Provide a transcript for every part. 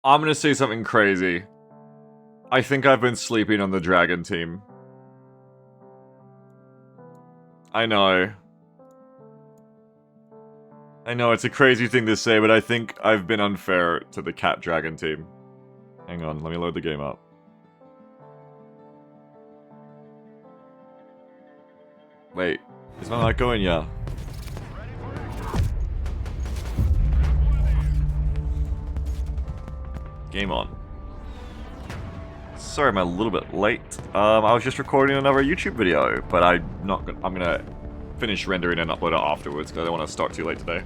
I'm gonna say something crazy. I think I've been sleeping on the dragon team. I know. I know, it's a crazy thing to say, but I think I've been unfair to the cat dragon team. Hang on, let me load the game up. Wait, is my mic going? Yeah. Game on. Sorry, I'm a little bit late. I was just recording another YouTube video, but I'm gonna finish rendering and upload it afterwards because I don't want to start too late today.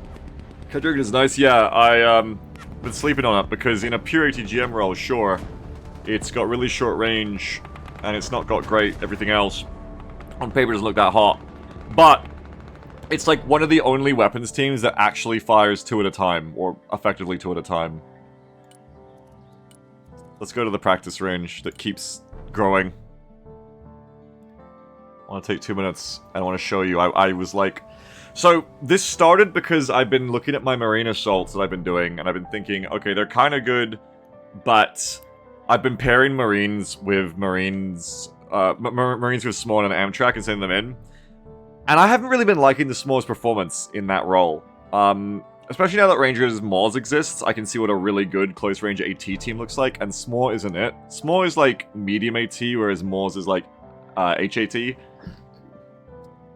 Cat Dragon is nice, yeah. I been sleeping on it because in a pure ATGM role, sure, it's got really short range and it's not got great everything else. On paper, it doesn't look that hot, but it's like one of the only weapons teams that actually fires 2 at a time, or effectively 2 at a time. Let's go to the practice range that keeps growing. I want to take 2 minutes and I want to show you. I was like... So, this started because I've been looking at my marine assaults that I've been doing, and I've been thinking, okay, they're kind of good, but I've been pairing marines with marines with Small and Amtrak and sending them in. And I haven't really been liking the Small's performance in that role. Especially now that Rangers Mors exists, I can see what a really good close-range AT team looks like, and Small isn't it. Small is like medium AT, whereas Mors is like HAT.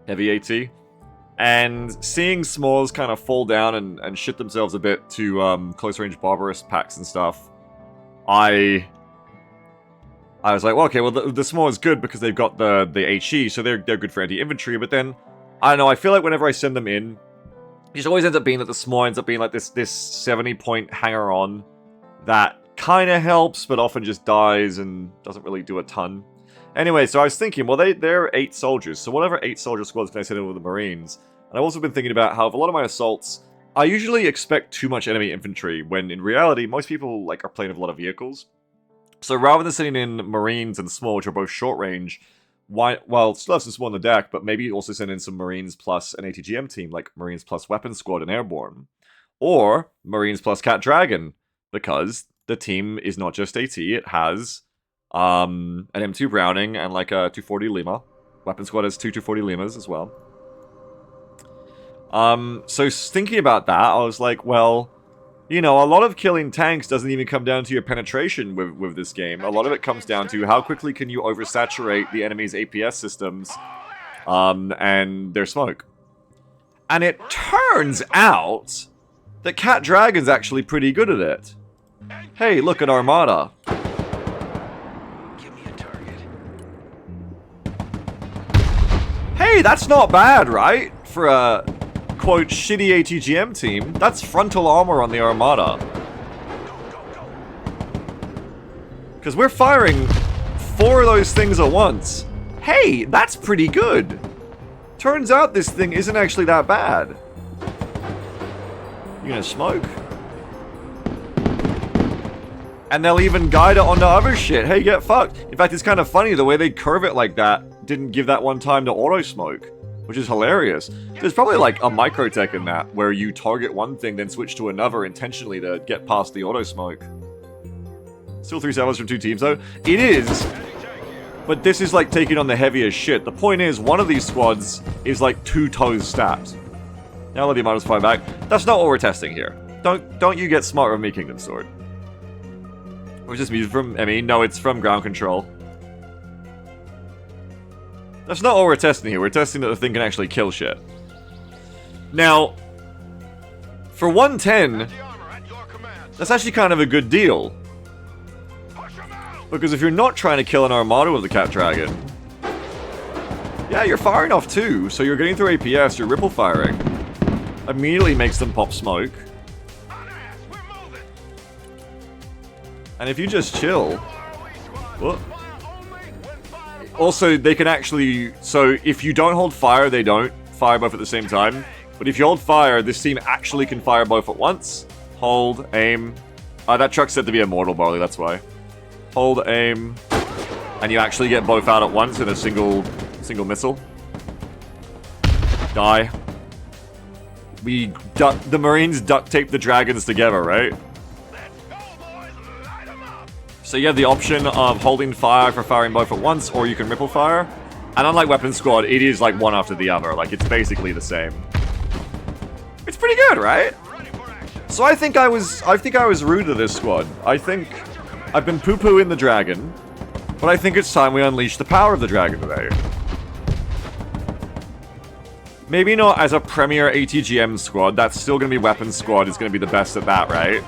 Heavy AT. And seeing Smalls kind of fall down and shit themselves a bit to close-range Barbarous packs and stuff, I was like, well, okay, well, the Small is good because they've got the HE, so they're good for anti-infantry, but then, I don't know, I feel like whenever I send them in, it just always ends up being that the Small ends up being like this 70-point hanger-on that kind of helps, but often just dies and doesn't really do a ton. Anyway, so I was thinking, well, they're 8 soldiers, so whatever 8 soldier squads can I send in with the Marines? And I've also been thinking about how, for a lot of my assaults, I usually expect too much enemy infantry, when in reality, most people like are playing with a lot of vehicles. So rather than sending in Marines and Small, which are both short range, still have some Small on the deck, but maybe also send in some Marines plus an ATGM team, like Marines plus Weapon Squad and Airborne. Or Marines plus Cat Dragon, because the team is not just AT, it has an M2 Browning and like a 240 Lima. Weapon Squad has 240 Limas as well. So thinking about that, I was like, well, you know, a lot of killing tanks doesn't even come down to your penetration with this game. A lot of it comes down to how quickly can you oversaturate the enemy's APS systems, and their smoke. And it turns out that Cat Dragon's actually pretty good at it. Hey, look at Armada. Give me a target. Hey, that's not bad, right? For a, quote, shitty ATGM team. That's frontal armor on the Armada. Because we're firing 4 of those things at once. Hey, that's pretty good. Turns out this thing isn't actually that bad. You gonna smoke? And they'll even guide it onto other shit. Hey, get fucked. In fact, it's kind of funny the way they curve it like that didn't give that one time to auto-smoke, which is hilarious. There's probably like a microtech in that, where you target one thing, then switch to another intentionally to get past the auto-smoke. Still 3 salvos from 2 teams, though. It is, but this is like taking on the heaviest shit. The point is, one of these squads is like 2 toes stacked. Now let the Armadas fire back. That's not what we're testing here. Don't you get smart with me, Kingdom Sword. Or is this music from Emmy? No, it's from Ground Control. That's not what we're testing here. We're testing that the thing can actually kill shit. Now, for 110, that's actually kind of a good deal. Because if you're not trying to kill an Armada with the Cat Dragon, yeah, you're firing off 2, so you're getting through APS, you're ripple firing. Immediately makes them pop smoke. And if you just chill... What? Also, they can actually... So, if you don't hold fire, they don't fire both at the same time. But if you hold fire, this team actually can fire both at once. Hold, aim... that truck's said to be immortal, Barley, that's why. Hold, aim... And you actually get both out at once in a single missile. Die. The Marines duct tape the dragons together, right? So you have the option of holding fire for firing both at once, or you can ripple fire. And unlike Weapon Squad, it is like one after the other. Like, it's basically the same. It's pretty good, right? So I think I was rude to this squad. I think I've been poo-pooing the dragon, but I think it's time we unleash the power of the dragon today. Maybe not as a premier ATGM squad. That's still going to be Weapon Squad. Is going to be the best at that, right?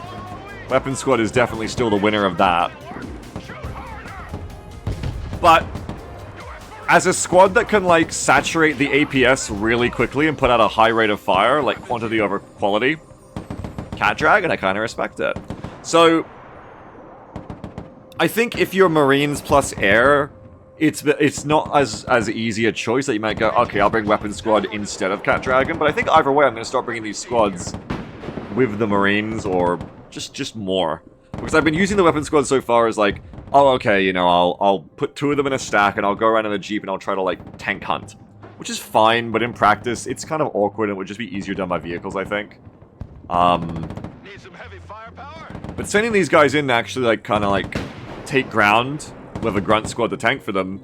Weapon Squad is definitely still the winner of that. But as a squad that can, like, saturate the APS really quickly and put out a high rate of fire, like quantity over quality, Cat Dragon, I kind of respect it. So, I think if you're Marines plus Air, it's not as easy a choice that you might go, okay, I'll bring Weapon Squad instead of Cat Dragon, but I think either way I'm going to start bringing these squads with the Marines, or just more. Because I've been using the Weapon Squad so far as like, oh, okay, you know, I'll put 2 of them in a stack and I'll go around in a Jeep and I'll try to, like, tank hunt. Which is fine, but in practice, it's kind of awkward and would just be easier done by vehicles, I think. Need some heavy firepower? But sending these guys in to actually, like, kind of, like, take ground with a grunt squad to tank for them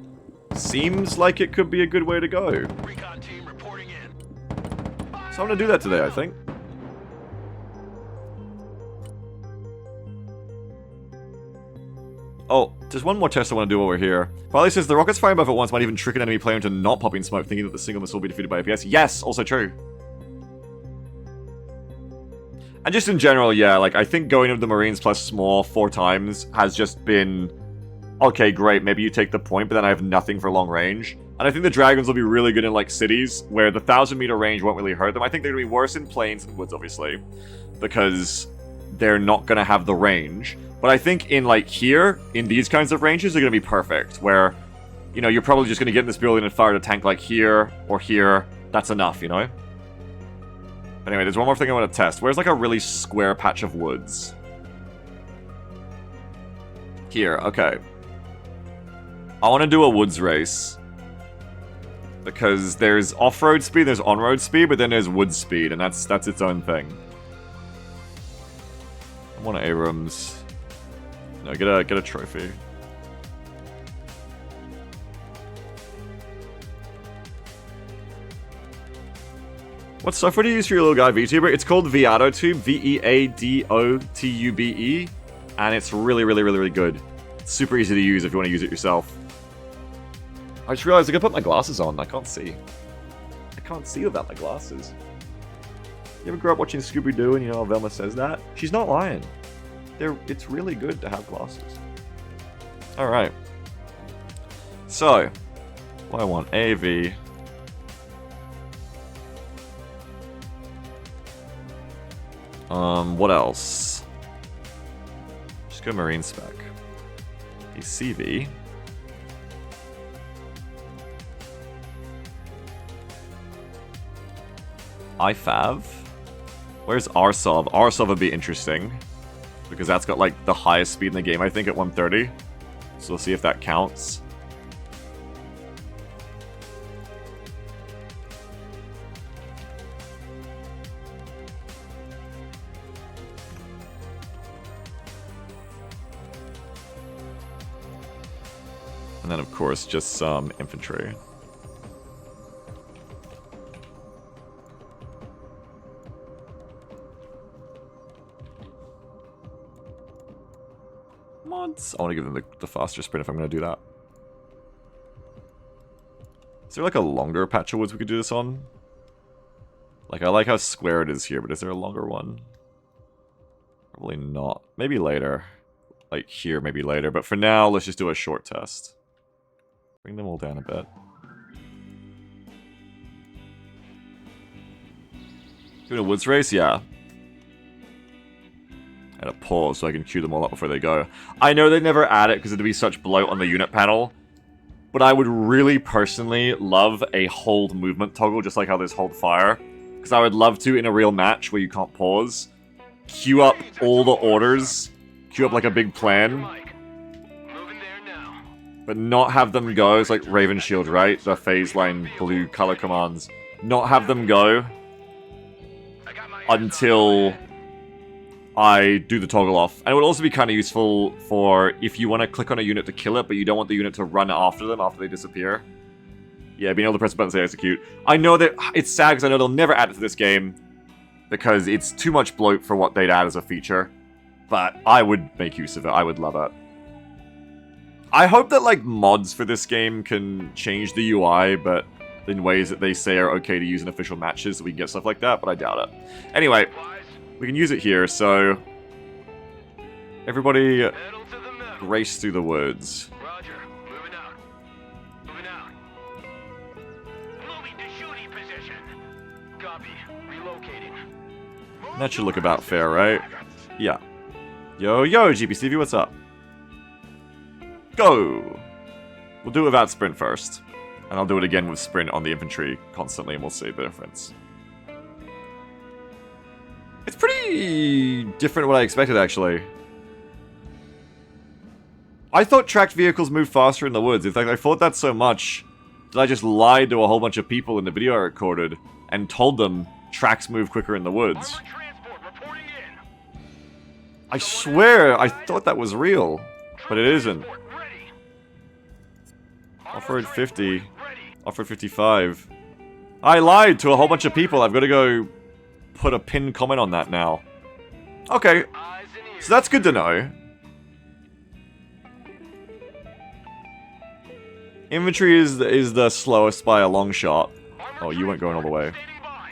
seems like it could be a good way to go. Recon team reporting in. So I'm gonna do that today, I think. Oh, just one more test I want to do while we're here. Farley says the rockets firing both at once might even trick an enemy player into not popping smoke, thinking that the single missile will be defeated by APS. Yes, also true. And just in general, yeah, like, I think going of the Marines plus small 4 times has just been, okay, great, maybe you take the point, but then I have nothing for long range. And I think the Dragons will be really good in, like, cities, where the 1,000-meter range won't really hurt them. I think they're going to be worse in plains and woods, obviously, because they're not going to have the range. But I think in, like, here, in these kinds of ranges, they're going to be perfect, where, you know, you're probably just going to get in this building and fire a tank, like, here or here. That's enough, you know? Anyway, there's one more thing I want to test. Where's, like, a really square patch of woods? Here, okay. I want to do a woods race. Because there's off-road speed, there's on-road speed, but then there's woods speed, and that's its own thing. I want Abrams. No, get a trophy. What software do you use for your little guy VTuber? It's called Veadotube, V-E-A-D-O-T-U-B-E, and it's really, really, really, really good. It's super easy to use if you want to use it yourself. I just realized I gotta put my glasses on. I can't see. I can't see without my glasses. You ever grow up watching Scooby-Doo and you know Velma says that? She's not lying. It's really good to have glasses. Alright. So, what I want, AV. What else? Just go Marine spec. A CV. IFAV. Where's Arsov? Arsov would be interesting. Because that's got, like, the highest speed in the game, I think, at 130. So we'll see if that counts. And then, of course, just some infantry. Mods. I want to give them the faster sprint if I'm going to do that. Is there like a longer patch of woods we could do this on? Like, I like how square it is here, but is there a longer one? Probably not. Maybe later. Like here, maybe later. But for now, let's just do a short test. Bring them all down a bit. Doing a woods race? Yeah. I had a pause so I can queue them all up before they go. I know they never add it because it'd be such bloat on the unit panel. But I would really personally love a hold movement toggle, just like how there's hold fire. Because I would love to, in a real match where you can't pause, queue up all the orders, queue up like a big plan, but not have them go. It's like Raven Shield, right? The phase line blue color commands. Not have them go until I do the toggle off. And it would also be kind of useful for if you want to click on a unit to kill it, but you don't want the unit to run after them after they disappear. Yeah, being able to press a button and say execute. I know that it's sad because I know they'll never add it to this game because it's too much bloat for what they'd add as a feature. But I would make use of it. I would love it. I hope that, like, mods for this game can change the UI, but in ways that they say are okay to use in official matches so we can get stuff like that, but I doubt it. Anyway, we can use it here, so... Everybody race through the woods. Roger. Moving out. Moving out. Moving to shooting position. Copy. Relocating. That should look about fair, right? Yeah. Yo, GP Stevie, what's up? Go! We'll do it without sprint first. And I'll do it again with sprint on the infantry constantly, and we'll see the difference. It's pretty different what I expected, actually. I thought tracked vehicles move faster in the woods. In fact, I thought that so much that I just lied to a whole bunch of people in the video I recorded and told them tracks move quicker in the woods. Armored transport reporting in. I swear, I thought that was real, but it isn't. Transport ready. Off-road 50. Ready. Off-road 55. I lied to a whole bunch of people. I've got to go put a pinned comment on that now. Okay, Eyes and ears. so that's good to know. Infantry is the slowest by a long shot. Armored Oh, you weren't going all the way. standing by.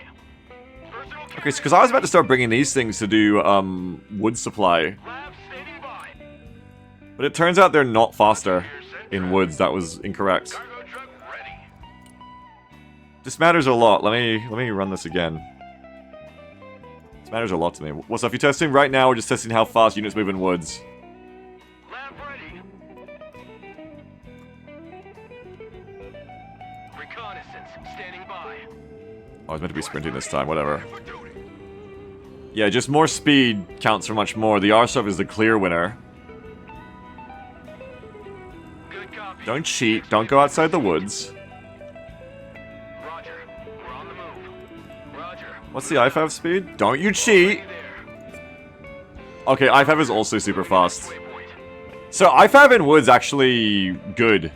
Personal Okay, because I was about to start bringing these things to do wood supply, lab standing by. but it turns out they're not faster in woods. That was incorrect. Cargo truck ready. This matters a lot. Let me run this again. This matters a lot to me. What's up? You testing right now? We're just testing how fast units move in woods. Lab ready. Reconnaissance standing by. Oh, I was meant to be sprinting this time. Whatever. For duty. Yeah, just more speed counts for much more. The RSUV is the clear winner. Good copy. Don't cheat. Don't go outside the woods. Roger. We're on the move. Roger. What's the IFAV speed? Don't you cheat! Okay, IFAV is also super fast. Waypoint. So IFAV in woods actually good.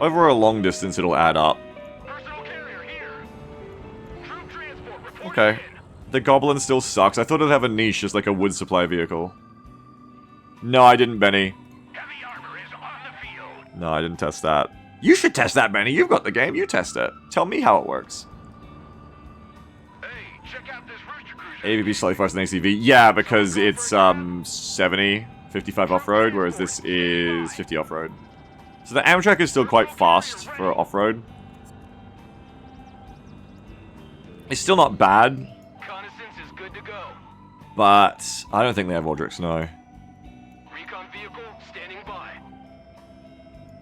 Over a long distance, it'll add up. Personal carrier here. Troop transport reporting Okay. in. The Goblin still sucks. I thought it'd have a niche as like a wood supply vehicle. No, I didn't, Benny. Heavy armor is on the field. No, I didn't test that. You should test that, Benny. You've got the game. You test it. Tell me how it works. Hey, check out this rooster cruiser. AVB slightly faster than ACV. Yeah, because it's 70, 55 off-road, whereas this is 50 off-road. So the Amtrak is still quite fast for off-road. It's still not bad, Reconnaissance is good to go. but I don't think they have Aldrich, no. Recon vehicle standing by.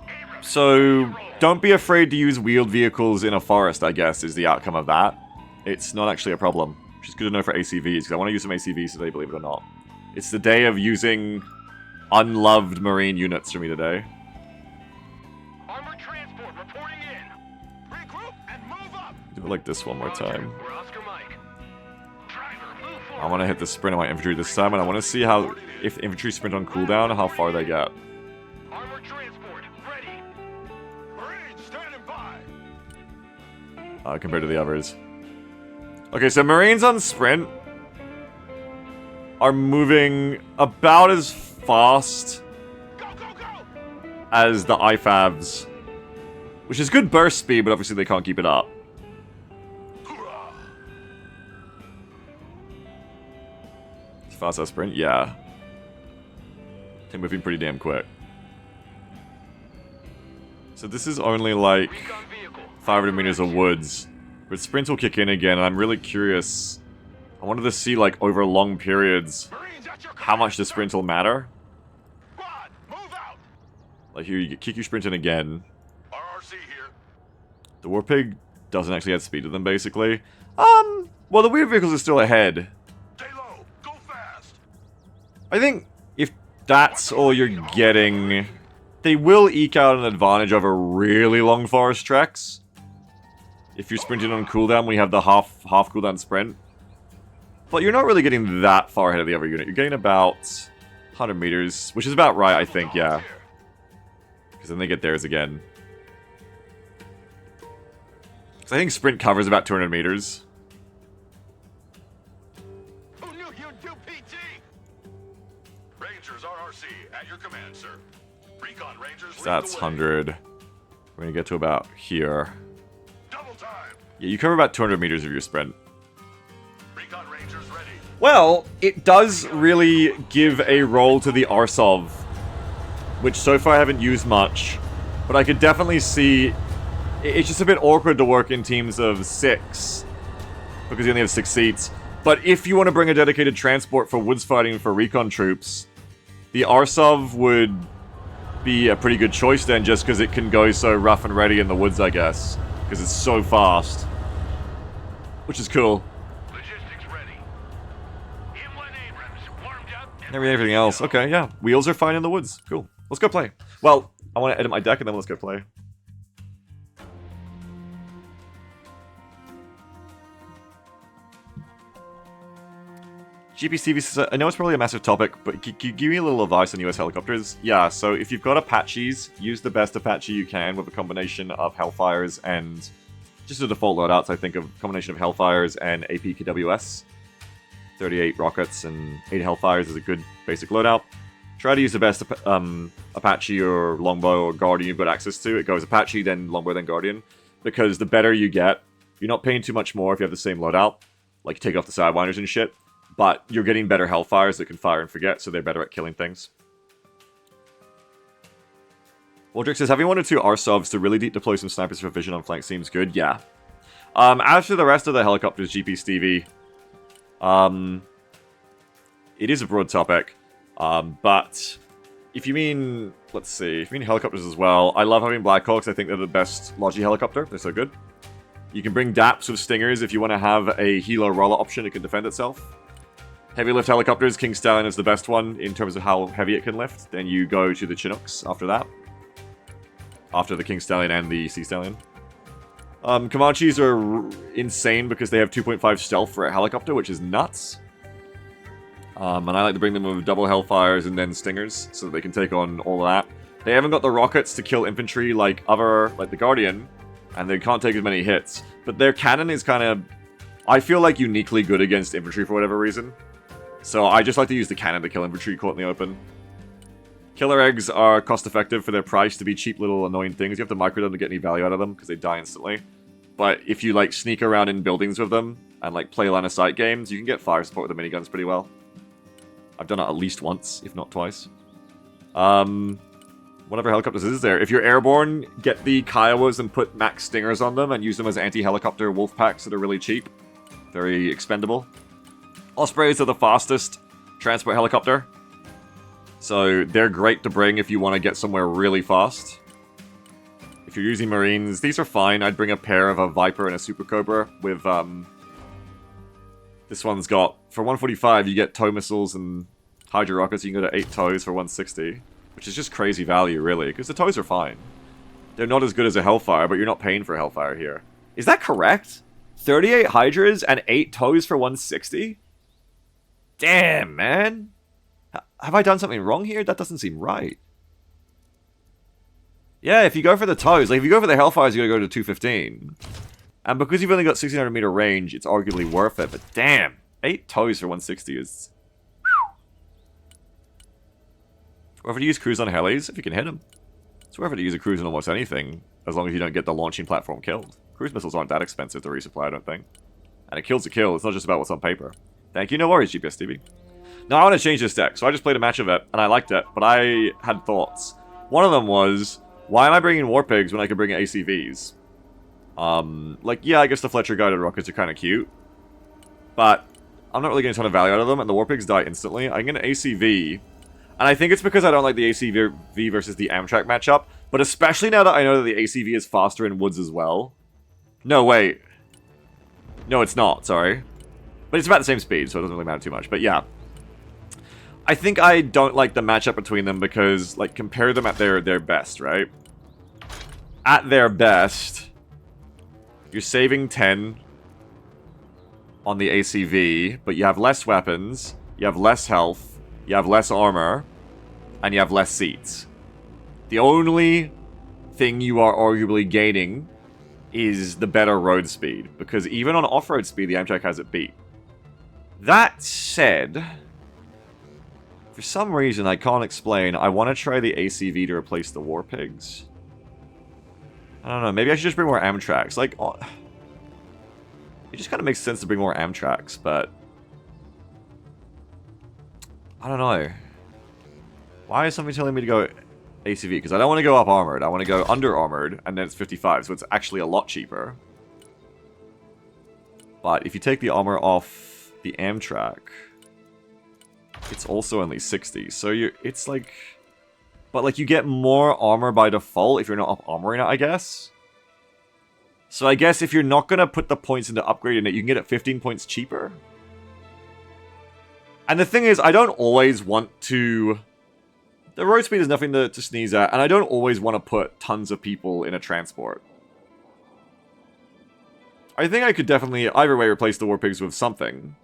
Abrams, So don't be afraid to use wheeled vehicles in a forest, I guess, is the outcome of that. It's not actually a problem, which is good to know for ACVs, because I want to use some ACVs today, believe it or not. It's the day of using unloved marine units for me today. armored transport reporting in. Regroup and move up. Do it like this one more time. We're Oscar Mike. Driver, move forward. I want to hit the sprint on my infantry this time, and I want to see how, if infantry sprint on cooldown, how far they get. Armored transport ready. Marines standing by. Compared to the others. Okay, so Marines on sprint are moving about as fast Go, go, go. as the IFAVs, which is good burst speed, but obviously they can't keep it up. Hoorah. As fast as sprint, yeah. They're moving pretty damn quick. So this is only like Recon vehicle. 500 meters of woods. But sprint will kick in again, and I'm really curious. I wanted to see, like, over long periods, Marines at your how much the sprint will matter. Squad, move out. Like, here, you get kick your sprint in again. RRC here. The Warpig doesn't actually add speed to them, basically. Well, the wheeled vehicles are still ahead. Stay low. Go fast. I think if that's all you're getting, they will eke out an advantage over really long forest treks. If you're sprinting on cooldown, we have the half cooldown sprint. But you're not really getting that far ahead of the other unit. You're getting about 100 meters, which is about right, I think, yeah. Because then they get theirs again. So I think sprint covers about 200 meters. Who knew you'd do PT? Rangers RRC at your command, sir. Recon Rangers. So that's 100. We're going to get to about here. Double time. Yeah, you cover about 200 meters of your sprint. Recon Rangers ready. Well, it does really give a role to the Arsov, which so far I haven't used much, but I could definitely see it's just a bit awkward to work in teams of 6 because you only have 6 seats. But if you want to bring a dedicated transport for woods fighting for recon troops, the Arsov would be a pretty good choice then, just because it can go so rough and ready in the woods, I guess, because it's so fast, which is cool. Logistics ready. M1 Abrams warmed up. And everything else, okay, yeah, wheels are fine in the woods. Cool. Let's go play. Well, I want to edit my deck and then let's go play. GPCV says, I know it's probably a massive topic, but give me a little advice on US helicopters. Yeah, so if you've got Apaches, use the best Apache you can with a combination of Hellfires and just the default loadouts. I think a combination of Hellfires and APKWS. 38 rockets and 8 Hellfires is a good basic loadout. Try to use the best Apache or Longbow or Guardian you've got access to. It goes Apache, then Longbow, then Guardian. Because the better you get, you're not paying too much more if you have the same loadout. Like, take off the Sidewinders and shit. But you're getting better Hellfires that can fire and forget, so they're better at killing things. Waldrick says, having 1 or 2 Arsovs to really deep deploy some snipers for vision on flank seems good. Yeah. As for the rest of the helicopters, GP Stevie, it is a broad topic. But if you mean, let's see, if you mean helicopters as well, I love having Blackhawks. I think they're the best Logi helicopter. They're so good. You can bring DAPs with Stingers if you want to have a Helo roller option. It can defend itself. Heavy lift helicopters, King Stallion is the best one in terms of how heavy it can lift. Then you go to the Chinooks after that. After the King Stallion and the Sea Stallion. Comanches are insane because they have 2.5 stealth for a helicopter, which is nuts. And I like to bring them with double Hellfires and then Stingers, so that they can take on all of that. They haven't got the rockets to kill infantry like the Guardian, and they can't take as many hits. But their cannon is kind of, I feel like, uniquely good against infantry for whatever reason. So I just like to use the cannon to kill infantry caught in the open. Killer eggs are cost-effective for their price to be cheap little annoying things. You have to micro them to get any value out of them, because they die instantly. But if you, like, sneak around in buildings with them, and, like, play line-of-sight games, you can get fire support with the miniguns pretty well. I've done it at least once, if not twice. Whatever helicopters is there. If you're airborne, get the Kiowas and put max Stingers on them, and use them as anti-helicopter wolf packs that are really cheap. Very expendable. Ospreys are the fastest transport helicopter. So they're great to bring if you want to get somewhere really fast. If you're using Marines, these are fine. I'd bring a pair of a Viper and a Super Cobra with, this one's got, for 145, you get tow missiles and Hydra rockets. You can go to 8 tows for 160, which is just crazy value, really, because the tows are fine. They're not as good as a Hellfire, but you're not paying for a Hellfire here. Is that correct? 38 Hydras and 8 tows for 160? Damn, man. Have I done something wrong here? That doesn't seem right. Yeah, if you go for the tows, like if you go for the Hellfires, you gotta go to 215. And because you've only got 1600 meter range, it's arguably worth it, but damn, 8 tows for 160 is... Whether to use cruise on helis, if you can hit them. It's worth it to use a cruise on almost anything, as long as you don't get the launching platform killed. Cruise missiles aren't that expensive to resupply, I don't think. And a kill's a kill, it's not just about what's on paper. Thank you, no worries, GPS TV. Now I want to change this deck, so I just played a match of it, and I liked it, but I had thoughts. One of them was, why am I bringing War Pigs when I can bring ACVs? Like, yeah, I guess the Fletcher guided rockets are kind of cute, but I'm not really getting a ton of value out of them, and the War Pigs die instantly. I can get an ACV, and I think it's because I don't like the ACV versus the Amtrak matchup, but especially now that I know that the ACV is faster in woods as well. No, wait. No, it's not, sorry. But it's about the same speed, so it doesn't really matter too much, but yeah. I think I don't like the matchup between them because, like, compare them at their best, right? At their best, you're saving 10. on the ACV, but you have less weapons, you have less health, you have less armor, and you have less seats. The only thing you are arguably gaining is the better road speed, because even on off-road speed, the Amtrak has it beat. That said, for some reason I can't explain, I want to try the ACV to replace the War Pigs. I don't know, maybe I should just bring more Amtraks. Like, it just kind of makes sense to bring more Amtraks, but I don't know. Why is something telling me to go ACV? Because I don't want to go up armored. I want to go under armored, and then it's 55, so it's actually a lot cheaper. But if you take the armor off the Amtrak, it's also only 60. So it's like, but like you get more armor by default if you're not up armoring it, I guess. So I guess if you're not gonna put the points into upgrading it, you can get it 15 points cheaper. And the thing is, I don't always want to. The road speed is nothing to sneeze at, and I don't always want to put tons of people in a transport. I think I could definitely, either way, replace the War Pigs with something.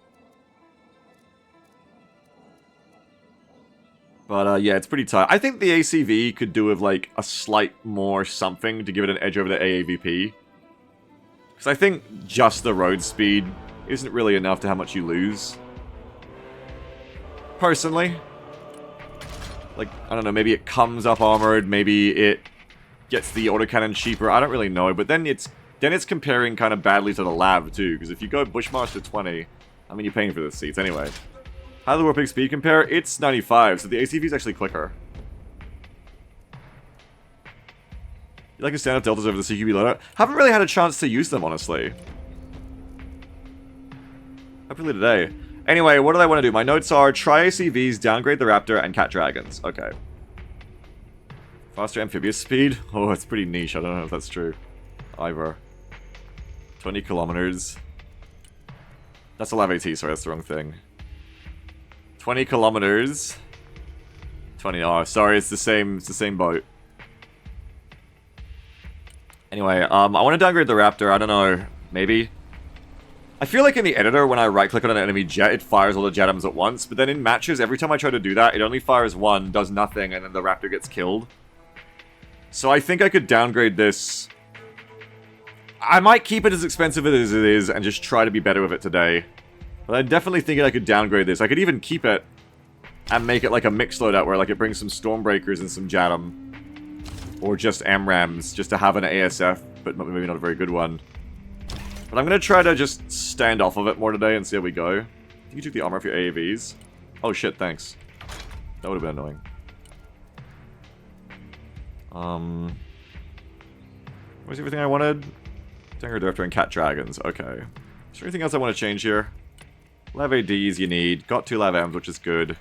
But, yeah, it's pretty tight. I think the ACV could do with, like, a slight more something to give it an edge over the AAVP. Because I think just the road speed isn't really enough to how much you lose. Personally. Like, I don't know, maybe it comes up armored, maybe it gets the autocannon cheaper, I don't really know, but then it's comparing kind of badly to the lab too, because if you go Bushmaster 20, I mean, you're paying for the seats anyway. How do the Warpig speed compare? It's 95, so the ACV is actually quicker. You like to stand up deltas over the CQB loadout? Haven't really had a chance to use them, honestly. Hopefully today. Anyway, what do I want to do? My notes are try ACVs, downgrade the Raptor, and cat dragons. Okay. Faster amphibious speed? Oh, it's pretty niche. I don't know if that's true. Either. 20 kilometers. That's a Lav AT, sorry, that's the wrong thing. 20 kilometers. 20, oh, sorry, it's the same boat. Anyway, I want to downgrade the Raptor, I don't know, maybe. I feel like in the editor, when I right-click on an enemy jet, it fires all the Jetams at once, but then in matches, every time I try to do that, it only fires one, does nothing, and then the Raptor gets killed. So I think I could downgrade this. I might keep it as expensive as it is, and just try to be better with it today. But I definitely think I could downgrade this. I could even keep it, and make it like a mixed loadout, where like it brings some Stormbreakers and some Jatam. Or just AMRAMs, just to have an ASF, but maybe not a very good one. But I'm going to try to just stand off of it more today and see how we go. You took the armor off your AAVs. Oh shit, thanks. That would have been annoying. Where's everything I wanted? Tanker Director and Cat Dragons. Okay. Is there anything else I want to change here? Lav ADs you need. Got 2 Lav Ms, which is good.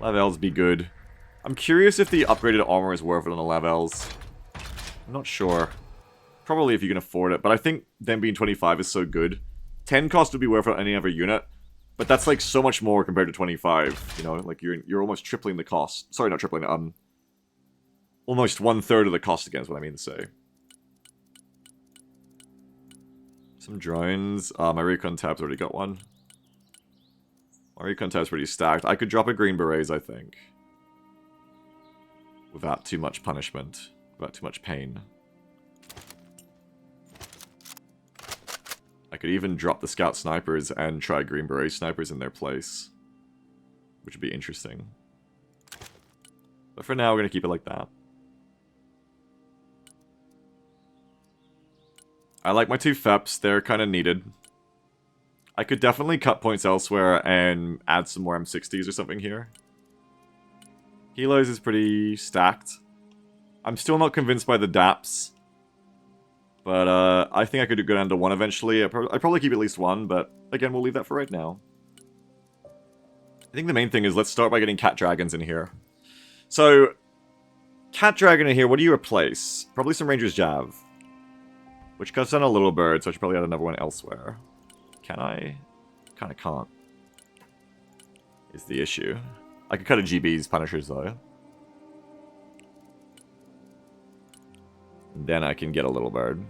Lav Ls be good. I'm curious if the upgraded armor is worth it on the Lav Ls. I'm not sure. Probably if you can afford it, but I think them being 25 is so good. 10 cost would be worth it on any other unit, but that's like so much more compared to 25, you know? Like you're almost tripling the cost. Sorry, not tripling, almost 1/3 of the cost again is what I mean to say. Some drones. My recon tab's already got one. My recon tab's pretty stacked. I could drop a Green Berets, I think. Without too much punishment. Without too much pain. I could even drop the Scout Snipers and try Green Beret Snipers in their place. Which would be interesting. But for now, we're going to keep it like that. I like my 2 FEPs, they're kind of needed. I could definitely cut points elsewhere and add some more M60s or something here. Helos is pretty stacked. I'm still not convinced by the DAPs. But I think I could go down to 1 eventually. I'd probably keep at least 1, but again, we'll leave that for right now. I think the main thing is let's start by getting Cat Dragons in here. So, Cat Dragon in here, what do you replace? Probably some Ranger's Jav. Which cuts down a Little Bird, so I should probably add another one elsewhere. Can I? Kinda can't. Is the issue. I could cut a GB's Punishers though. Then I can get a Little Bird.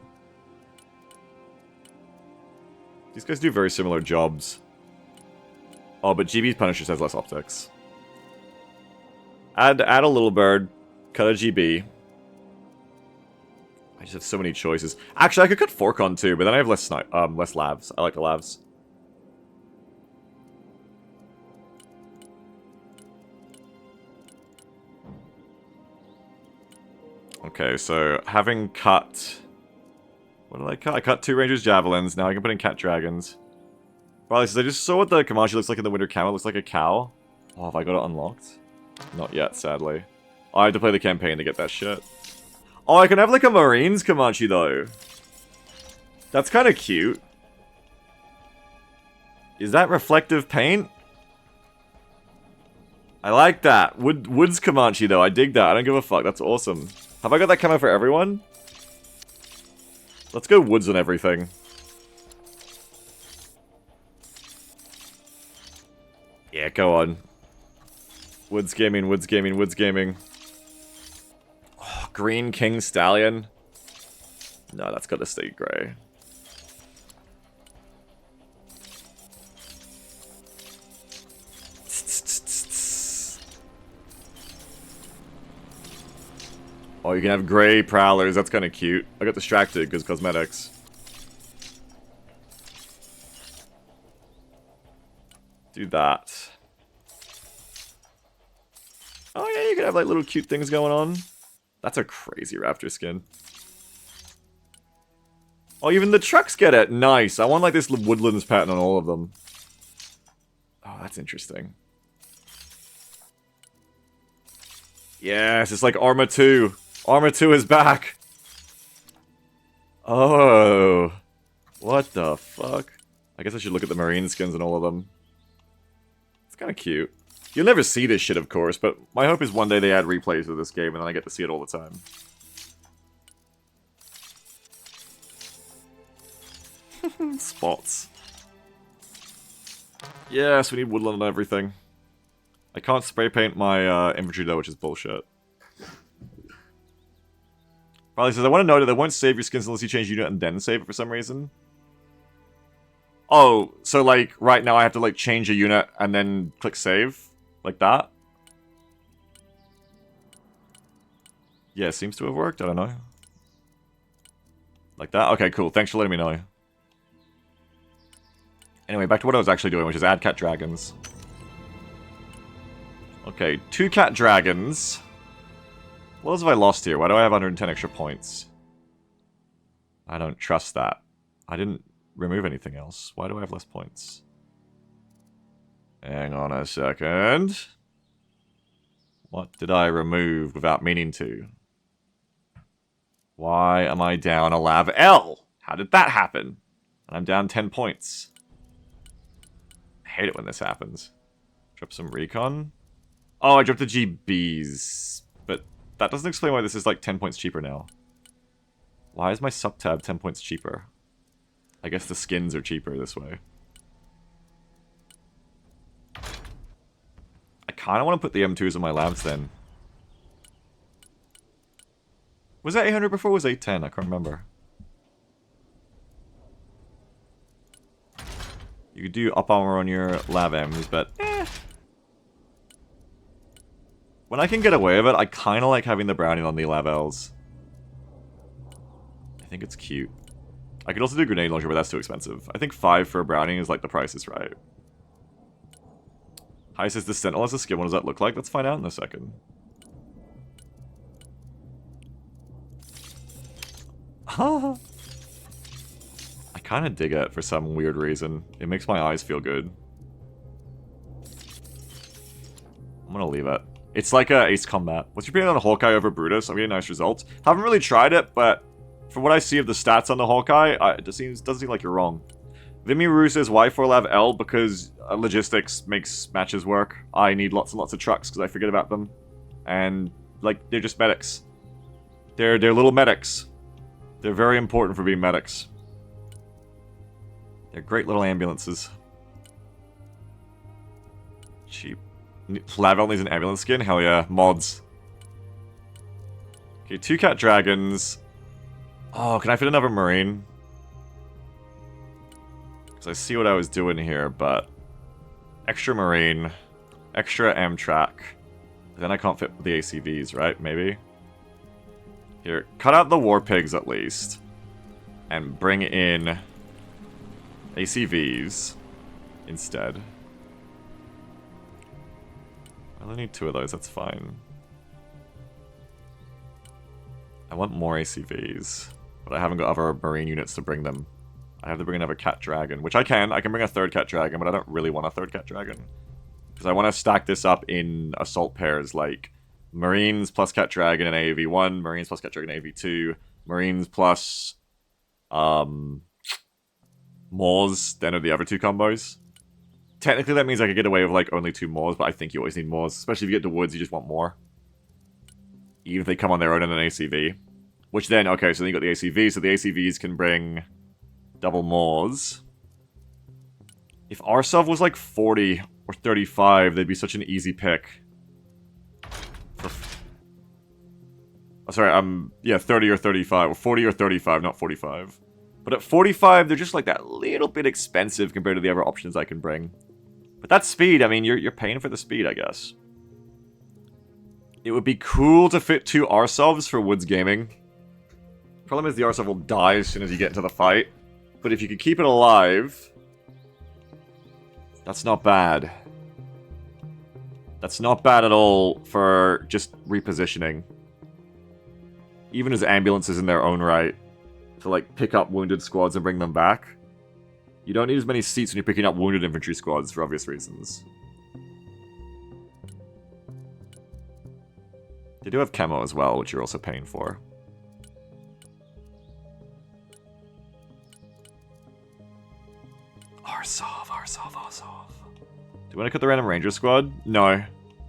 These guys do very similar jobs. Oh, but GB's Punisher has less optics. Add a little bird. Cut a GB. I just have so many choices. Actually, I could cut Forcon too, but then I have less less lavs. I like the lavs. Okay, so having cut... What did I cut? I cut 2 Rangers Javelins. Now I can put in Cat Dragons. Probably since I just saw what the Comanche looks like in the Winter Camo. It looks like a cow. Oh, have I got it unlocked? Not yet, sadly. Oh, I have to play the campaign to get that shit. Oh, I can have like a Marines Comanche though. That's kind of cute. Is that reflective paint? I like that. Woods Comanche though. I dig that. I don't give a fuck. That's awesome. Have I got that camo for everyone? Let's go woods on everything. Yeah, go on. Woods gaming, woods gaming, woods gaming. Oh, Green King Stallion. No, that's got to stay grey. Oh, you can have grey prowlers. That's kind of cute. I got distracted because cosmetics. Do that. Oh yeah, you can have like little cute things going on. That's a crazy raptor skin. Oh, even the trucks get it. Nice. I want like this woodlands pattern on all of them. Oh, that's interesting. Yes, it's like Arma 2. Arma 2 is back. Oh. What the fuck? I guess I should look at the marine skins and all of them. It's kind of cute. You'll never see this shit, of course, but my hope is one day they add replays of this game and then I get to see it all the time. Spots. Yes, we need woodland and everything. I can't spray paint my infantry though, which is bullshit. Probably says, I want to note that they won't save your skins unless you change unit and then save it for some reason. Oh, so like, right now I have to like change a unit and then click save? Like that? Yeah, it seems to have worked, I don't know. Like that? Okay, cool, thanks for letting me know. Anyway, back to what I was actually doing, which is add cat dragons. Okay, 2 cat dragons. What else have I lost here? Why do I have 110 extra points? I don't trust that. I didn't remove anything else. Why do I have less points? Hang on a second. What did I remove without meaning to? Why am I down a Lav L? How did that happen? And I'm down 10 points. I hate it when this happens. Drop some recon. Oh, I dropped the GBs. But that doesn't explain why this is like 10 points cheaper now. Why is my sub-tab 10 points cheaper? I guess the skins are cheaper this way. I kind of want to put the M2s in my labs then. Was that 800 before or was it 810? I can't remember. You could do up armor on your lab M's, but when I can get away with it, I kind of like having the browning on the lab L's. I think it's cute. I could also do grenade launcher, but that's too expensive. I think 5 for a browning is like the price is right. Hi says the Sentinel has a skin. What does that look like? Let's find out in a second. I kind of dig it for some weird reason. It makes my eyes feel good. I'm gonna leave it. It's like a Ace Combat. What's your opinion on Hawkeye over Brutus? I'm getting nice results. Haven't really tried it, but from what I see of the stats on the Hawkeye, it doesn't seem like you're wrong. Vimy Rue says, why 4-Lav L? Because logistics makes matches work. I need lots and lots of trucks because I forget about them. And, like, they're just medics. They're little medics. They're very important for being medics. They're great little ambulances. Cheap. Lav L needs an ambulance skin? Hell yeah. Mods. Okay, 2 cat dragons. Oh, can I fit another marine? So I see what I was doing here, but extra Marine, extra Amtrak. Then I can't fit with the ACVs, right? Maybe? Here, cut out the War Pigs at least. And bring in ACVs instead. I only need 2 of those, that's fine. I want more ACVs, but I haven't got other Marine units to bring them. I have to bring another Cat Dragon, which I can. I can bring a 3rd Cat Dragon, but I don't really want a 3rd Cat Dragon. Because I want to stack this up in assault pairs, like Marines plus Cat Dragon and AAV1, Marines plus Cat Dragon and AAV2, Marines plus Moors, then are the other 2 combos. Technically that means I could get away with like only 2 Moors, but I think you always need Moors. Especially if you get to Woods, you just want more. Even if they come on their own in an ACV. Which then, okay, so then you got the ACVs, so the ACVs can bring double Moors. If Arsov was like 40 or 35, they'd be such an easy pick. Oh, sorry, yeah, 30 or 35, or 40 or 35, not 45. But at 45, they're just like that little bit expensive compared to the other options I can bring. But that speed, I mean, you're paying for the speed, I guess. It would be cool to fit 2 Arsovs for Woods Gaming. Problem is the Arsov will die as soon as you get into the fight. But if you could keep it alive, that's not bad. That's not bad at all for just repositioning. Even as ambulances in their own right. To like pick up wounded squads and bring them back. You don't need as many seats when you're picking up wounded infantry squads for obvious reasons. They do have camo as well, which you're also paying for. Arsov. Do you want to cut the random ranger squad? No.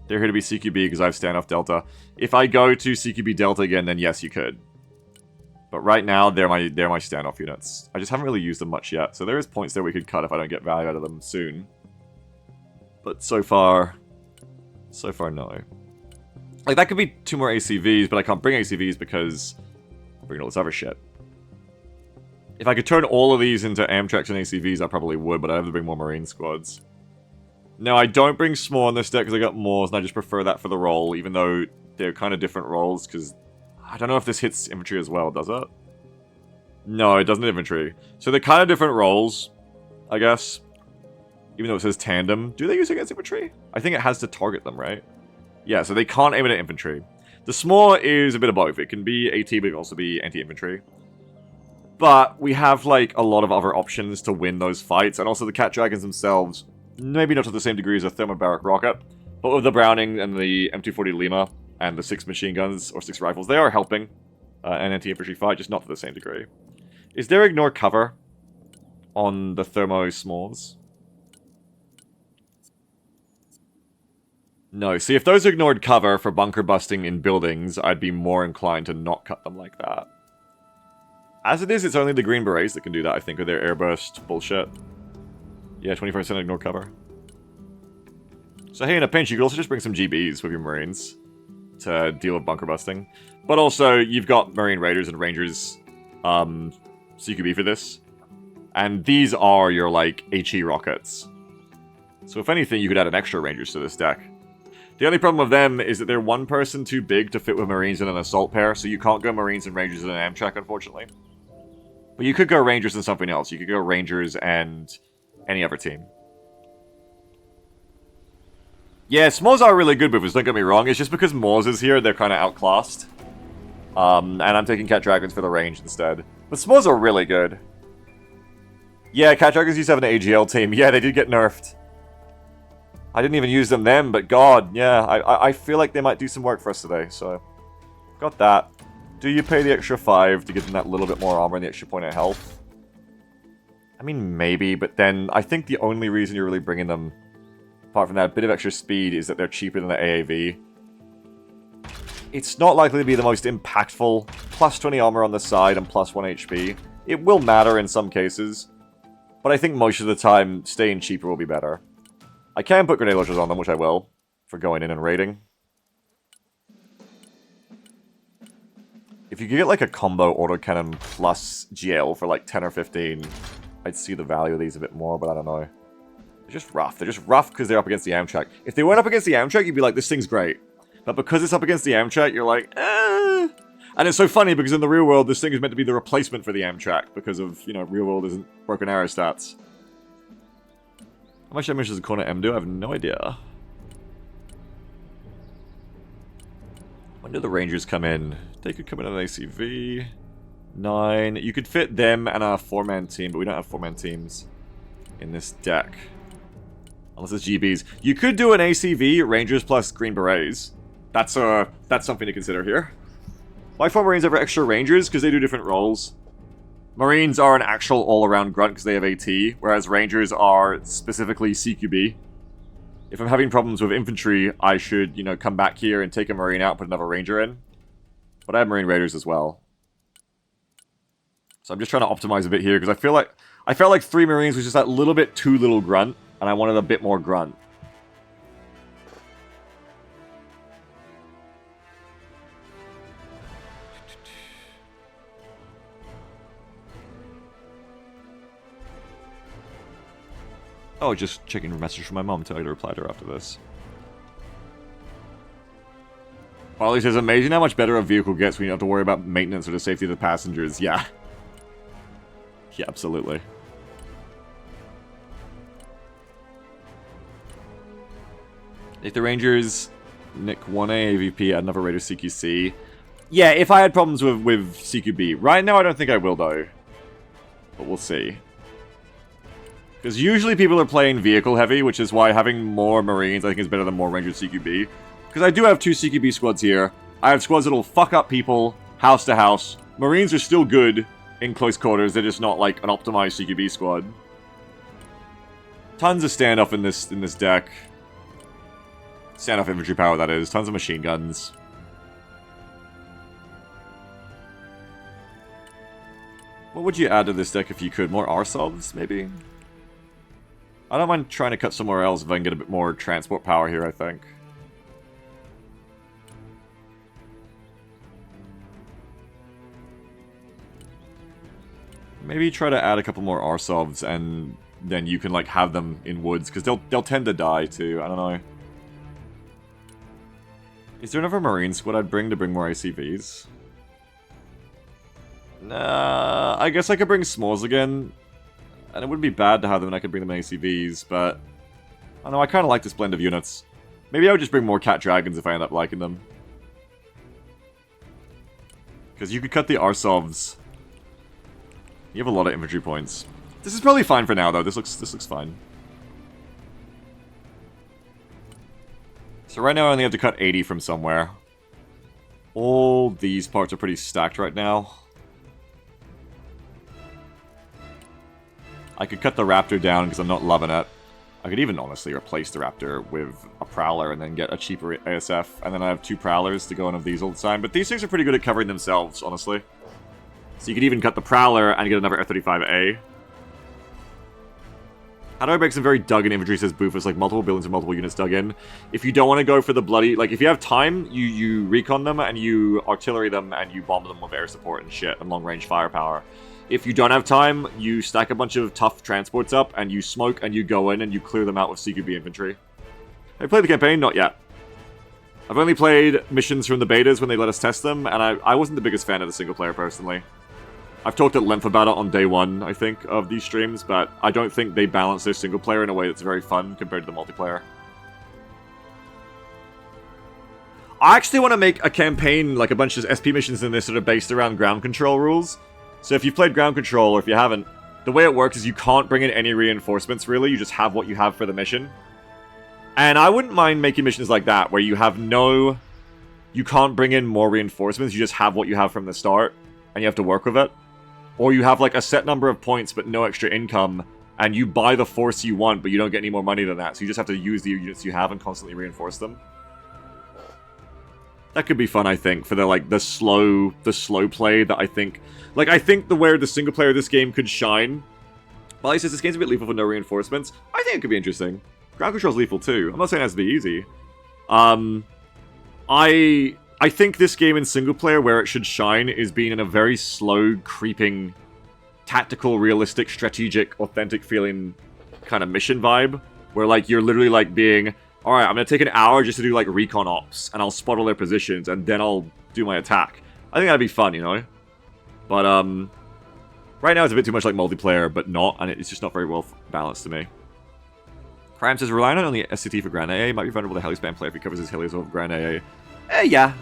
They're here to be CQB because I have standoff Delta. If I go to CQB Delta again, then yes, you could. But right now, they're my standoff units. I just haven't really used them much yet, so there is points there we could cut if I don't get value out of them soon. But so far, no. Like, that could be 2 more ACVs, but I can't bring ACVs because I'm bringing all this other shit. If I could turn all of these into Amtraks and ACVs, I probably would, but I have to bring more Marine squads. No, I don't bring Small on this deck because I got Moors, and I just prefer that for the role, even though they're kind of different roles, because I don't know if this hits infantry as well, does it? No, it doesn't hit infantry. So they're kind of different roles, I guess. Even though it says tandem. Do they use it against infantry? I think it has to target them, right? Yeah, so they can't aim it at infantry. The Small is a bit of both. It can be AT, but it can also be anti-infantry. But we have, like, a lot of other options to win those fights. And also the Cat Dragons themselves, maybe not to the same degree as a thermobaric rocket, but with the Browning and the M240 Lima and the 6 machine guns, or 6 rifles, they are helping an anti-infantry fight, just not to the same degree. Is there ignore cover on the Thermo Smalls? No, see, if those ignored cover for bunker busting in buildings, I'd be more inclined to not cut them like that. As it is, it's only the Green Berets that can do that, I think, with their airburst bullshit. Yeah, 24% ignore cover. So hey, in a pinch, you could also just bring some GBs with your Marines to deal with bunker busting. But also, you've got Marine Raiders and Rangers CQB for this. And these are your, like, HE rockets. So if anything, you could add an extra Rangers to this deck. The only problem with them is that they're one person too big to fit with Marines in an assault pair, so you can't go Marines and Rangers in an Amtrak, unfortunately. But you could go Rangers and something else. You could go Rangers and any other team. Yeah, Smalls are really good movers, don't get me wrong. It's just because Moors is here, they're kind of outclassed. And I'm taking Cat Dragons for the range instead. But Smalls are really good. Yeah, Cat Dragons used to have an AGL team. Yeah, they did get nerfed. I didn't even use them then, but god, yeah, I feel like they might do some work for us today, so... Got that. Do you pay the extra 5 to give them that little bit more armor and the extra point of health? I mean, maybe, but then I think the only reason you're really bringing them, apart from that bit of extra speed, is that they're cheaper than the AAV. It's not likely to be the most impactful. Plus 20 armor on the side and plus 1 HP. It will matter in some cases, but I think most of the time, staying cheaper will be better. I can put grenade launchers on them, which I will, for going in and raiding. If you could get like a combo autocannon plus GL for like 10 or 15, I'd see the value of these a bit more, but I don't know. They're just rough. They're just rough because they're up against the Amtrak. If they weren't up against the Amtrak, you'd be like, this thing's great. But because it's up against the Amtrak, you're like, eh. And it's so funny because in the real world, this thing is meant to be the replacement for the Amtrak because of, you know, real world isn't broken arrow stats. How much damage does a corner M do? I have no idea. When do the Rangers come in? They could come in on an ACV. 9. You could fit them and a 4-man team, but we don't have 4-man teams in this deck. Unless it's GBs. You could do an ACV, Rangers plus Green Berets. That's something to consider here. Why 4 Marines over extra Rangers? Because they do different roles. Marines are an actual all-around grunt because they have AT, whereas Rangers are specifically CQB. If I'm having problems with infantry, I should, you know, come back here and take a Marine out and put another Ranger in. But I have Marine Raiders as well. So I'm just trying to optimize a bit here, because I felt like 3 Marines was just that little bit too little grunt, and I wanted a bit more grunt. Oh, just checking a message from my mom, telling her to reply to her after this. Harley says, amazing how much better a vehicle gets when you don't have to worry about maintenance or the safety of the passengers. Yeah. Yeah, absolutely. If the Rangers nick 1A AVP, add another Raider CQC. Yeah, if I had problems with CQB. Right now, I don't think I will, though. But we'll see. Because usually people are playing vehicle heavy, which is why having more Marines I think is better than more Rangers CQB. Because I do have 2 CQB squads here. I have squads that'll fuck up people, house to house. Marines are still good in close quarters, they're just not like an optimized CQB squad. Tons of standoff in this deck. Standoff infantry power, that is. Tons of machine guns. What would you add to this deck if you could? More Arsovs, maybe? I don't mind trying to cut somewhere else if I can get a bit more transport power here, I think. Maybe try to add a couple more Arsovs and then you can like have them in woods, because they'll tend to die too, I don't know. Is there another Marine squad I'd bring to bring more ACVs? Nah, I guess I could bring S'mores again. And it wouldn't be bad to have them and I could bring them ACVs, but I don't know, I kind of like this blend of units. Maybe I would just bring more Cat Dragons if I end up liking them. Because you could cut the Arsovs. You have a lot of infantry points. This is probably fine for now, though. This looks fine. So right now I only have to cut 80 from somewhere. All these parts are pretty stacked right now. I could cut the Raptor down because I'm not loving it. I could even honestly replace the Raptor with a Prowler and then get a cheaper ASF. And then I have 2 Prowlers to go in of these all the time. But these things are pretty good at covering themselves, honestly. So you could even cut the Prowler and get another F-35A. How do I make some very dug in infantry, says Boofus, like multiple buildings and multiple units dug in? If you don't want to go for the bloody... Like, if you have time, you recon them and you artillery them and you bomb them with air support and shit and long-range firepower. If you don't have time, you stack a bunch of tough transports up and you smoke and you go in and you clear them out with CQB infantry. Have you played the campaign? Not yet. I've only played missions from the betas when they let us test them, and I wasn't the biggest fan of the single player, personally. I've talked at length about it on day 1, I think, of these streams, but I don't think they balance their single player in a way that's very fun compared to the multiplayer. I actually want to make a campaign, like a bunch of SP missions in this that are based around ground control rules. So if you've played ground control, or if you haven't, the way it works is you can't bring in any reinforcements, really. You just have what you have for the mission. And I wouldn't mind making missions like that, where you have no... You can't bring in more reinforcements, you just have what you have from the start, and you have to work with it. Or you have like a set number of points but no extra income, and you buy the force you want, but you don't get any more money than that, so you just have to use the units you have and constantly reinforce them. That could be fun, I think, for the slow play that I think... Like, I think where the single player of this game could shine... Molly says this game's a bit lethal with no reinforcements. I think it could be interesting. Ground control's lethal too. I'm not saying it has to be easy. I think this game in single player where it should shine is being in a very slow, creeping tactical, realistic, strategic, authentic feeling kind of mission vibe, where like you're literally like being, all right, I'm gonna take an hour just to do like recon ops, and I'll spot all their positions, and then I'll do my attack. I think that'd be fun, you know. But right now it's a bit too much like multiplayer, but not, and it's just not very well balanced to me. Crime says, relying on only SCT for Grand AA might be vulnerable to heli spam player if he covers his helis over Grand AA. Yeah.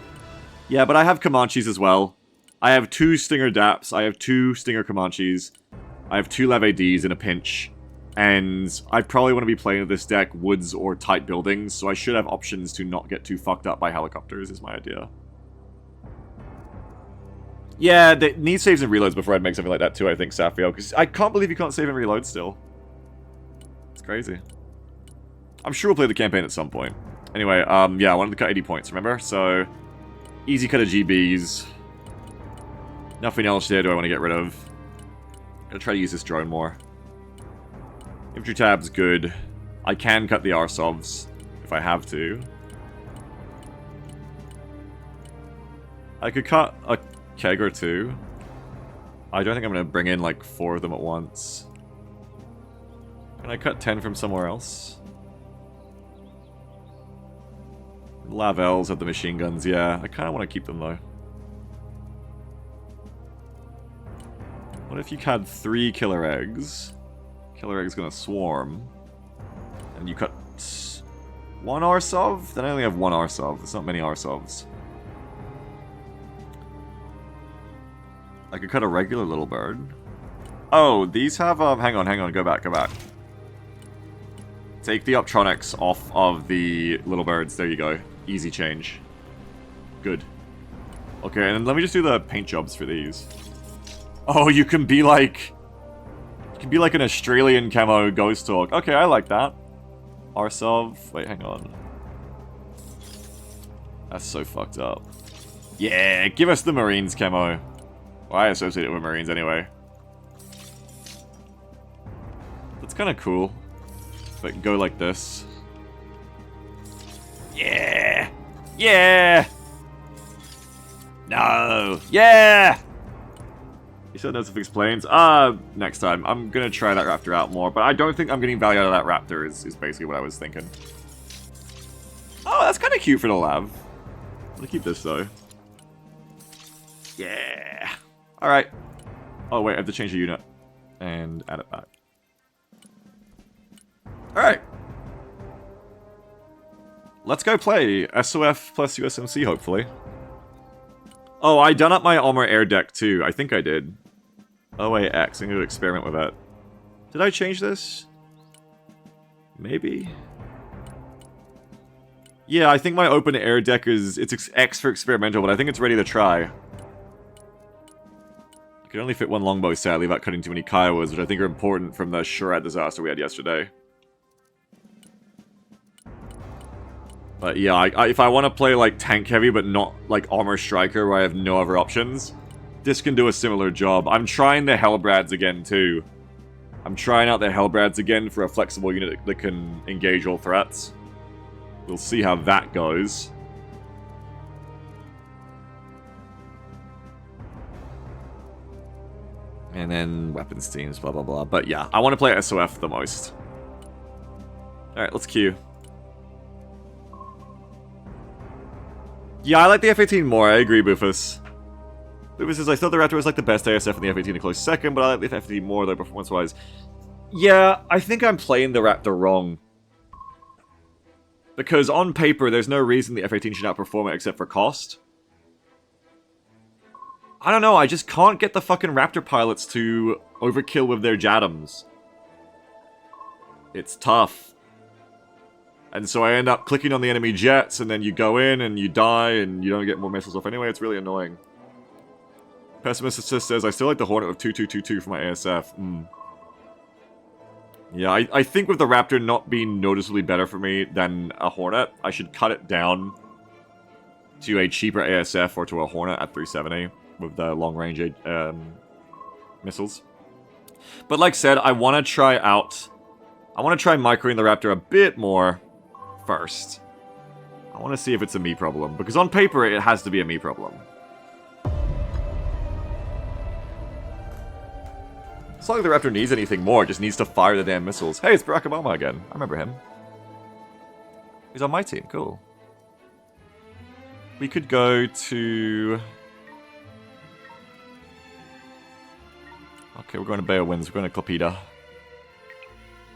Yeah, but I have Comanches as well. I have 2 Stinger DAPs, I have 2 Stinger Comanches, I have 2 Lev ADs in a pinch, and I probably want to be playing with this deck woods or tight buildings, so I should have options to not get too fucked up by helicopters, is my idea. Yeah, they need saves and reloads before I'd make something like that too, I think, Safio, because I can't believe you can't save and reload still. It's crazy. I'm sure we'll play the campaign at some point. Anyway, yeah, I wanted to cut 80 points, remember? So, easy cut of GBs. Nothing else there do I want to get rid of. I'm gonna try to use this drone more. Infantry tab's good. I can cut the Arsovs if I have to. I could cut a keg or 2. I don't think I'm gonna bring in like 4 of them at once. Can I cut 10 from somewhere else? Lavelles have the machine guns, yeah. I kind of want to keep them though. What if you had 3 killer eggs? Killer egg's gonna swarm. And you cut 1 Arsov? Then I only have 1 Arsov. There's not many Arsovs. I could cut a regular little bird. Oh, these have, hang on, go back. Take the Optronics off of the little birds, there you go. Easy change. Good. Okay, and then let me just do the paint jobs for these. Oh, you can be like... You can be like an Australian camo ghost talk. Okay, I like that. Arsov. Wait, hang on. That's so fucked up. Yeah, give us the Marines camo. Well, I associate it with Marines anyway. That's kind of cool. But go like this. Yeah! Yeah! No! Yeah! You said no to fix planes? Next time. I'm gonna try that Raptor out more, but I don't think I'm getting value out of that Raptor is basically what I was thinking. Oh, that's kind of cute for the lab. I'm gonna keep this though. Yeah! Alright. Oh wait, I have to change the unit. And add it back. Alright. Let's go play SOF plus USMC, hopefully. Oh, I done up my Armor Air deck too. I think I did. OAX, I'm going to experiment with that. Did I change this? Maybe? Yeah, I think my open air deck is... It's X for experimental, but I think it's ready to try. I can only fit 1 longbow, sadly, without cutting too many Kiowas, which I think are important from the Shurad disaster we had yesterday. But yeah, if I want to play like tank heavy but not like armor striker where I have no other options, this can do a similar job. I'm trying the Hellbrads again too. I'm trying out the Hellbrads again for a flexible unit that can engage all threats. We'll see how that goes. And then weapons teams, blah blah blah. But yeah, I want to play SOF the most. Alright, let's queue. Yeah, I like the F-18 more, I agree, Bufus. Bufus says, I thought the Raptor was like the best ASF and the F-18 a close second, but I like the F-18 more, though, performance-wise. Yeah, I think I'm playing the Raptor wrong. Because on paper, there's no reason the F-18 should outperform it except for cost. I don't know, I just can't get the fucking Raptor pilots to overkill with their JADAMs. It's tough. And so I end up clicking on the enemy jets, and then you go in, and you die, and you don't get more missiles off anyway. It's really annoying. Pessimist says, I still like the Hornet with 2222 for my ASF. Yeah, I think with the Raptor not being noticeably better for me than a Hornet, I should cut it down to a cheaper ASF or to a Hornet at 370 with the long-range missiles. But like I said, I want to try microing the Raptor a bit more first. I want to see if it's a me problem, because on paper it has to be a me problem. It's not like the Raptor needs anything more, it just needs to fire the damn missiles. Hey, it's Barack Obama again. I remember him. He's on my team, cool. We could go to... Okay, we're going to Bay of Winds, we're going to Klaipeda.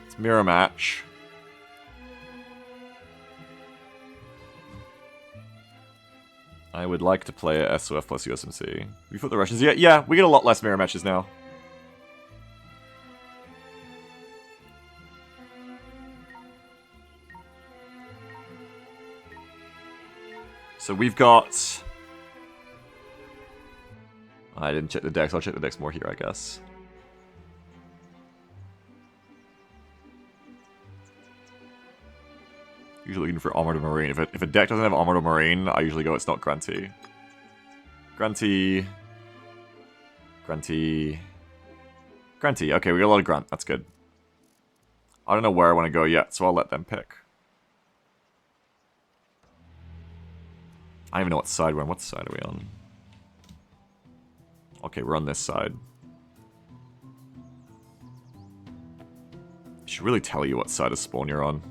It's mirror match. I would like to play a SOF plus USMC. We put the Russians... Yeah, we get a lot less mirror matches now. So we've got... I didn't check the decks. I'll check the decks more here, I guess. Usually looking for Armored Marine. If a deck doesn't have Armored Marine, I usually go it's not Grunty. Grunty. Grunty. Grunty. Okay, we got a lot of Grunt. That's good. I don't know where I want to go yet, so I'll let them pick. I don't even know what side we're on. What side are we on? Okay, we're on this side. I should really tell you what side of spawn you're on.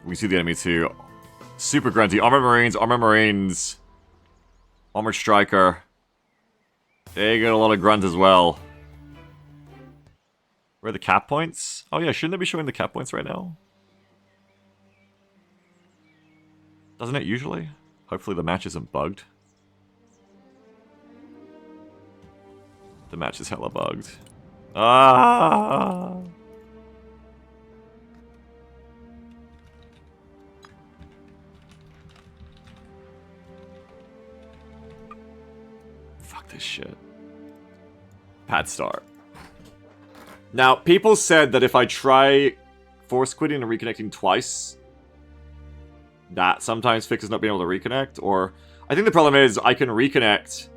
We see the enemy too. Super Grunty. Armored Marines. Armored Striker. They get a lot of grunt as well. Where are the cap points? Oh yeah, shouldn't they be showing the cap points right now? Doesn't it usually? Hopefully the match isn't bugged. The match is hella bugged. Ah! Fuck this shit. Pad start. Now, people said that if I try force quitting and reconnecting twice, that sometimes fixes not being able to reconnect, or... I think the problem is I can reconnect,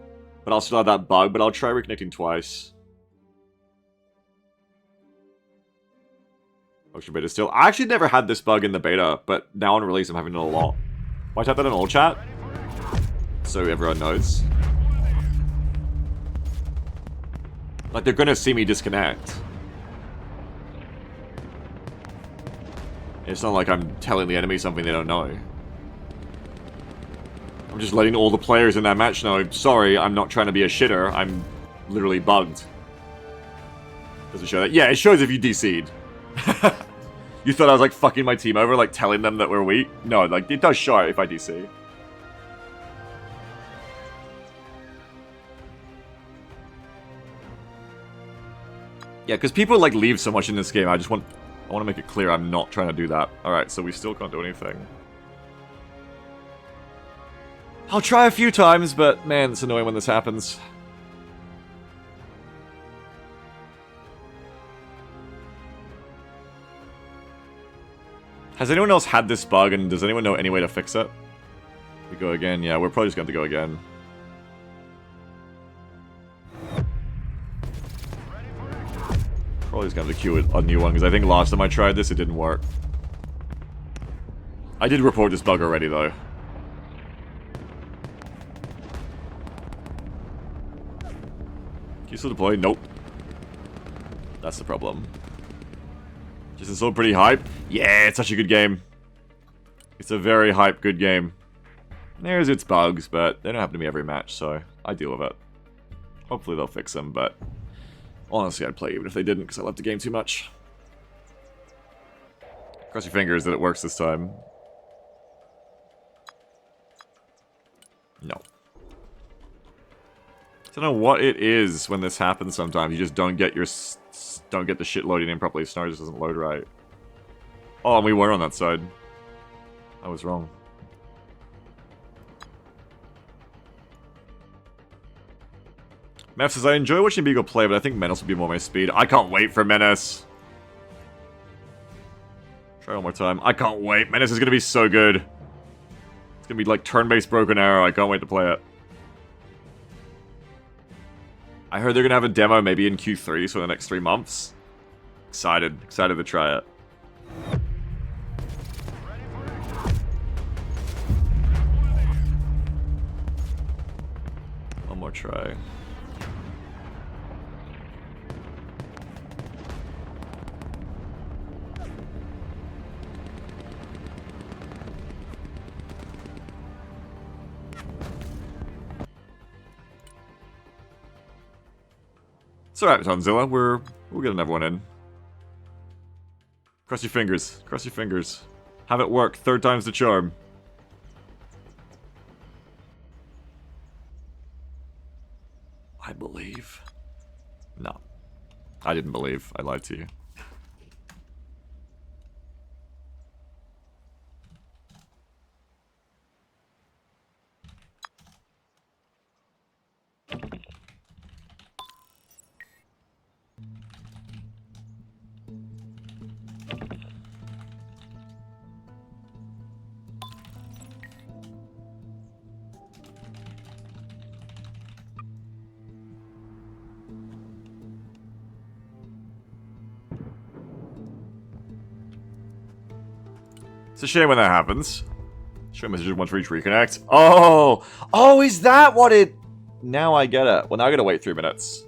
but I'll still have that bug, but I'll try reconnecting twice. Ocean beta still. I actually never had this bug in the beta, but now on release I'm having it a lot. Why type that in all chat? So everyone knows. Like, they're gonna see me disconnect. It's not like I'm telling the enemy something they don't know. I'm just letting all the players in that match know, sorry, I'm not trying to be a shitter, I'm literally bugged. Does it show that? Yeah, it shows if you DC'd. You thought I was like fucking my team over, like telling them that we're weak? No, like it does show if I DC. Yeah, because people like leave so much in this game, I want to make it clear I'm not trying to do that. Alright, so we still can't do anything. I'll try a few times, but man, it's annoying when this happens. Has anyone else had this bug, and does anyone know any way to fix it? We go again? Yeah, we're probably just going to go again. Probably just going to have to queue a new one, because I think last time I tried this, it didn't work. I did report this bug already, though. Can you still deploy? Nope. That's the problem. Just it's all pretty hype. Yeah, it's such a good game. It's a very hype, good game. There's its bugs, but they don't happen to me every match, so I deal with it. Hopefully they'll fix them, but honestly, I'd play even if they didn't, because I love the game too much. Cross your fingers that it works this time. No. I don't know what it is when this happens sometimes. You just don't get your... don't get the shit loading in properly. Snar just doesn't load right. Oh, and we were on that side. I was wrong. Mef says, I enjoy watching Beagle play, but I think Menace would be more my speed. I can't wait for Menace. Try one more time. I can't wait. Menace is going to be so good. It's going to be like turn-based Broken Arrow. I can't wait to play it. I heard they're going to have a demo maybe in Q3, so in the next 3 months. Excited to try it. One more try. It's alright, Tonzilla. We'll get another one in. Cross your fingers. Cross your fingers. Have it work. Third time's the charm. I believe. No. I didn't believe. I lied to you. It's a shame when that happens. Show message once for each reconnect. Oh! Oh, is that what it... Now I get it. Well, now I gotta wait 3 minutes.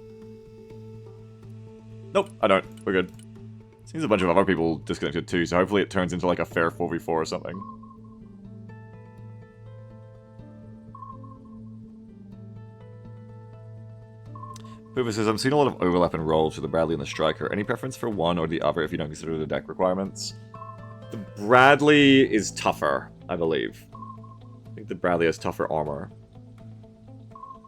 Nope, I don't. We're good. Seems a bunch of other people disconnected too, so hopefully it turns into like a fair 4v4 or something. Hoover says, I'm seeing a lot of overlap in roles for the Bradley and the Striker. Any preference for one or the other if you don't consider the deck requirements? The Bradley is tougher, I believe. I think the Bradley has tougher armor.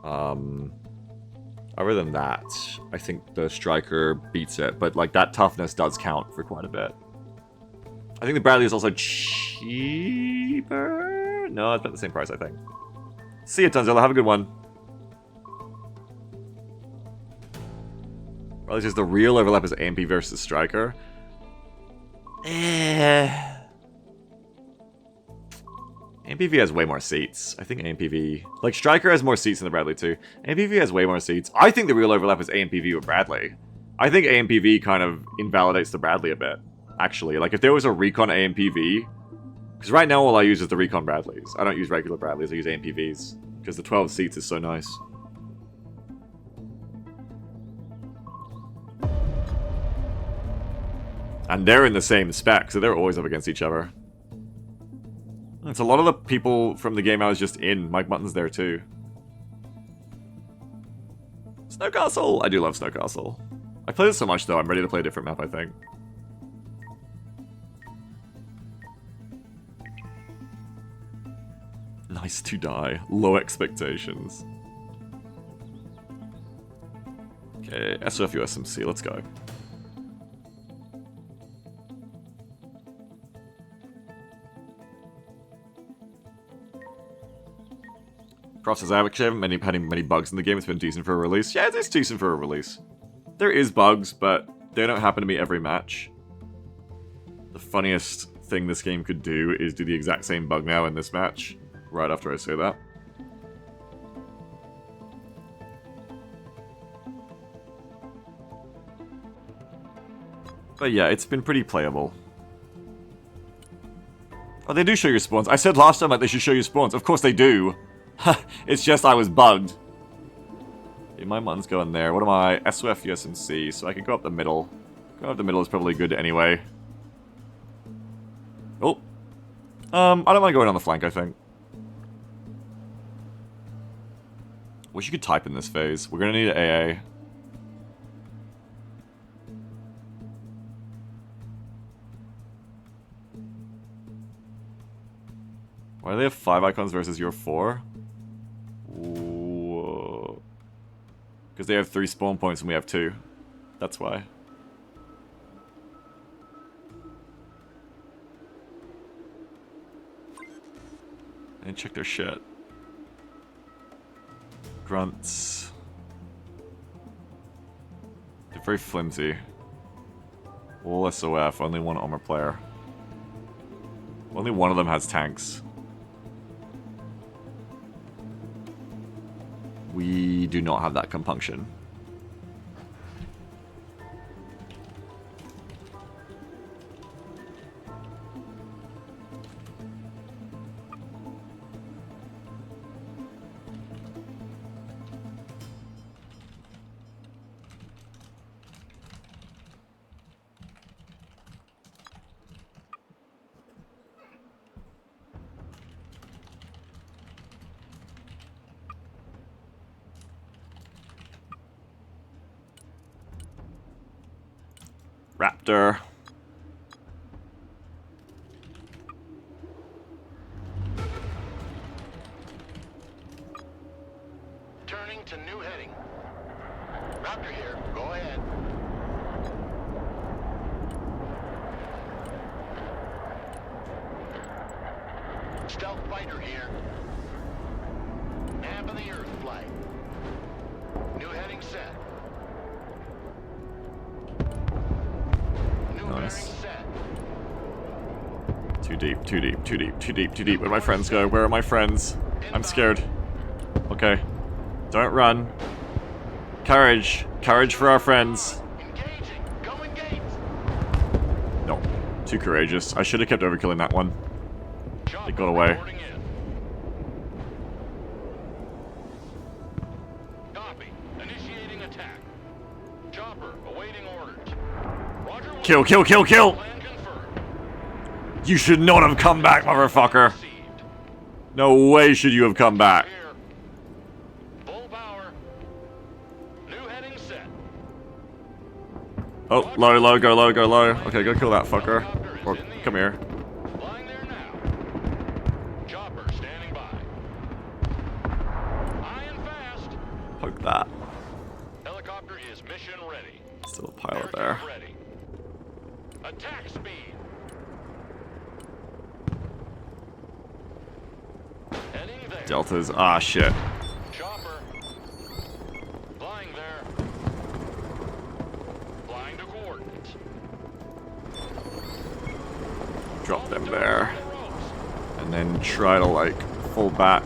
Other than that, I think the Striker beats it, but like that toughness does count for quite a bit. I think the Bradley is also cheaper? No, it's about the same price, I think. See you, Tunzilla. Have a good one. Bradley says the real overlap is AMP versus Striker. AMPV has way more seats. I think AMPV... Like, Striker has more seats than the Bradley, too. AMPV has way more seats. I think the real overlap is AMPV with Bradley. I think AMPV kind of invalidates the Bradley a bit, actually. Like, if there was a Recon AMPV... Because right now all I use is the Recon Bradleys. I don't use regular Bradleys, I use AMPVs. Because the 12 seats is so nice. And they're in the same spec, so they're always up against each other. It's a lot of the people from the game I was just in. Mike Mutton's there too. Snowcastle! I do love Snowcastle. I played it so much though, I'm ready to play a different map, I think. Nice to die. Low expectations. Okay, SOF USMC, let's go. Cross says, I haven't had many bugs in the game. It's been decent for a release. Yeah, it is decent for a release. There is bugs, but they don't happen to me every match. The funniest thing this game could do is do the exact same bug now in this match, right after I say that. But yeah, it's been pretty playable. Oh, they do show your spawns. I said last time that they should show you spawns. Of course they do. It's just I was bugged. Okay, my Mutton's going there. What am I? SOF, USMC, so I can go up the middle. Go up the middle is probably good anyway. Oh. I don't mind going on the flank, I think. Wish you could type in this phase. We're gonna need an AA. Why do they have 5 icons versus your 4? Because they have 3 spawn points and we have 2. That's why. And check their shit. Grunts. They're very flimsy. All SOF, only one armor player. Only one of them has tanks. We do not have that compunction. Raptor. Turning to new heading. Raptor here. Go ahead. Stealth fighter here. Map of the Earth flight. New heading set. New bearing Nice. set. Too deep, too deep, too deep, too deep, too deep. Where'd my friends go? Where are my friends? I'm scared. Okay. Don't run. Courage. Courage for our friends. Engaging. Go engage. No. Too courageous. I should have kept overkilling that one. Chopper got away. reporting in. Copy. Initiating attack. Chopper awaiting orders. Roger. Kill, kill, kill, kill! Plan confirmed. You should not have come back, motherfucker! Received. No way should you have come back. Here. Full power. New heading set. Oh, low, low, go low, go low. Okay, go kill that fucker. Or, come here. Flying there now. Chopper standing by. High and fast. Poke that. Helicopter is mission ready. Still a pilot there. Aircraft ready. Attack speed. Heading there. Deltas. Ah, shit. Chopper. Flying there. Flying to coordinates. Drop them there. And then try to, like, pull back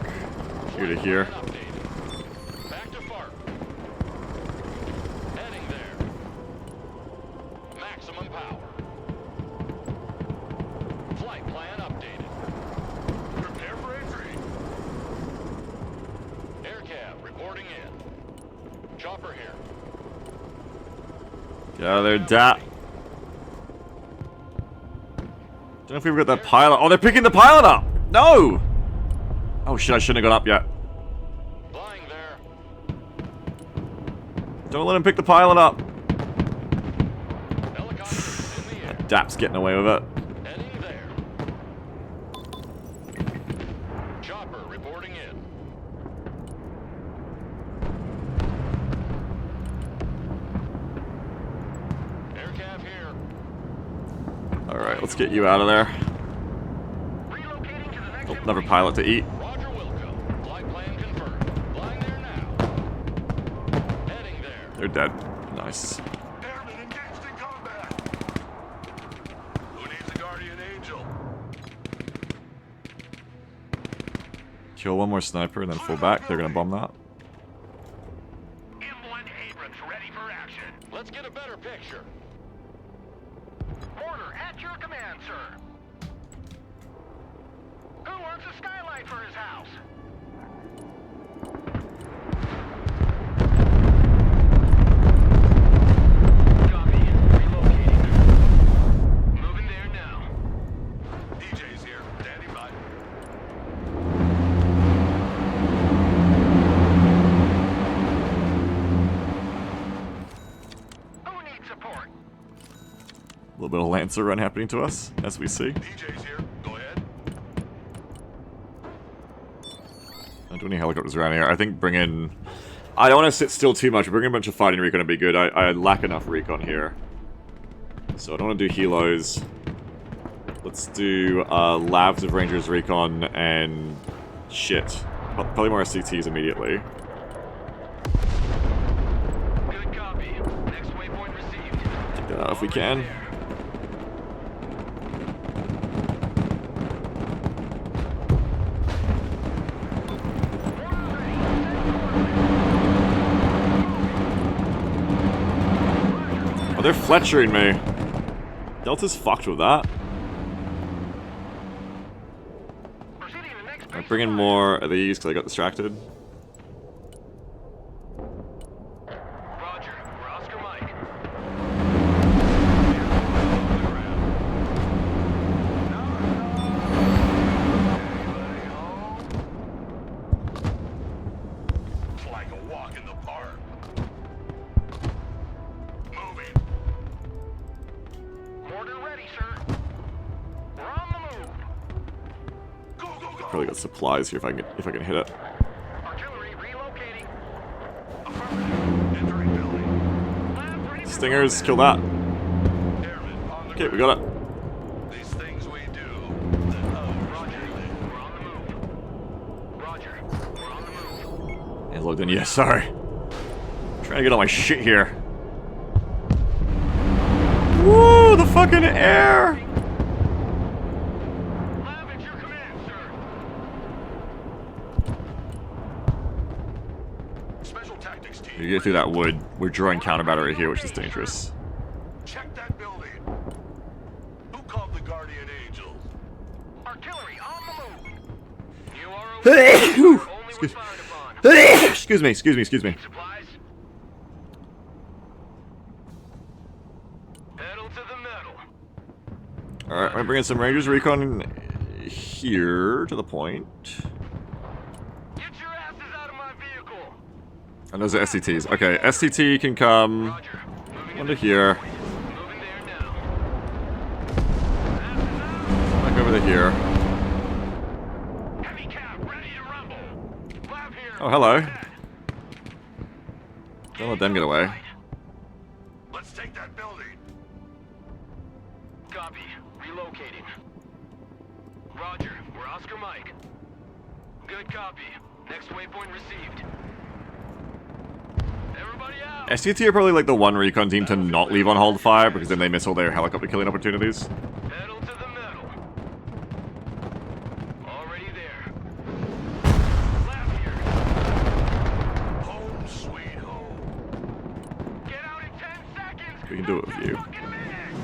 here to here. Updated. Back to FARP. Heading there. Maximum power. Flight plan updated. Prepare for entry. AirCab reporting in. Chopper here. Get out of there, Dat. Don't know if we've got that pilot. Oh, they're picking the pilot up! No! Oh shit, I shouldn't have gone up yet. Flying there. Don't let him pick the pilot up. Helicopter is in the air. Dap's getting away with it. Heading there. Chopper reporting in. Aircraft here. Alright, let's get you out of there. Relocating to the next Oh, another pilot to eat. Roger Wilco. Flight plan confirmed. Flying there now. Heading there. They're dead. Nice. Airmen engaged in combat. Who needs a guardian angel? Kill one more sniper and then fall back. They're gonna bomb that. M1 Abrams ready for action. Let's get a better picture. Order at your command, sir. Who wants a skylight for his house? Copy. Relocating. Moving there now. DJ's here. Standing by. Who needs support? A little bit of Lancer run happening to us, as we see. DJ's here. Go ahead. Don't do any helicopters around here. I think bring in... I don't want to sit still too much. Bring in a bunch of fighting recon would be good. I lack enough recon here. So I don't want to do helos. Let's do labs of Rangers recon and... shit. Probably more SCTs immediately. Good copy. Next waypoint received. Take that out if we can. Oh, they're Fletchering me. Delta's fucked with that. Proceeding to the next I'll bring in more of these because I got distracted. Roger. We're Oscar Mike. It's like a walk in the park. Moving. probably got supplies here if I can hit it. Artillery relocating. Affirmative. Entering building. Lab ready to Stingers, kill that. Airmen on the Okay, we ground. got it. These things we do. Roger. We're on the move. Roger. We're on the move. Yeah, logged in. Yeah, sorry. Trying to get all my shit here. Woo, the fucking air! Lab at your command, sir. Special tactics team. You get through that wood. We're drawing counter battery here, which is dangerous. Check that building. Who called the Guardian Angels? Artillery on the move. You are only when fired upon. Excuse me, excuse me, excuse me. Supplies. Pedal to the metal. Alright, I'm gonna bring in some Rangers recon here to the point. Get your asses out of my vehicle. And those are SCTs. Okay, SCT can come Roger. Moving onto here, Moving there now. back over to here. Heavy cap ready to rumble. Lab here. Oh, hello. Don't let them get away. Let's take that building. Copy. Relocating. Roger. We're Oscar Mike. Good copy. Next waypoint received. Everybody out. SCT are probably like the one recon team to not leave on hold fire because then they miss all their helicopter killing opportunities. Pedal to the metal. Already there. Lab here. Home sweet home. Get out in 10 seconds. We can do it with you. Fucking minute.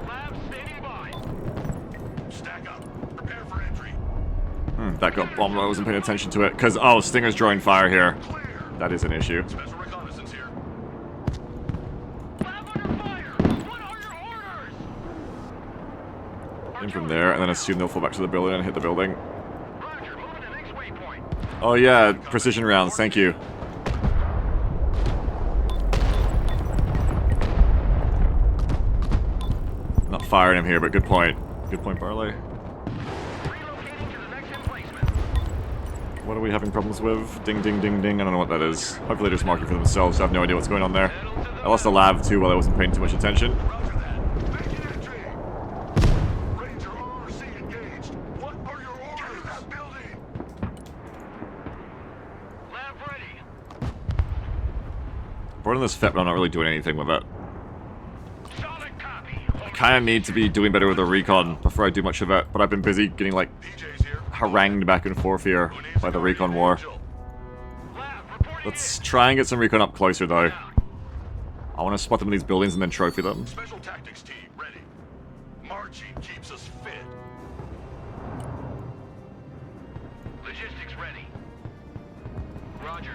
Lab standing by. Stack up. Prepare for entry. That got bombed. I wasn't paying attention to it because oh, Stinger's drawing fire here. Clear. That is an issue. Special reconnaissance here. Lab under fire. What are your orders? In from there, and then assume they'll fall back to the building and hit the building. Roger. Moving to next waypoint. Oh yeah, precision rounds. Thank you. Not firing him here, but good point. Good point, Barley. Relocating to the next emplacement. What are we having problems with? Ding, ding, ding, ding. I don't know what that is. Hopefully they're just marking for themselves. I have no idea what's going on there. I lost a lab too while I wasn't paying too much attention. Roger that. Making entry. Ranger RRC engaged. What are your orders? Get in that building. Lab ready. Brought in this FEP, but I'm not really doing anything with it. Solid copy. I kind of need to be doing better with the recon before I do much of it, but I've been busy getting like PJ's here. harangued back and forth here by the recon war. Lab reporting. Let's try and get some recon up closer though. I want to spot them in these buildings and then trophy them. Special tactics team ready. Marching keeps us fit. Logistics ready. Roger.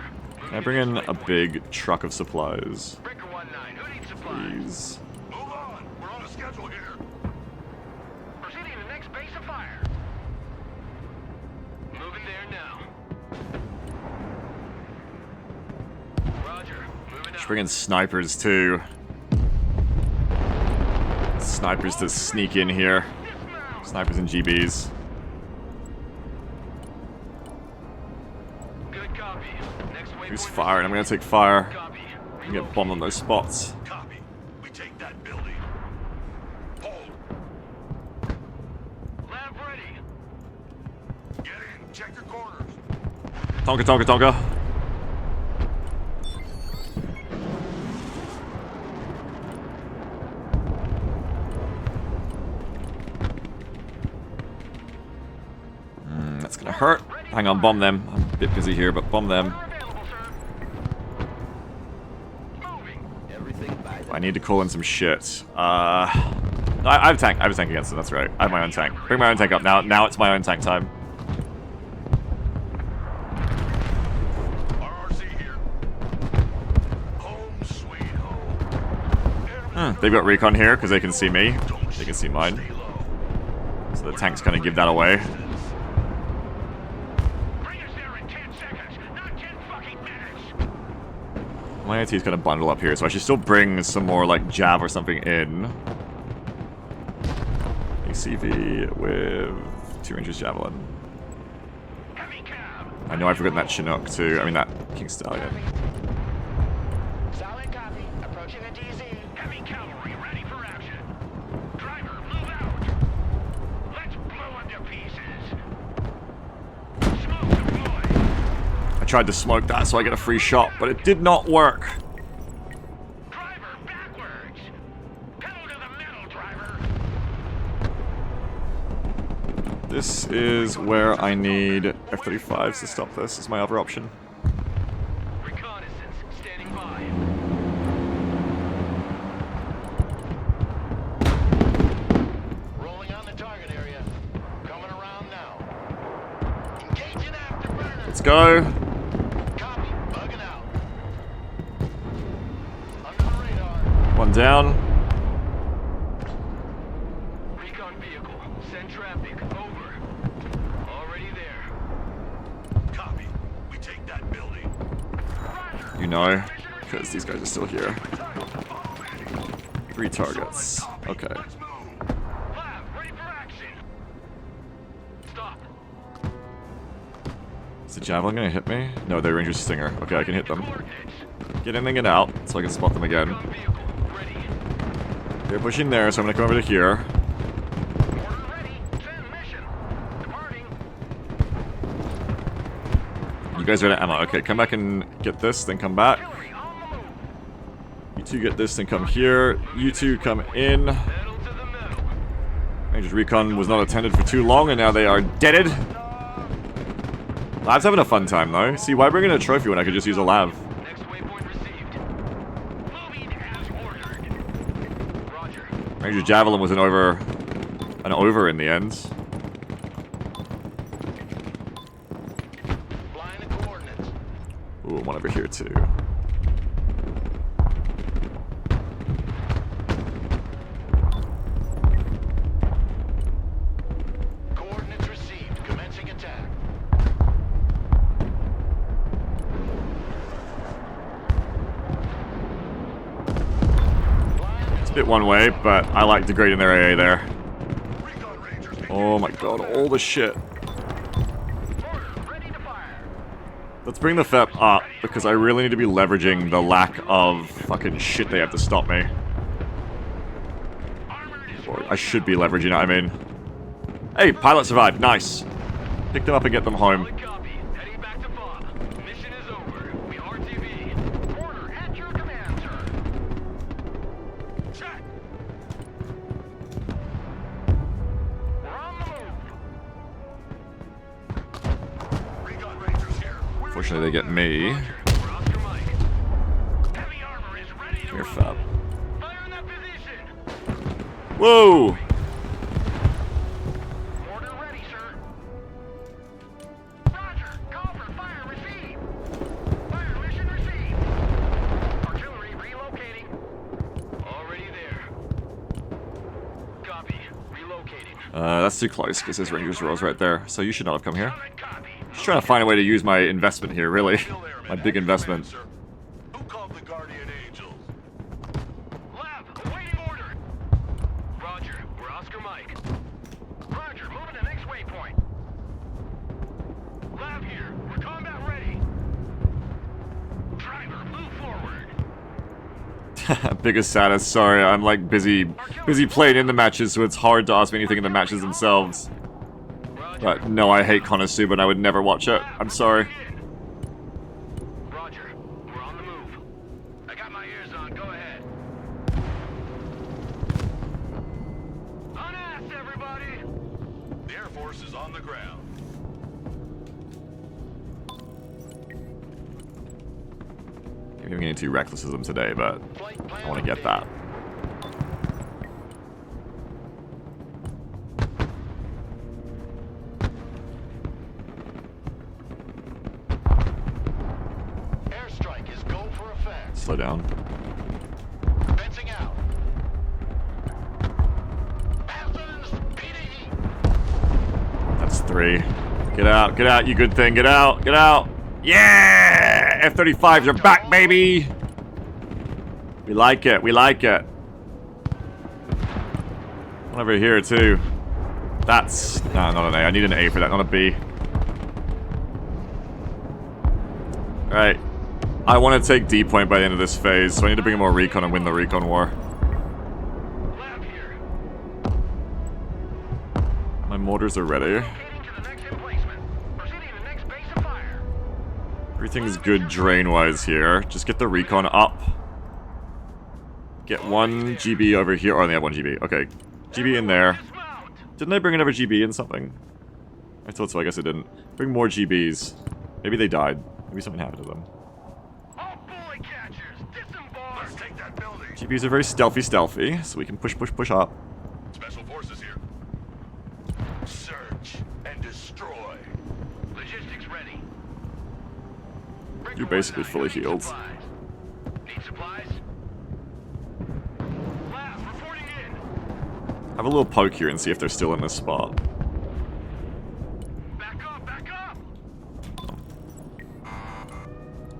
Can I bring in a big truck of supplies, Breaker 1-9. Who needs supplies? please? Move on. We're on a schedule here. Proceeding to the next base of fire. Moving there now. Roger. Moving Should out. bring in snipers too. Snipers to sneak in here. Dismount. Snipers and GBs. Good copy. Next waypoint. Who's firing? I'm gonna take fire. Copy. And get bombed on those spots. Copy. We take that building. Hold. Lab ready. Get in. Check your corners. Tonka, tonka, tonka. That's gonna hurt. Hang on, bomb them. I'm a bit busy here, but bomb them. Are available, sir. Moving. I need to call in some shit. No, I have a tank. I have a tank against it. That's right. I have my own tank. Bring my own tank up now. Now it's my own tank time. RRC here. Home sweet home. They've got recon here because they can see me. They can see mine. Stay low. So the tanks kind of give that away. Bring us there in 10 seconds, not 10 fucking minutes. My AT is going to bundle up here, so I should still bring some more like Jav or something in. ACV with 2 Rangers Javelin. Heavy cab. I know I've forgotten that Chinook too. I mean that King Stallion. Solid copy. Approaching a DZ. Heavy cavalry ready for action. Driver, move out. Let's blow them to pieces. Smoke deployed. I tried to smoke that so I get a free shot, but it did not work. Driver, backwards. Pedal to the metal, driver. This is where I need F-35s to stop this, is my other option. Reconnaissance standing by. Rolling on the target area. Coming around now. Engaging afterburner. Let's go. Copy. Bugging out. Under the radar. One down. Recon vehicle. Send traffic. Over. Already there. Copy. We take that building. Roger. You know, because these guys are still here. 3 targets. Okay. Let's move. Lab, ready for action. Stop. Is the Javelin gonna hit me? No, they're Ranger Stinger. Okay, I can hit them. Coordinates. Get in and get out, so I can spot them again. Recon vehicle. Ready. They're pushing there, so I'm gonna come over to here. Order ready. Send mission. Departing. You guys are out of ammo. Okay, come back and get this, then come back. Artillery on the move. You two get this, then come here. You two come in. Metal to the metal. Rangers Recon was not attended for too long, and now they are deaded. Lab's having a fun time, though. See, why bring in a trophy when I could just use a lab? Next waypoint received. Moving as ordered. Roger. Ranger Javelin was an over in the end. Flying the coordinates. Ooh, one over here, too. Coordinates received. Commencing attack. It's a bit one way, but I like degrading their AA there. Recon Rangers. Oh my god, all the shit. Order ready to fire. Let's bring the FEP up, because I really need to be leveraging the lack of fucking shit they have to stop me. Armored is Or I should be leveraging it, I mean. Hey, pilot survived, nice. Pick them up and get them home. solid copy. Heading back to FOB. Mission is over. We RTV. Order at your command, sir. Check. We're on the move. Recon Rangers here. Unfortunately, they get me. Roger. We're Oscar Mike. Heavy armor is ready to Here, roll. FEP. Fire in that position. Whoa! Order ready, sir. Roger. Call for fire received. Fire mission received. Artillery relocating. Already there. Copy. Relocating. That's too close, because there's Rangers Rolls right there, so you should not have come here. Solid copy. Just trying to find a way to use my investment here, really. Still there, My man. big investment. Sir. Who called the Guardian Angels? Lab, awaiting order. Roger, we're Oscar Mike. Roger, moving to next waypoint. Lab here, we're combat ready. Driver, move forward. Biggest saddest, sorry, I'm like busy playing in the matches, so it's hard to ask me anything in the matches themselves. Roger. But no, I hate Konosuba and I would never watch it. I'm sorry. Roger, we're on the move. I got my ears on, go ahead. On ass, everybody! The Air Force is on the ground. Maybe I'm getting too reckless with them today, but Flight plan I want to get updated. that. Airstrike is go for effect. Slow down. Fencing out. Athens, PD. That's 3. Get out, you good thing. Get out, get out. Yeah! F-35s are back, baby! We like it, we like it. One over here, too. That's... No, not an A. I need an A for that, not a B. Alright. I want to take D point by the end of this phase, so I need to bring in more recon and win the recon war. Lab here. My mortars are ready. Locating to the next emplacement. Proceeding to the next base of fire. Everything's good drain-wise here. Just get the recon up. Get 1 GB over here. Oh, I only have 1 GB. Okay. GB in there. Dismount. Didn't I bring another GB in something? I thought so, I guess I didn't. Bring more GBs. Maybe they died. Maybe something happened to them. All bullet catchers, disembark. Let's take that building. GBs are very stealthy, so we can push up. Special forces here. Search and destroy. Logistics ready. You're basically fully healed. Supplies. Need supplies? Lab reporting in. Have a little poke here and see if they're still in this spot. Back up, back up.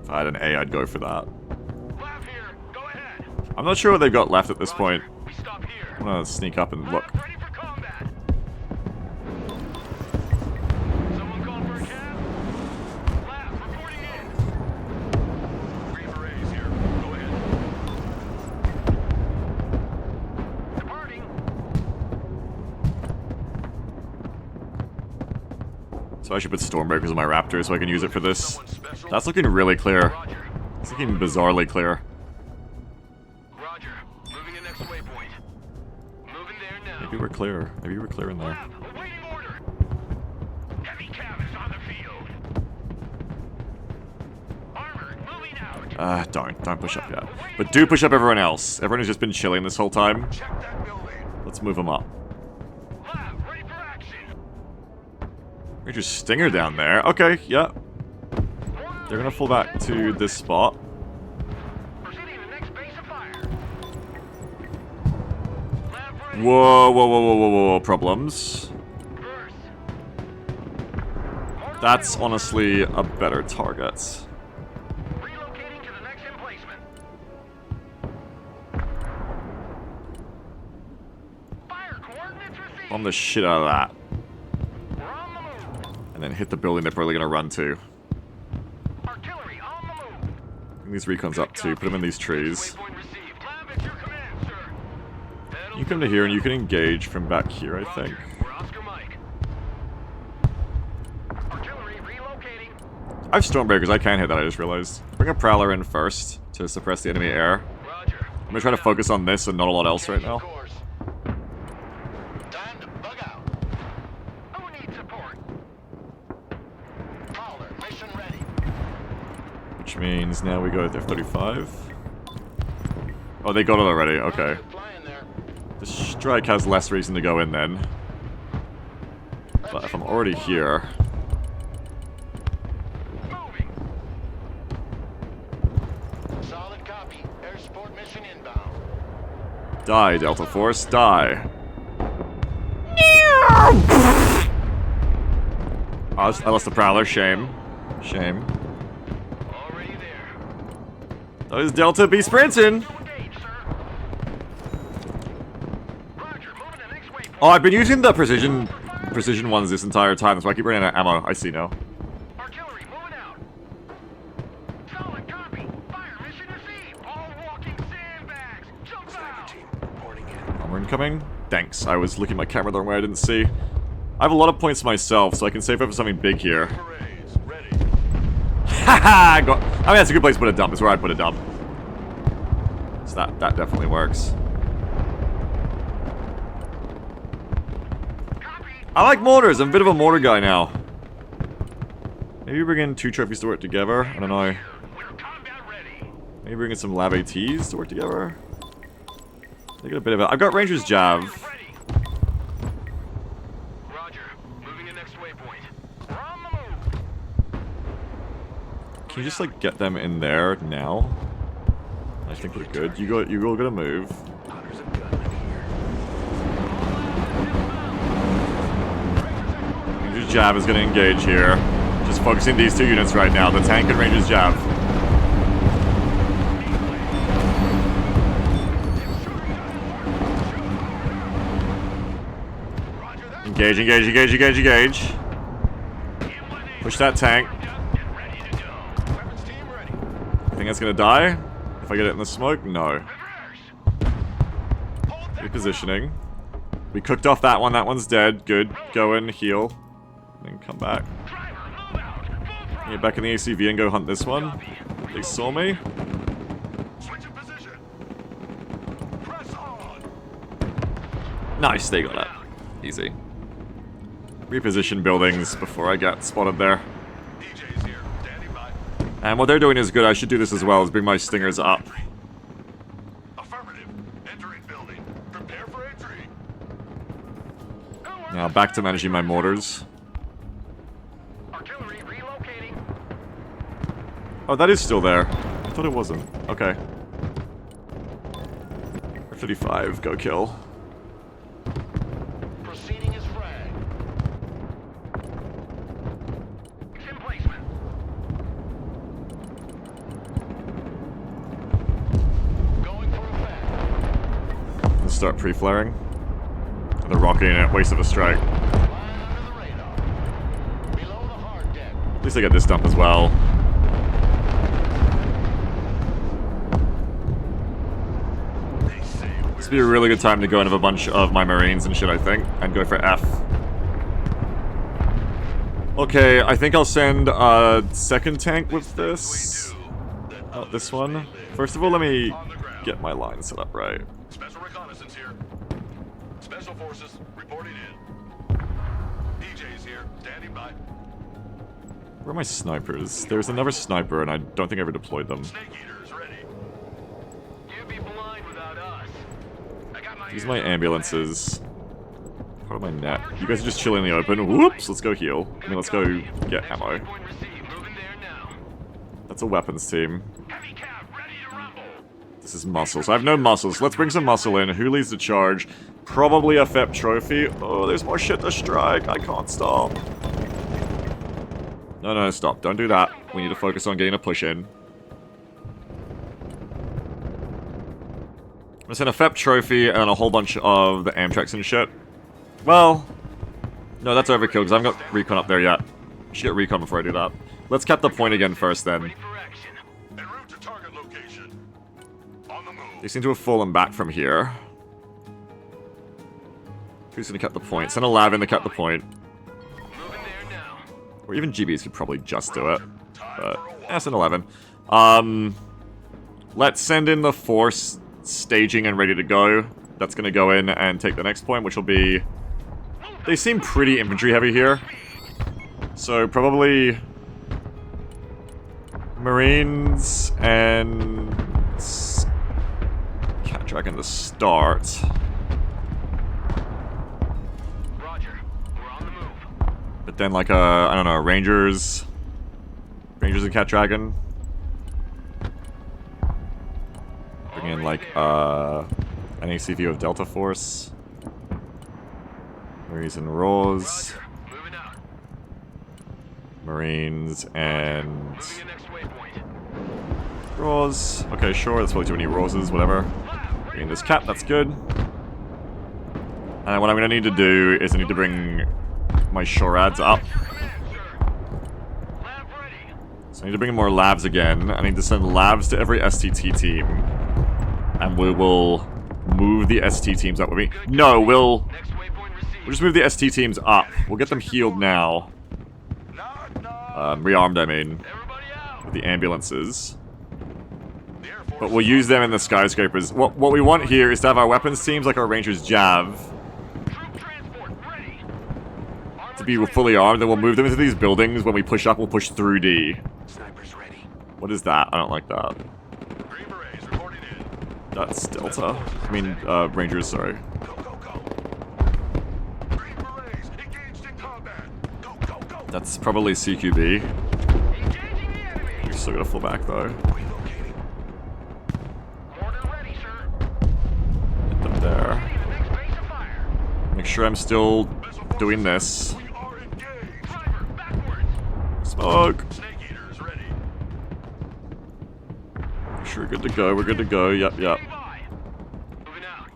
If I had an A, I'd go for that. Lab here. Go ahead. I'm not sure what they've got left at this point. We stop here. I'm gonna sneak up and look. Lab ready for combat. Someone call for a cab? Lab reporting in. Green Berets here. Go ahead. Departing. So I should put Stormbreakers on my Raptor so I can use it for this. Someone special? That's looking really clear. Roger. It's looking bizarrely clear. Roger. Moving to next waypoint. Moving there now. Maybe we're clear. Maybe we're clear in there. Lab, awaiting order. Heavy cab is on the field. Armor, moving out. Don't push up yet. But do push up everyone else. Everyone who's just been chilling this whole time. Check that building. Let's move them up. Lab, ready for action. Major Stinger down there. Okay, yeah. They're gonna fall back to this spot. Proceeding to the next base of fire. Lab ready. Whoa. Problems. Burst. That's honestly a better target. Relocating to the next emplacement. Fire coordinates received. Bomb the shit out of that. We're on the move. And then hit the building they're probably gonna run to. Artillery on the move. Bring these recons up too. Put them in these trees. Waypoint received. Lab at your command, sir. You come to here and you can engage from back here, I think. We're Oscar Mike. Artillery relocating. I have Stormbreakers, I can hit that, I just realized. Bring a Prowler in first to suppress the enemy air. Roger. I'm gonna try to focus on this and not a lot else right now. Course. Time to bug out. Who needs support? Prowler, mission ready. Which means now we go with F-35. Oh, they got it already, okay. Flying there. The strike has less reason to go in then. But if I'm already here... Moving. Solid copy. Air support mission inbound. Die, Delta Force, die. I lost the Prowler, shame. Shame. Already there. Those Delta be sprinting! No engage, sir. Roger. Moving to next waypoint. Oh, I've been using the precision ones this entire time, that's why I keep running out of ammo. I see now. Artillery moving out. Solid copy. Fire mission received. All walking sandbags. Jump out. Reporting in. Armor incoming. Thanks. I was looking at my camera the wrong way, I didn't see. I have a lot of points myself, so I can save up for something big here. Berets ready. Haha! I mean, that's a good place to put a dump. It's where I'd put a dump. So that definitely works. Copy. I like mortars. I'm a bit of a mortar guy now. Maybe bring in 2 trophies to work together. I don't know. We're combat ready. Maybe bring in some Lab ATs to work together. They get a bit of it. I've got Ranger's Jav. Ready. Roger. Moving to next waypoint. We're on the move. Can you just like get them in there now? I think we're good. You all gotta move. Hunter's a gunman here. Ranger's Jav is gonna engage here. Just focusing these 2 units right now, the tank and Ranger's Jav. Engage, engage, engage, engage, engage. Push that tank. Get ready to go. Weapons team ready. Think that's gonna die? If I get it in the smoke? No. Reverse. Hold that Repositioning. We cooked off that one. That one's dead. Good. Go in, heal. Then come back. driver, move out. Full throttle. Get back in the ACV and go hunt this one. They saw me. Switch in position. Press on. Nice, they got it. Easy. Reposition buildings before I get spotted there. DJ's here. Standing by. And what they're doing is good. I should do this as well, is bring my stingers up. Affirmative. Entering building. Prepare for entry. Now back to managing my mortars. Artillery relocating. Oh, that is still there. I thought it wasn't. Okay. 35, go kill. Proceeding as frag. In placement. Going for effect. Let's start pre-flaring. They're rocking it. Waste of a strike. Flying under the radar. Below the hard deck. At least I get this dump as well. They say This would be a really good time to go into a bunch of my marines and shit, I think, and go for F. Okay, I think I'll send a second tank with this. Not this one. First of all, let me get my line set up right. Special reconnaissance here. Special forces reporting in. DJ's here. Standing by. Where are my snipers? There's another sniper, and I don't think I ever deployed them. Snake eaters ready. You'd be blind without us. I got my These are my ambulances. Part of my net. You guys are just chilling in the open. Whoops! Let's go heal. I mean, let's go get ammo. point received. Moving there now. That's a weapons team. Heavy cap ready to rumble. This is muscles. I have no muscles. Let's bring some muscle in. Who leads the charge? Probably a FEP trophy. Oh, there's more shit to strike. I can't stop. No, no, stop. Don't do that. We need to focus on getting a push in. I'm gonna send a FEP trophy and a whole bunch of the Amtrex and shit. Well, no, that's overkill because I haven't got recon up there yet. I should get recon before I do that. Let's cap the point again first then. Ready for action. En route to target location. On the move. They seem to have fallen back from here. Who's gonna cap the point? Send a Lavin to cap the point. Moving there now. Or even GBs could probably just do it. But, send 11. Let's send in the force staging and ready to go. That's gonna go in and take the next point, which will be... They seem pretty infantry heavy here. So probably... Marines and... Cat Dragon to start. Roger. We're on the move. But then like I don't know, Rangers... Rangers and Cat Dragon. Bring in like an ACV of Delta Force. Marines and Raws. Roger. Moving out. Marines and Moving to next waypoint. Raws. Okay, sure, that's probably too many Rawses, whatever. Bring in this cat, that's good. And what I'm gonna need to do is I need to bring my Shorads up. Lab ready. So I need to bring in more labs again. I need to send labs to every STT team. And we will move the ST teams up with me. No, we'll Next waypoint received. just move the ST teams up. We'll get them healed now. Knock, knock. Rearmed, I mean, Everybody out. with the ambulances. The Air Force. But we'll use them in the skyscrapers. What we want here is to have our weapons teams, like our Rangers Jav, Troop transport ready. to be fully armed. Then we'll move them into these buildings. When we push up, we'll push through D. Snipers ready. What is that? I don't like that. Green Berets reporting in. That's Delta. I mean, Rangers, sorry. Go, go, go. Green Berets engaged in combat. Go, go, go. That's probably CQB. Engaging the enemy. You're still gonna fall back, though. Relocating. Mortar ready, sir. Hit them there. Ready the next base of fire. Make sure I'm still doing this. We are engaged. Driver, backwards. Smoke! Snake eaters ready. Make sure we're good to go. We're good to go. Yep, yep. Stand by. Moving out.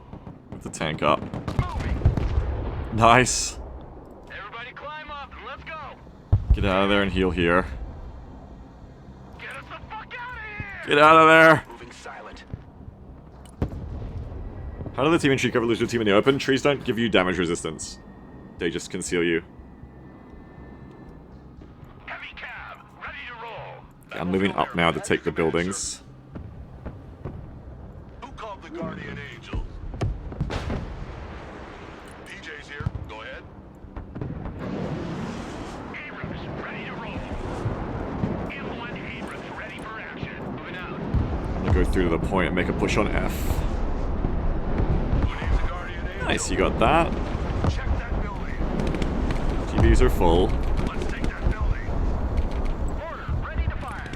With the tank up. Moving. Nice. Get out of there and heal here. Get us the fuck out of here! Get out of there! Moving silent. How do the team in tree cover lose to a team in the open? Trees don't give you damage resistance. They just conceal you. Heavy cab, ready to roll. I'm moving up now to take the buildings. Who called the Guardian Angels? DJ's here. Go ahead. Abrams, ready to roll. M1 Abrams, ready for action. Moving out. I'm gonna go through to the point and make a push on F. Who needs a Guardian Angel? Nice, you got that. Check that building. TVs are full. Let's take that building. Order, ready to fire.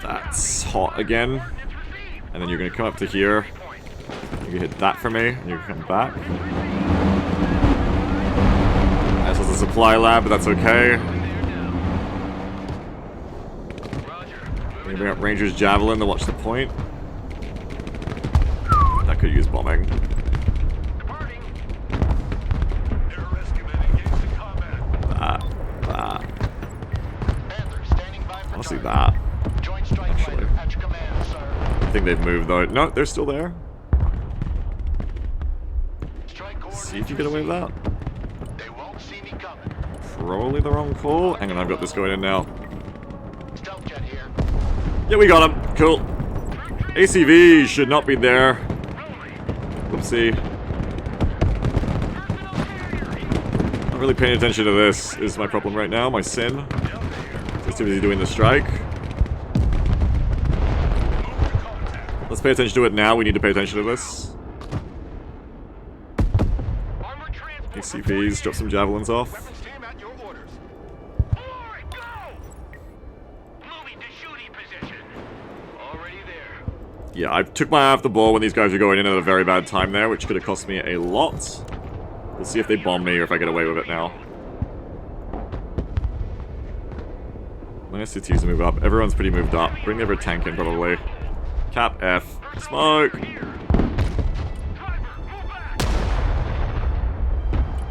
That's hot again. Coordinates received. And then you're gonna come up to here. Point. You can hit that for me, and you can come back. This was a supply lab, but that's okay. There now. Roger. I'm gonna bring up Ranger's Javelin to watch the point. That could use bombing. Departing. Air rescue men engaged in combat. That. Panther standing by for Honestly, target. that. Joint strike Actually. fighter at your command, sir. I think they've moved though. No, they're still there. Strike coordinates See if you get away with that. received. They won't see me coming. Probably the wrong call. Hang on, I've got this going in now. Stealth jet here. Yeah, we got him. Cool. ACV should not be there. Whoopsie. Not really paying attention to this is my problem right now, my sin. Just too busy doing the strike. Let's pay attention to it now. We need to pay attention to this. Armored transport. ACVs, drop some javelins off. Weapons team at your orders. Forward, go! Moving to shooting position. Already there. Yeah, I took my eye off the ball when these guys were going in at a very bad time there, which could have cost me a lot. We'll see if they bomb me or if I get away with it now. My SCTs move up. Everyone's pretty moved up. Bring the other tank in, probably. Cap F. Smoke! Driver, move back!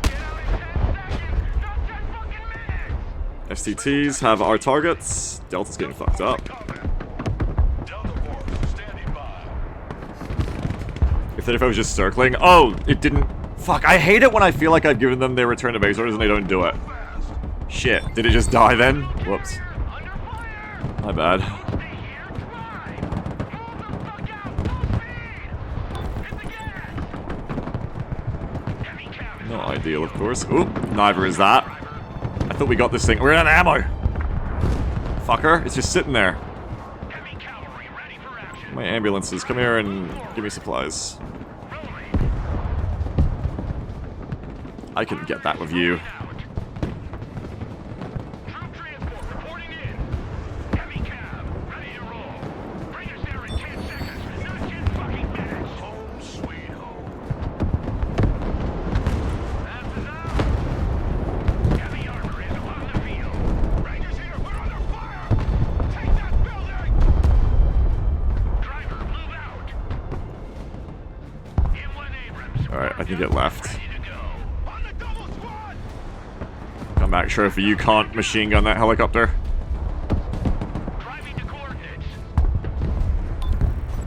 Get out in 10 seconds! Not 10 fucking minutes! SCTs have our targets. Delta's getting fucked up. Delta Force, standing by. If I was just circling. Oh, it didn't. Fuck, I hate it when I feel like I've given them their return to base orders and they don't do it. Shit, did it just die then? Whoops. Under fire! My bad. Stay here, try! Move the fuck out! Full speed! Hit the gas! Heavy cab. Not ideal, of course. Oop, neither is that. I thought we got this thing. We're out of ammo! Fucker, it's just sitting there. Heavy cavalry ready for action. My ambulances, come here and give me supplies. Rolling. I can get that with you. Out. Troop transport reporting in. Heavy cab ready to roll. Bring us there in 10 seconds, not 10 fucking minutes. Home sweet home. Passes out. Heavy armor is on the field. Rangers here, we're under fire! Take that building! Driver, move out. M1 Abrams. Alright, I can get left. Ready to go. On the double squad! Come back, Trophy. You can't machine gun that helicopter. Driving to coordinates.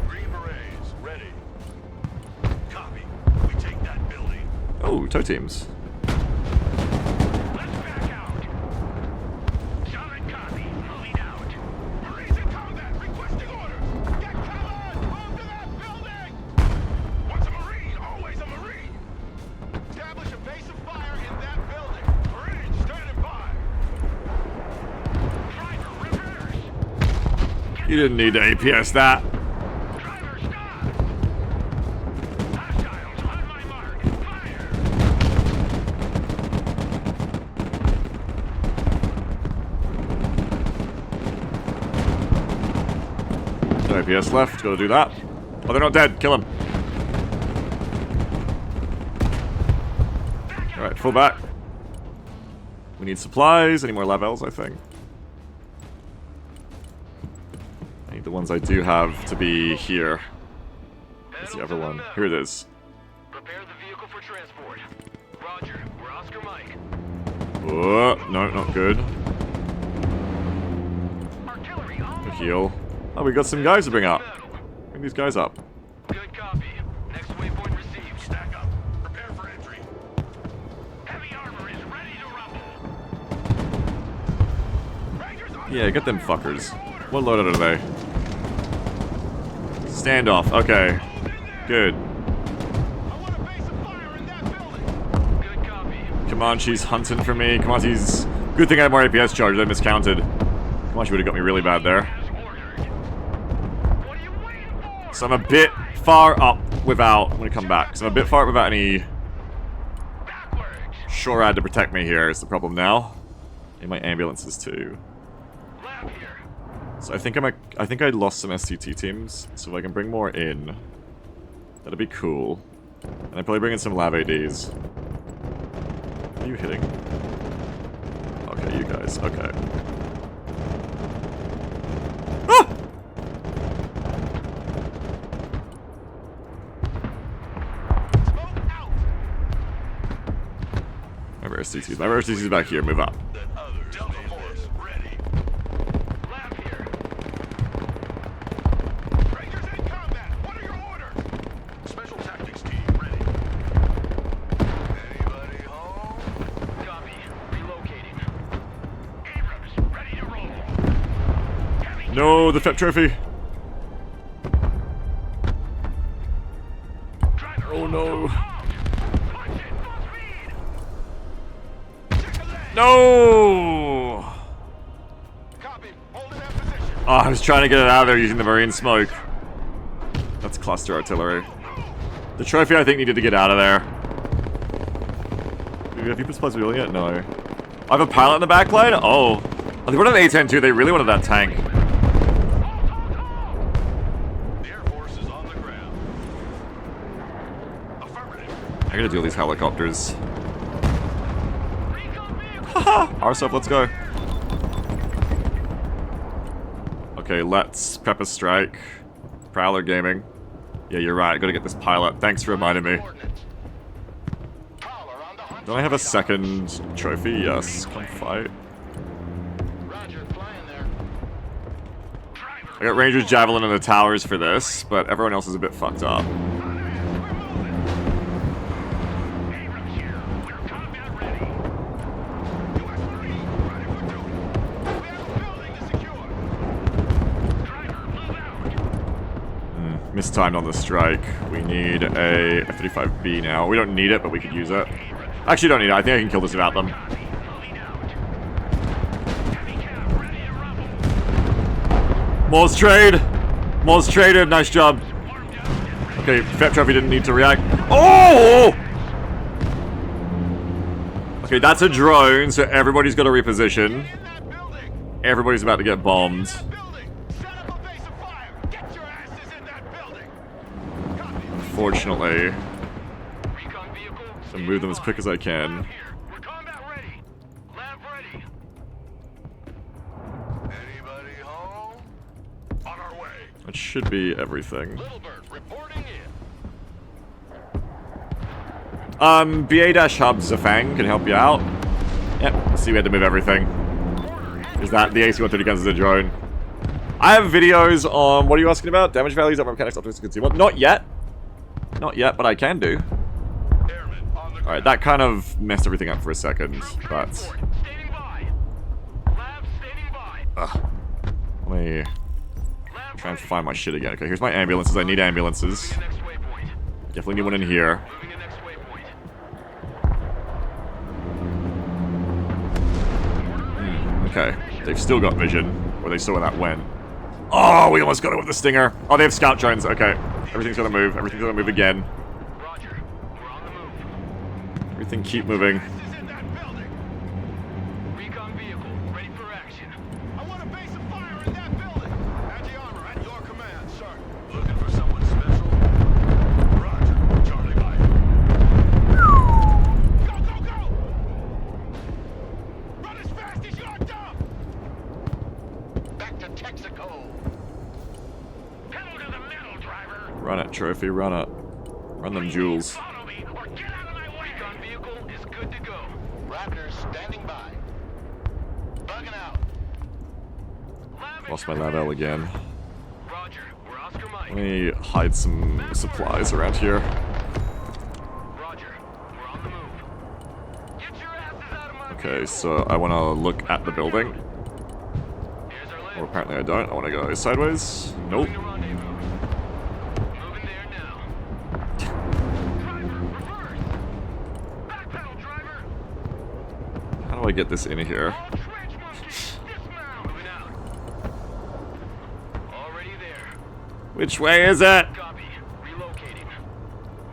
Green Berets, ready. Copy. We take that building. Oh, tow teams. Let's back out. Solid copy. Moving out. Marines in combat, requesting orders! Get covered! Move to that building! Once a Marine, always a Marine! Establish a base of fire in that building. Marines, standing by! Driver, reverse. You didn't need to APS that. Driver, stop. Hostiles on my mark. Fire. No APS left. Gotta do that. Oh, they're not dead. Kill them. Alright, full back. We need supplies. Any more Lavels, I think. I need the ones I do have to be here. Where's the other one? Here it is. Prepare the vehicle for transport. Roger. We're Oscar Mike. Oh, no, not good. Artillery on the Heal. Oh, we got some guys to bring up. Bring these guys up. Good copy. Next waypoint received. Stack up. Prepare for entry. Heavy armor is ready to rumble. Rangers on Yeah, get them fuckers. What loadout are they? Standoff. Okay. Good. I want a base of fire in that building. Good copy. Comanche's hunting for me. Comanche's... Good thing I had more APS charges. I miscounted. Comanche would have got me really bad there. As ordered. What are you waiting for? So I'm a bit far up without... I'm gonna come back. So I'm a bit far up without any Backwards. SHORAD to protect me here is the problem now. And my ambulances too. Lab here. So I think I lost some SCT teams. So if I can bring more in, that'd be cool. And I'd probably bring in some lab ADs. Are you hitting? Okay, you guys. Okay. Ah! Smoke out. My rare SCTs. My rare SCTs back here. Move up. That others Delta Force ready. Lab here. Rangers in combat. What are your orders? Special tactics team ready. Anybody home? Copy. Relocating. Abrams, ready to roll. Heavy No, the FEP trophy. driver. Oh no. Punch it, full speed. Check a leg. No! Copy. Hold in that position. Oh, I was trying to get it out of there using the marine smoke. That's cluster artillery. The trophy, I think, needed to get out of there. Have you supposed to be building it? No. I have a pilot in the back line? Oh. Oh, they wanted an A-10 too. They really wanted that tank. The Air Force is on the ground. Affirmative. I gotta deal with these helicopters. Recon vehicle. Haha! RSF, let's go. Okay, let's pepper strike. Prowler Gaming. Yeah, you're right. I gotta get this pilot. Thanks for reminding me. Coordinates. Prowler on the hunt. Don't I have a second trophy? Yes. Come fight. Roger, flying there. I got Rangers Javelin in the towers for this, but everyone else is a bit fucked up. Abrams here. We're combat ready. U.S. Marine ready for duty. We have a building to secure. Driver, move out. Mistimed on the strike. We need a F-35B now. We don't need it, but we could use it. Actually, don't need it. I think I can kill this without them. Moving out. Heavy cab ready to rumble. Moore's trade! Moore's traded. Nice job. Armed down. Okay, FEP trophy didn't need to react. Oh! Okay, that's a drone, so everybody's got to reposition. In that building. Everybody's about to get bombed. That building. Set up a base of fire. Get your asses in that building. Copy. Fortunately, Recon vehicle. I'll move them as quick as I can. Lab here. We're combat ready. Lab ready. Anybody home? On our way. That should be everything. Littlebird reporting in. BA-Hub Zafang can help you out. Yep, see we had to move everything. Is that the AC-130 guns as a drone? I have videos on, what are you asking about? Damage values, upper mechanics, optics, consumer. Not yet. Not yet, but I can do. Airmen on the Alright, that kind of messed everything up for a second, but... Standing by. Lab standing by. Let me Lab try and ready. find my shit again. Okay, here's my ambulances. I need ambulances. Next waypoint. Definitely need one in here. Moving to next waypoint. Okay, they've still got vision, or they saw where that went. Oh, we almost got it with the Stinger. Oh, they have scout drones. Okay, everything's gonna move. Everything's gonna move again. Roger. We're on the move. Everything keep moving. asses in that building. Recon vehicle ready for action. I want a base of fire in that building. Anti-armor at your command, sir. Looking for someone special. Roger. Charlie Mike. Go, go, go! Run as fast as you're dumb! Back to Texaco. Pedal to the metal, driver. Run it, trophy. Run it. Run them jewels. Follow me or get out of my way. Recon vehicle is good to go. Raptors standing by. Chugging out. Lost my Lavelle again. Roger, we're Oscar Mike. Let me hide some supplies around here. Roger, we're on the move. Get your asses out of my Okay, so I want to look at the building. Here's our Or landing. apparently I don't. I want to go sideways. Nope. Moving to rendezvous. Moving there now. Driver, reverse. Back pedal, driver. How do I get this in here? All trench monkeys, dismount. Moving out. Already there. Which way is it? Copy. Relocating.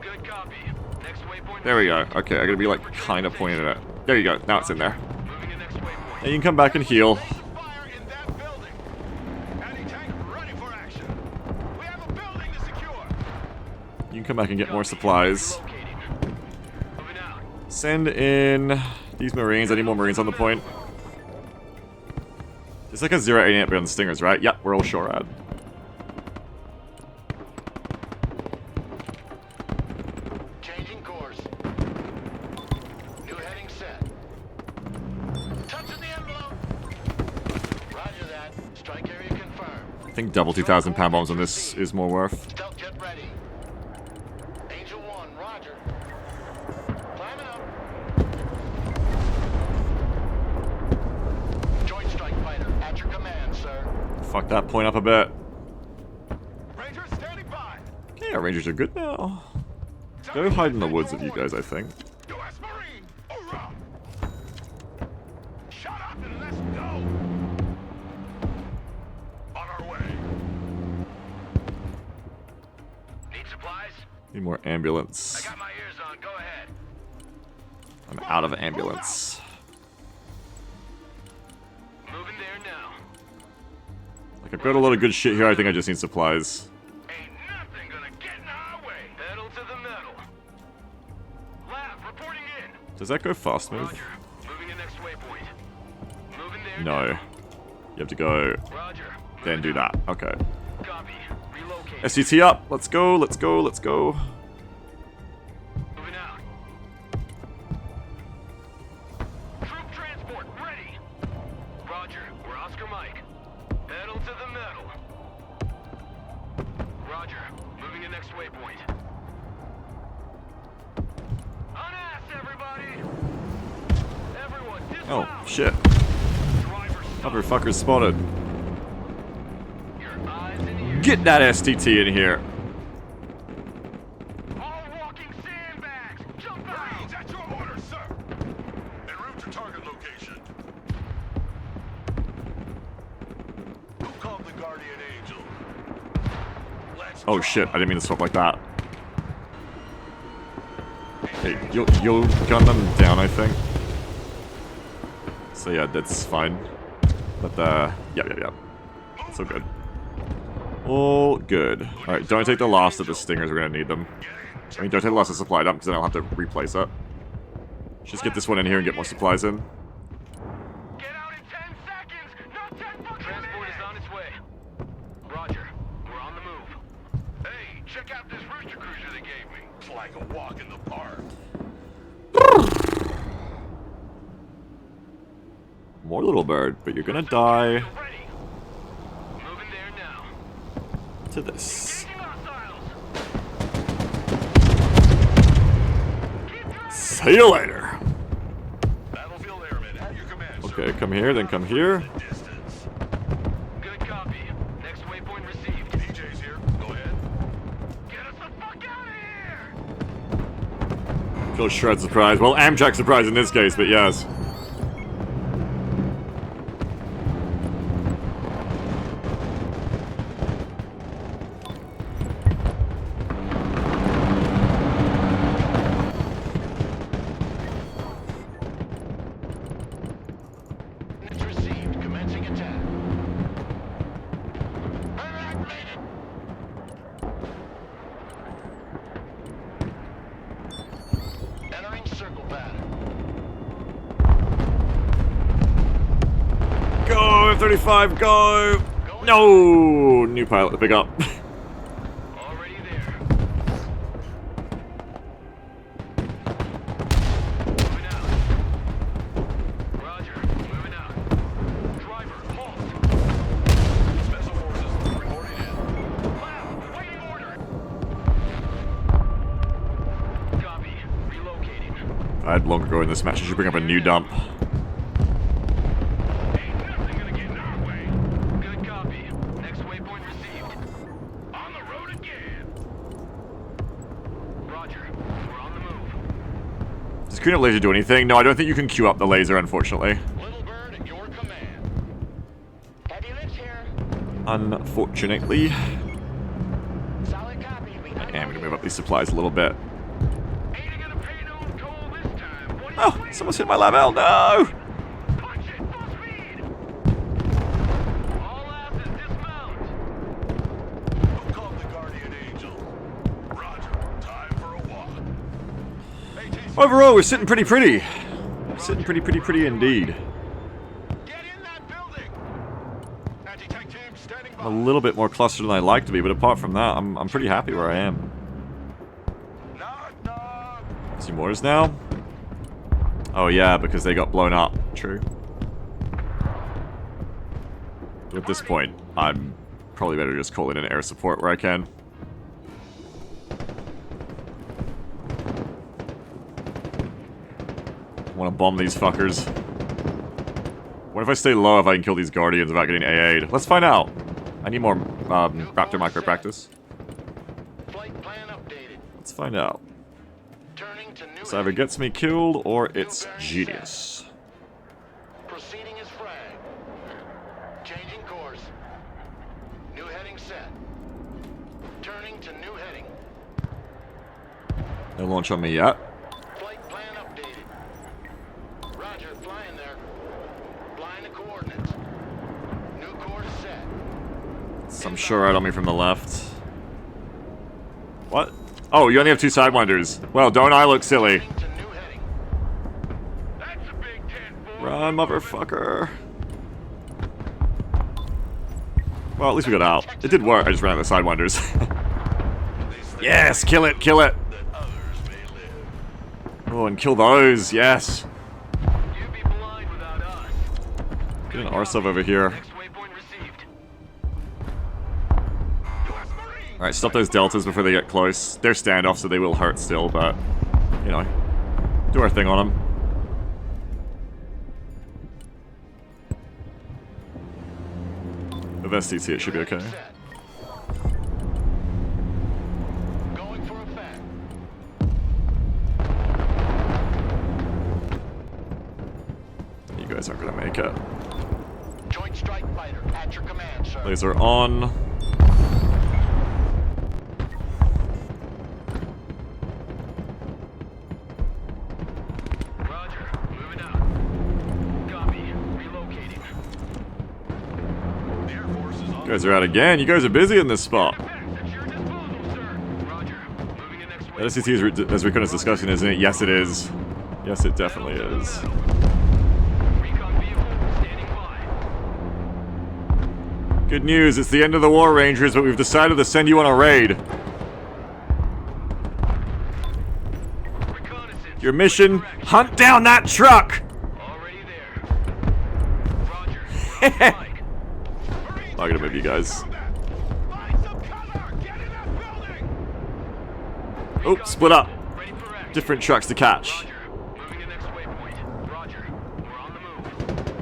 Good copy. Next waypoint. There we go. Okay, I gotta be like kind of pointing at it. There you go. Now it's in there. Moving to next waypoint. And you can come back and heal. Base of fire in that building. Anti-tank ready for action. We have a building to secure. You can come back and get more supplies. Relocating. Moving out. Send in these Marines. I need more Marines on the point. It's like a 088 on the Stingers, right? Yep, we're all SHORAD. Changing course. New heading set. Touching the envelope. Roger that. Strike area confirmed. I think double 2,000 pound bombs on this is more worth. Stealth jet ready. Angel 1, roger. Climbing up. Joint strike fighter, at your command, sir. Fuck that point up a bit. Rangers standing by. Yeah, Rangers are good now. Go hide in the woods with you guys, I think. U.S. Marine, hoorah! Shut up and let's go. On our way. Need supplies? Need more ambulance. Got my ears on. Go ahead. I'm out of ambulance. Moving there now. Like, I've got a lot of good shit here. I think I just need supplies. Ain't nothing gonna get in our way. Pedal to the metal. Lab, reporting in. Does that go fast move? Roger. Moving to next waypoint. Moving there No. now. You have to go, Roger. then do that. Okay. Copy. Relocate. SCT up. Let's go, let's go, let's go. Moving out. Troop transport ready. Roger. We're Oscar Mike. Pedal to the metal. Roger. Moving to next waypoint. Unass, everybody. Everyone, Oh, dismount. shit. Driver, stop. Motherfuckers spotted. Your eyes and ears. Get that STT in here. All walking sandbags. Jump out. Marines at your orders, sir. En route to target location. Who called the Guardian Angel? Let's Oh drop. shit, I didn't mean to swap like that. Hey, you'll gun them down, I think. So yeah, that's fine. But yeah. So good. All good. Alright, don't take the last of the Stingers, we're gonna need them. I mean, don't take the last of the supply dump, because then I'll have to replace it. Just get this one in here and get more supplies in. Get out in 10 seconds. Not 10 fucking Transport is on its way. Roger. We're on the move. Hey, check out this rooster cruiser they gave me. It's like a walk in the park. More little bird, but you're gonna die Ready. Moving there now. to this. Engaging hostiles. Keep driving. See you later. Battlefield Airmen, at your command, sir. Okay, come here, then come here. Distance. Good copy. Next waypoint received. DJ's here. Go ahead. Get us the fuck out of here. Kill Shred surprise. Well, Amtrak surprise in this case, but yes. It's received. Commencing attack. Burner activated. Entering circle pattern. Go, F-35, go! No! New pilot to pick up. Already there. Moving out. Roger. Moving out. died long ago in this match. I should bring up a new dump. Ain't nothing gonna get in our way. Good copy. Next waypoint received. On the road again. Roger. We're on the move. Does queuing up laser do anything? No, I don't think you can queue up the laser, unfortunately. Little bird at your command. Heavy lifts here. Unfortunately. Solid copy. We got I am gonna move up these supplies a little bit. Ain't gonna pay no toll this time. What do you Oh, think? someone's hit my Lavelle. No! Punch it, full speed. All asses dismount. Who called the Guardian Angel? Roger. Time for a walk. ATC, Overall, we're sitting pretty pretty. We're sitting pretty indeed. get in that building. Anti-tank team standing by. I'm a little bit more clustered than I'd like to be, but apart from that, I'm pretty happy where I am. Knock, knock. See mortars now? Oh yeah, because they got blown up. True. At this point, I'm probably better just call in an air support where I can. Want to bomb these fuckers. What if I stay low if I can kill these guardians without getting AA'd? Let's find out. I need more Raptor micro practice. Flight plan updated. Let's find out. Turning to new This either gets me killed or it's genius. Proceeding as frag. Changing course. New heading set. Turning to new heading. No launch on me yet. Flight plan updated. Roger, flying there. Flying the coordinates. New course set. Some sure right on me from the left. What? Oh, you only have 2 sidewinders. Well, don't I look silly? Turning to new heading. That's a big 10-4. Run, motherfucker. Well, at least we got out. It did work. I just ran out of the sidewinders. Yes, kill it, kill it. That others may live. Oh, and kill those. Yes. You'd be blind without us. Get an Arsov over here. Next waypoint received. U.S. Marine. Alright, stop those deltas before they get close. They're standoff, so they will hurt still, but, you know, do our thing on them. With STT, it should be okay. Set. Going for effect. You guys aren't gonna make it. Joint strike fighter at your command, sir. Laser on. Roger. Moving out. Copy. Relocating. The Air Force is on. You guys are out again. You guys are busy in this spot. Defense at your disposal, sir. Roger. Moving in next That waypoint. SCT is, as we was discussing, isn't it? Yes, it is. Yes, it definitely is. Recon vehicle standing by. Good news, it's the end of the war, Rangers, but we've decided to send you on a raid. Reconnaissance. Your mission, Correct. hunt down that truck! Already there. Roger. We're on the mic. Marines, I'm gonna move you guys. combat. Find some cover. Get in that building. Oh, split up. Ready for action. Different trucks to catch. Roger. Moving to next waypoint. Roger. We're on the move.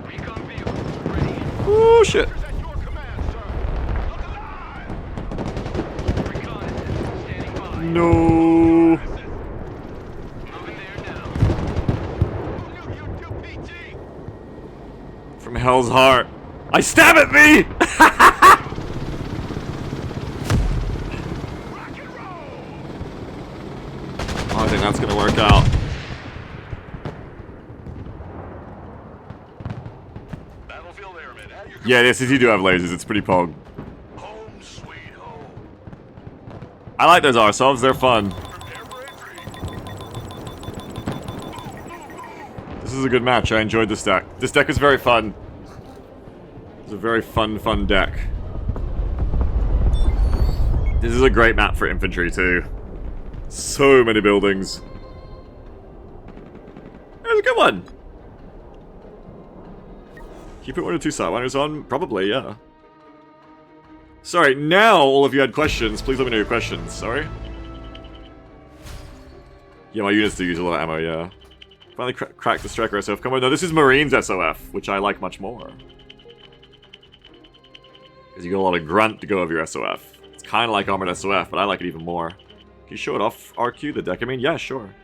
Recon vehicle ready. Oh, shit. At your command, sir. Look alive. Reconnaissance standing by. No. Moving there now. You do PT. From hell's heart. I stab at thee! Rock and roll. Oh, I think that's gonna work out. Battlefield Airmen at your Yeah, the SCT do have lasers. It's pretty pog. home sweet home. I like those Arsovs. They're fun. Prepare for entry. This is a good match. I enjoyed this deck. This deck is very fun. It's a very fun deck. This is a great map for infantry, too. So many buildings. It was a good one. Can you put 1 or 2 sidewinders on? Probably, yeah. Sorry, now all of you had questions. Please let me know your questions. Sorry. Yeah, my units do use a lot of ammo, yeah. Finally cracked the Striker SOF combo. No, this is Marines SOF, which I like much more. Because you get a lot of grunt to go over your SOF. It's kind of like Armored SOF, but I like it even more. Can you show it off, RQ, the deck? I mean, yeah, sure.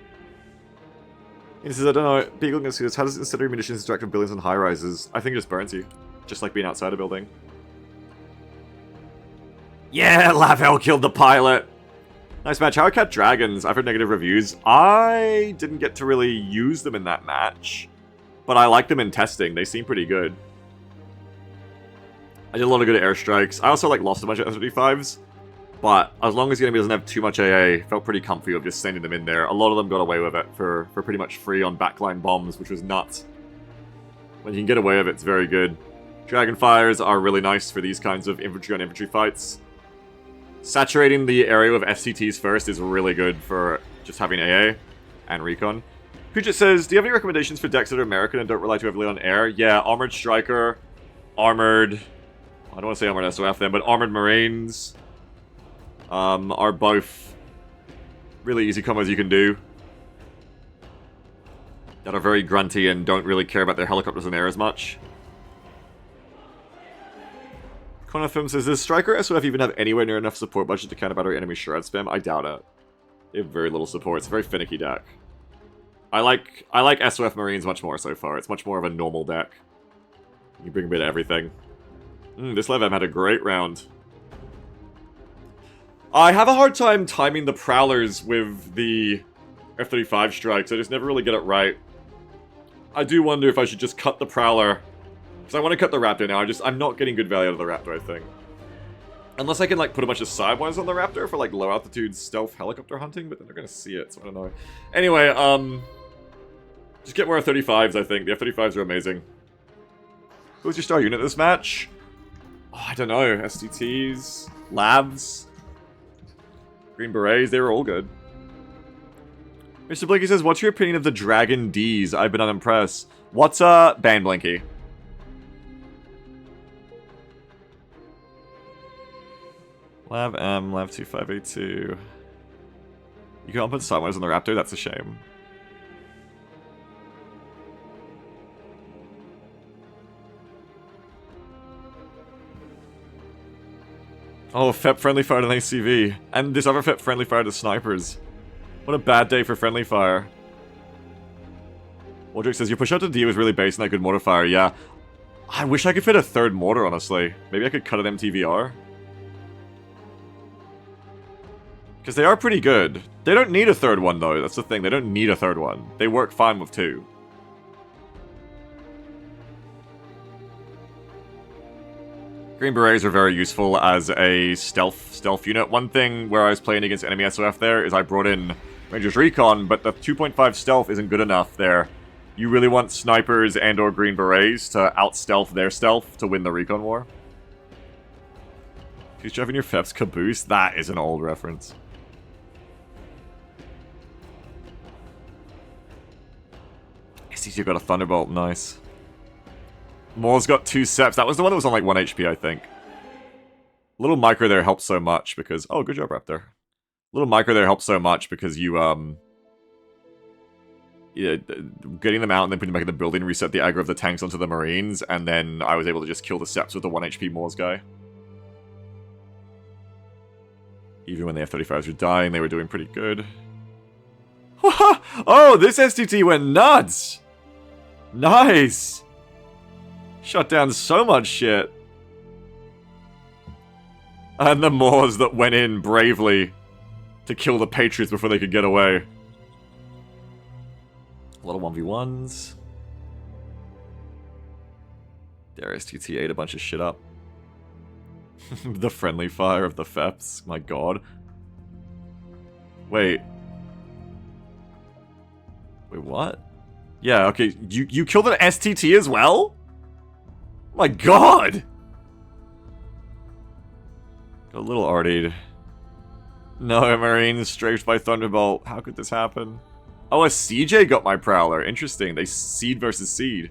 He says, I don't know, Beagle says, how does incendiary munitions interact with buildings and high-rises? I think it just burns you. Just like being outside a building. Yeah, Lavelle killed the pilot! Nice match. How are Cat Dragons? I've heard negative reviews. I didn't get to really use them in that match. But I like them in testing. They seem pretty good. I did a lot of good airstrikes. I also lost a bunch of F-35s. But as long as the enemy doesn't have too much AA, felt pretty comfy of just sending them in there. A lot of them got away with it for pretty much free on backline bombs, which was nuts. When you can get away with it, it's very good. Dragonfires are really nice for these kinds of infantry on infantry fights. Saturating the area with SCTs first is really good for just having AA and recon. Puget says, do you have any recommendations for decks that are American and don't rely too heavily on air? Yeah, Armored Striker, Armored... I don't want to say Armored SOF then, but Armored Marines are both really easy combos you can do. That are very grunty and don't really care about their helicopters in air as much. Connor Film says, does Striker SOF even have anywhere near enough support budget to counter-battery enemy shred spam? I doubt it. They have very little support. It's a very finicky deck. I like SOF Marines much more so far. It's much more of a normal deck. You bring a bit of everything. This Lev M had a great round. I have a hard time timing the Prowlers with the F-35 strikes. I just never really get it right. I do wonder if I should just cut the Prowler. Because I want to cut the Raptor now. I'm not getting good value out of the Raptor, I think. Unless I can, put a bunch of sidewise on the Raptor for, low-altitude stealth helicopter hunting, but then they're going to see it, so I don't know. Anyway, just get more F-35s, I think. The F-35s are amazing. Who was your star unit this match? Oh, I don't know. STTs, Labs, Green Berets, they were all good. Mr. Blinky says, what's your opinion of the Dragon Ds? I've been unimpressed. What's, Ban Blinky? Lav M, Lav 2582. You can't put sidewise on the Raptor? That's a shame. Oh, FEP friendly fire to an ACV. And this other FEP friendly fire to snipers. What a bad day for friendly fire. Waldrick says, your push out to D was really based on that good mortar fire. Yeah. I wish I could fit a third mortar, honestly. Maybe I could cut an MTVR. Because they are pretty good. They don't need a third one, though. That's the thing. They don't need a third one. They work fine with two. Green Berets are very useful as a stealth unit. One thing where I was playing against enemy SOF there is I brought in Rangers Recon, but the 2.5 stealth isn't good enough there. You really want snipers and or Green Berets to out-stealth their stealth to win the Recon war. Who's driving your FEP's caboose? That is an old reference. STT got a Thunderbolt, nice. Moore's got 2 Seps. That was the one that was on 1 HP, I think. Little Micro there helps so much because... Oh, good job, Raptor. Little Micro there helps so much because you, yeah, getting them out and then putting them back in the building reset the aggro of the tanks onto the Marines, and then I was able to just kill the Seps with the 1 HP Moors guy. Even when the F-35s were dying, they were doing pretty good. Oh, this STT went nuts! Nice! Shut down so much shit. And the Moors that went in bravely to kill the Patriots before they could get away. A lot of 1v1s. Their STT ate a bunch of shit up. The friendly fire of the FEPs. My god. Wait. Wait, what? Yeah, okay. You killed an STT as well? My god! Got a little artied. No, Marines strafed by Thunderbolt. How could this happen? Oh, a CJ got my Prowler. Interesting. They seed versus seed.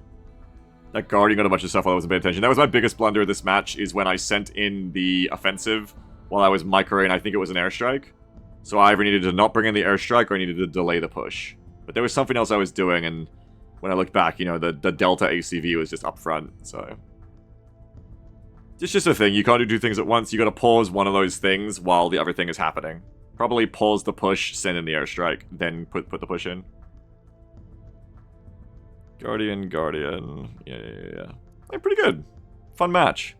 That Guardian got a bunch of stuff while I wasn't paying attention. That was my biggest blunder of this match, is when I sent in the offensive while I was microing, I think it was an airstrike. So I either needed to not bring in the airstrike or I needed to delay the push. But there was something else I was doing, and when I looked back, you know, the Delta ACV was just up front, so... It's just a thing, you can't do two things at once, you gotta pause one of those things while the other thing is happening. Probably pause the push, send in the airstrike, then put the push in. Guardian. Yeah. Hey, pretty good. Fun match.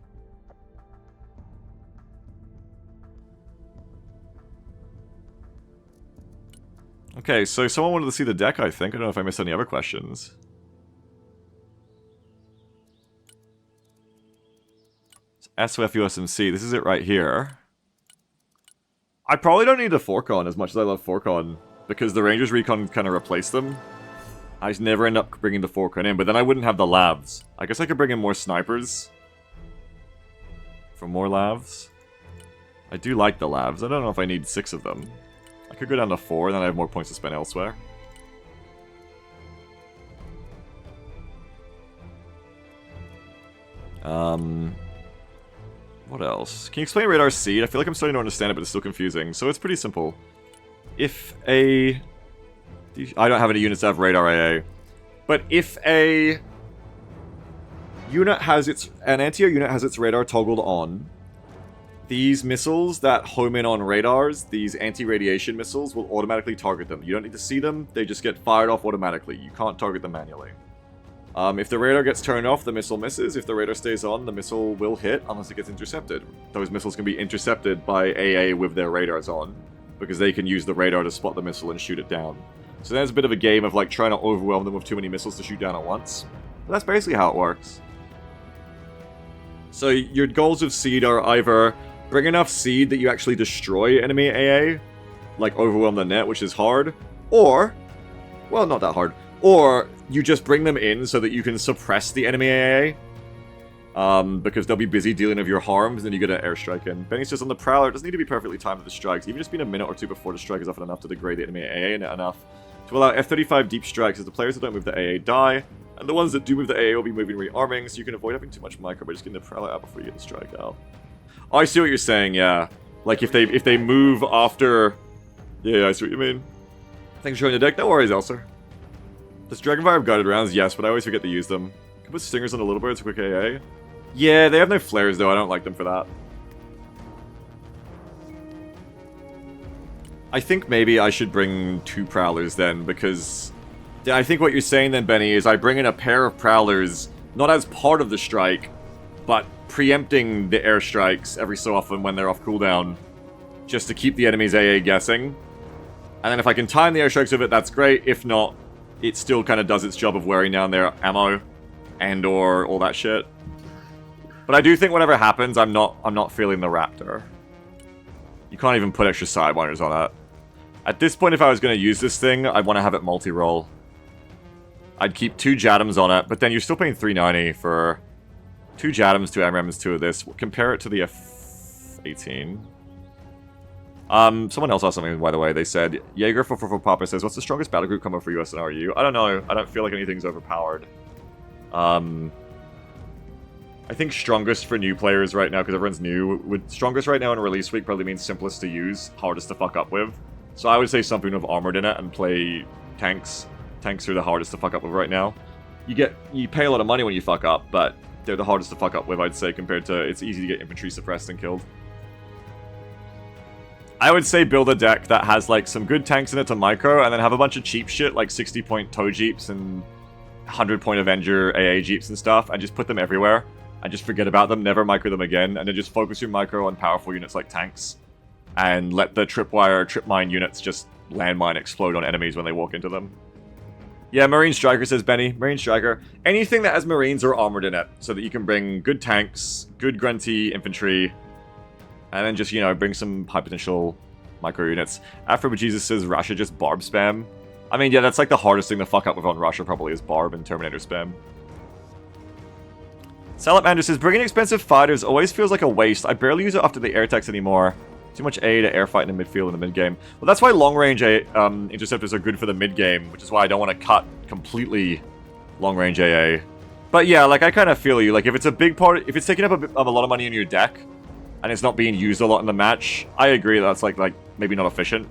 Okay, so someone wanted to see the deck, I think. I don't know if I missed any other questions. SOF USMC, this is it right here. I probably don't need a Forcon as much as I love Forcon, because the Rangers Recon kind of replace them. I just never end up bringing the Forcon in, but then I wouldn't have the Lavs. I guess I could bring in more snipers. For more Lavs. I do like the Lavs. I don't know if I need 6 of them. I could go down to 4, and then I have more points to spend elsewhere. What else? Can you explain Radar Seed? I feel like I'm starting to understand it, but it's still confusing. So it's pretty simple. If a... I don't have any units that have Radar AA. But if a unit has its... An anti-air unit has its radar toggled on, these missiles that home in on radars, these anti-radiation missiles, will automatically target them. You don't need to see them, they just get fired off automatically. You can't target them manually. If the radar gets turned off, the missile misses. If the radar stays on, the missile will hit unless it gets intercepted. Those missiles can be intercepted by AA with their radars on, because they can use the radar to spot the missile and shoot it down. So there's a bit of a game of like trying to overwhelm them with too many missiles to shoot down at once. But that's basically how it works. So your goals of Seed are either bring enough Seed that you actually destroy enemy AA, like overwhelm the net, which is hard, or, well, not that hard, or you just bring them in so that you can suppress the enemy AA, because they'll be busy dealing with your harms, and then you get an airstrike in. Benny says on the Prowler, it doesn't need to be perfectly timed with the strikes. Even just being a minute or two before the strike is often enough to degrade the enemy AA, and enough to allow F-35 deep strikes as the players that don't move the AA die, and the ones that do move the AA will be moving rearming, so you can avoid having too much micro by just getting the Prowler out before you get the strike out. Oh, I see what you're saying, yeah. Like, if they move after... Yeah, I see what you mean. Thanks for showing the deck. No worries, Elser. Does Dragonfire have guided rounds? Yes, but I always forget to use them. Can put Stingers on the Little Birds, quick AA. Yeah, they have no flares, though. I don't like them for that. I think maybe I should bring 2 Prowlers then, because... Yeah, I think what you're saying then, Benny, is I bring in a pair of Prowlers, not as part of the strike, but preempting the airstrikes every so often when they're off cooldown, just to keep the enemy's AA guessing. And then if I can time the airstrikes with it, that's great. If not, it still kind of does its job of wearing down their ammo and or all that shit. But I do think whatever happens, I'm not feeling the Raptor. You can't even put extra sidewinders on that. At this point, if I was going to use this thing, I'd want to have it multi-roll. I'd keep 2 Jadams on it, but then you're still paying $390 for 2 Jadams, 2 AMRAMs, 2 of this. Compare it to the F-18. Someone else asked something, by the way. They said, Jaeger444 Papa says, what's the strongest battle group combo for US and RU? I don't know. I don't feel like anything's overpowered. I think strongest for new players right now, because everyone's new. Strongest right now in release week probably means simplest to use, hardest to fuck up with. So I would say something with armored in it and play tanks. Tanks are the hardest to fuck up with right now. You pay a lot of money when you fuck up, but they're the hardest to fuck up with, I'd say, compared to it's easy to get infantry suppressed and killed. I would say build a deck that has like some good tanks in it to micro, and then have a bunch of cheap shit like 60-point tow jeeps and 100-point Avenger AA jeeps and stuff, and just put them everywhere, and just forget about them, never micro them again, and then just focus your micro on powerful units like tanks, and let the tripwire, tripmine units just landmine explode on enemies when they walk into them. Yeah, Marine Striker, says Benny. Marine Striker. Anything that has Marines or armored in it, so that you can bring good tanks, good grunty infantry, and then just, you know, bring some high potential micro units. Afro Jesus says Russia just barb spam. I mean, yeah, that's like the hardest thing to fuck up with on Russia probably is barb and Terminator spam. Salamandra says, bringing expensive fighters always feels like a waste. I barely use it after the air attacks anymore. Too much A to air fight in the midfield in the mid-game. Well, that's why long-range interceptors are good for the mid-game, which is why I don't want to cut completely long-range AA. But yeah, like, I kind of feel you. Like, if it's a big part, if it's taking up a lot of money in your deck, and it's not being used a lot in the match, I agree that's, like maybe not efficient.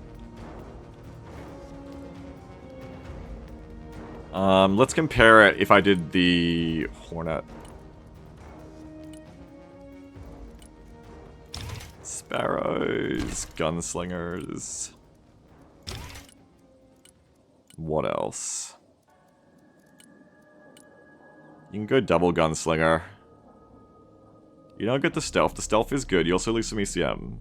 Let's compare it if I did the Hornet. Sparrows, gunslingers. What else? You can go double gunslinger. You don't get the stealth. The stealth is good. You also lose some ECM.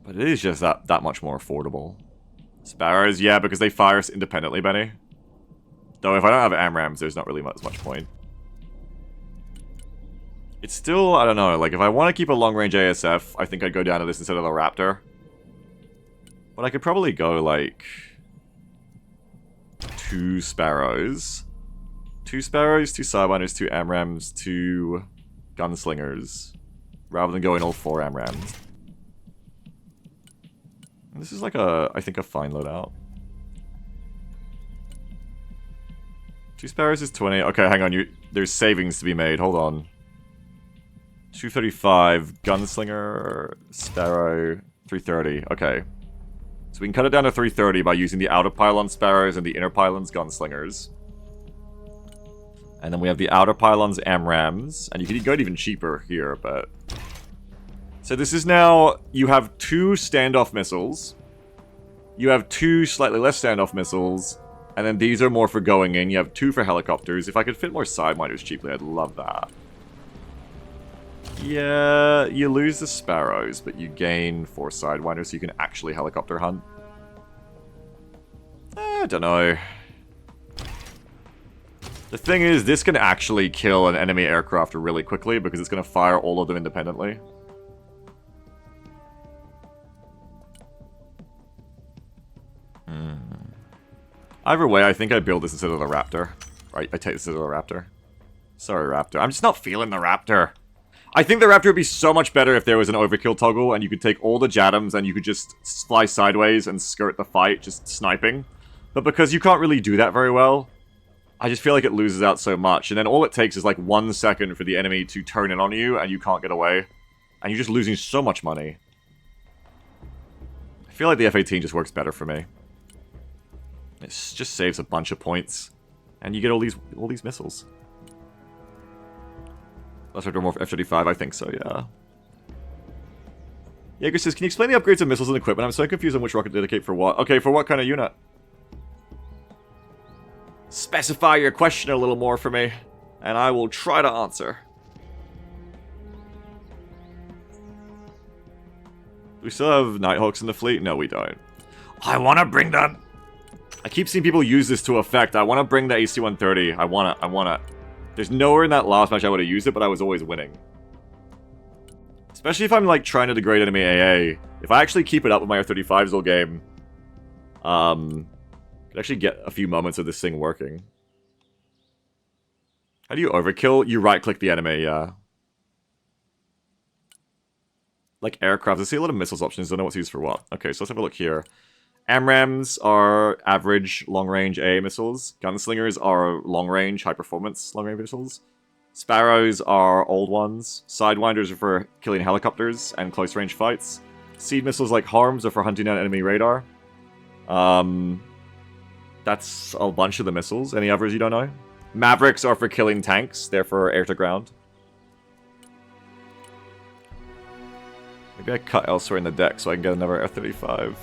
But it is just that much more affordable. Sparrows, yeah, because they fire us independently, Benny. Though if I don't have AMRAMs, there's not really as much point. It's still, I don't know, like if I want to keep a long-range ASF, I think I'd go down to this instead of the Raptor. But I could probably go like 2 Sparrows. 2 Sparrows, 2 Sidewinders, 2 AMRAMs, 2 Gunslingers. Rather than going all 4 AMRAMs. And this is like I think a fine loadout. 2 Sparrows is 20. Okay, hang on, there's savings to be made, hold on. 235, Gunslinger, Sparrow, 330, okay. So we can cut it down to 330 by using the outer pylon Sparrows and the inner pylons Gunslingers. And then we have the outer pylons AMRAMs, and you could go even cheaper here, but... So this is now, you have 2 standoff missiles, you have 2 slightly less standoff missiles, and then these are more for going in, you have 2 for helicopters. If I could fit more Sidewinders cheaply, I'd love that. Yeah, you lose the Sparrows, but you gain 4 Sidewinders, so you can actually helicopter hunt. I don't know. The thing is, this can actually kill an enemy aircraft really quickly, because it's going to fire all of them independently. Either way, I think I build this instead of the Raptor. Right, I take this instead of the Raptor. Sorry, Raptor. I'm just not feeling the Raptor. I think the Raptor would be so much better if there was an overkill toggle and you could take all the JADAMs and you could just fly sideways and skirt the fight, just sniping. But because you can't really do that very well, I just feel like it loses out so much. And then all it takes is like 1 second for the enemy to turn in on you and you can't get away. And you're just losing so much money. I feel like the F-18 just works better for me. It just saves a bunch of points. And you get all these missiles. Let's do more for F-35, I think so, yeah. Jaeger says, can you explain the upgrades of missiles and equipment? I'm so confused on which rocket to dedicate for what. Okay, for what kind of unit? Specify your question a little more for me, and I will try to answer. Do we still have Nighthawks in the fleet? No, we don't. I want to bring that... I keep seeing people use this to effect. I want to bring the AC-130. I want it. There's nowhere in that last match I would have used it, but I was always winning. Especially if I'm, like, trying to degrade enemy AA. If I actually keep it up with my F-35s all game, could actually get a few moments of this thing working. How do you overkill? You right-click the enemy, yeah. Like aircraft, I see a lot of missiles options, don't know what's used for what. Okay, so let's have a look here. AMRAMs are average long-range AA missiles. Gunslingers are long-range, high-performance long-range missiles. Sparrows are old ones. Sidewinders are for killing helicopters and close-range fights. Seed missiles like HARMs are for hunting down enemy radar. That's a bunch of the missiles. Any others you don't know? Mavericks are for killing tanks. They're for air-to-ground. Maybe I cut elsewhere in the deck so I can get another F-35.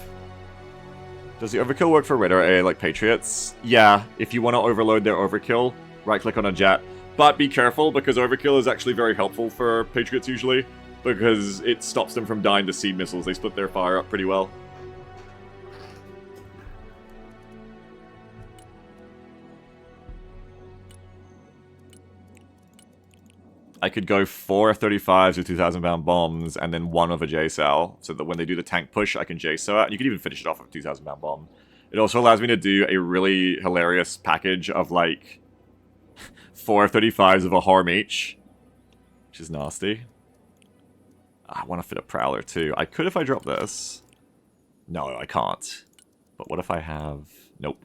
Does the overkill work for radar AA like Patriots? Yeah, if you want to overload their overkill, right-click on a jet. But be careful, because overkill is actually very helpful for Patriots usually, because it stops them from dying to seed missiles. They split their fire up pretty well. I could go 4 F-35s with 2,000-pound bombs, and then 1 of a JSOW, so that when they do the tank push, I can JSOW it. And you can even finish it off with a 2,000-pound bomb. It also allows me to do a really hilarious package of, like, 4 F-35s of a HARM each, which is nasty. I want to fit a Prowler, too. I could if I drop this. No, I can't. But what if I have... Nope.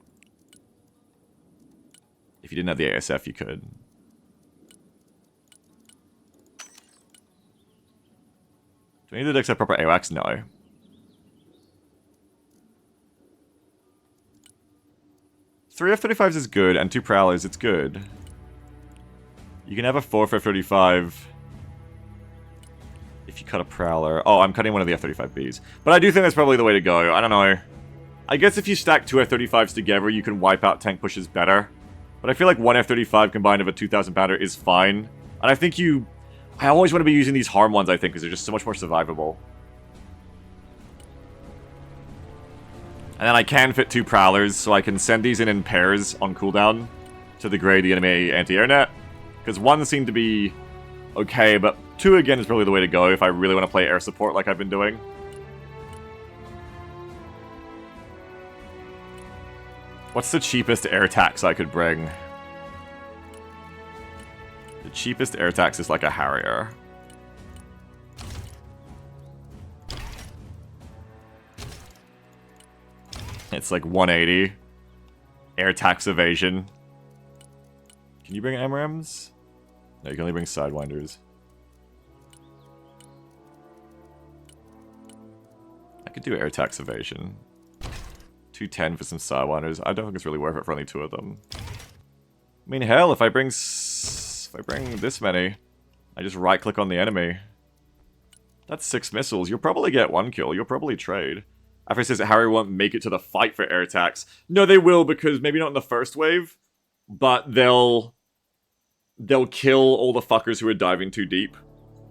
If you didn't have the ASF, you could. Do we need the decks have proper AWACS? No. 'Cause, 3 F-35s is good, and 2 Prowlers, it's good. You can have a 4 for F-35 if you cut a Prowler. Oh, I'm cutting one of the F-35Bs. But I do think that's probably the way to go. I don't know. I guess if you stack 2 F-35s together, you can wipe out tank pushes better. But I feel like 1 F-35 combined with a 2,000 pounder is fine. And I think I always want to be using these harm ones, I think, because they're just so much more survivable. And then I can fit 2 Prowlers, so I can send these in pairs on cooldown to degrade the enemy anti-air net. Because 1 seemed to be okay, but 2 again is probably the way to go if I really want to play air support like I've been doing. What's the cheapest air tax I could bring? The cheapest air tax is like a Harrier. It's like 180. Air tax evasion. Can you bring MRMs? No, you can only bring Sidewinders. I could do air tax evasion. 210 for some Sidewinders. I don't think it's really worth it for only 2 of them. I mean, hell, if I bring this many, I just right-click on the enemy. That's 6 missiles. You'll probably get 1 kill. You'll probably trade. After it says that Harry won't make it to the fight for air attacks. No, they will, because maybe not in the first wave, but they'll kill all the fuckers who are diving too deep.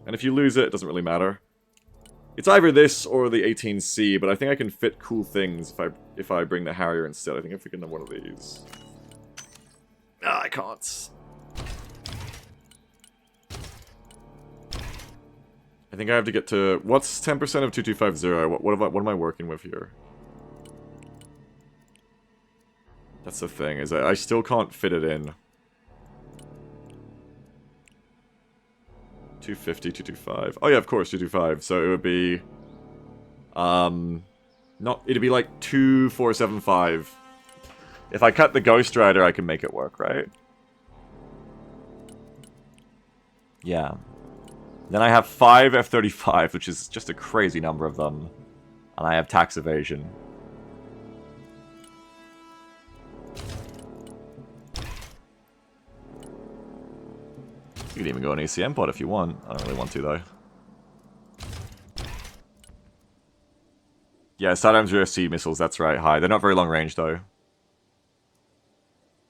And if you lose it, it doesn't really matter. It's either this or the 18C, but I think I can fit cool things if I bring the Harrier instead. I think if we can have one of these. Ah, I can't. I think I have to get to... What's 10% of 2250? What am I working with here? That's the thing, is I still can't fit it in. 250, 225. Oh yeah, of course, 225. So it would be... it'd be like 2475. If I cut the Ghost Rider, I can make it work, right? Yeah. Then I have 5 F-35, which is just a crazy number of them. And I have tax evasion. You can even go an ACM pod if you want. I don't really want to, though. Yeah, Saddam's USC missiles, that's right. High. They're not very long range, though.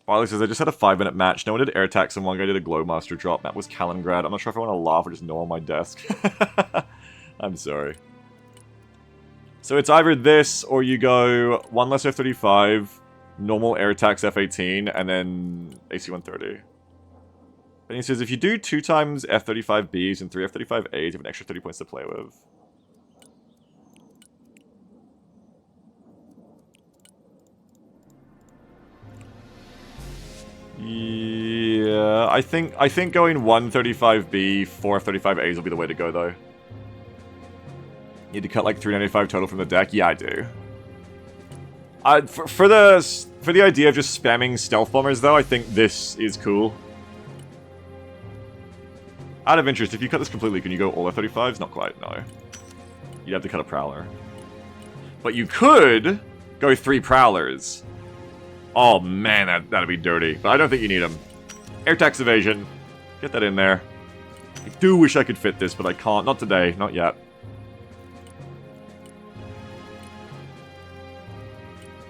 Barley says, I just had a 5-minute match. No one did air tax and one guy did a Glowmaster drop. That was Kaliningrad. I'm not sure if I want to laugh or just know on my desk. I'm sorry. So it's either this or you go 1 less F-35, normal air tax F-18, and then AC-130. And he says, if you do 2 times F-35Bs and 3 F-35As, you have an extra 30 points to play with. Yeah, I think going 1 35B, 4 F-35As will be the way to go, though. Need to cut like 395 total from the deck? Yeah, I do. For the idea of just spamming stealth bombers, though, I think this is cool. Out of interest, if you cut this completely, can you go all F-35s? Not quite, no. You'd have to cut a Prowler. But you could go 3 Prowlers. Oh man, that'd be dirty. But I don't think you need them. Air tax evasion. Get that in there. I do wish I could fit this, but I can't. Not today. Not yet.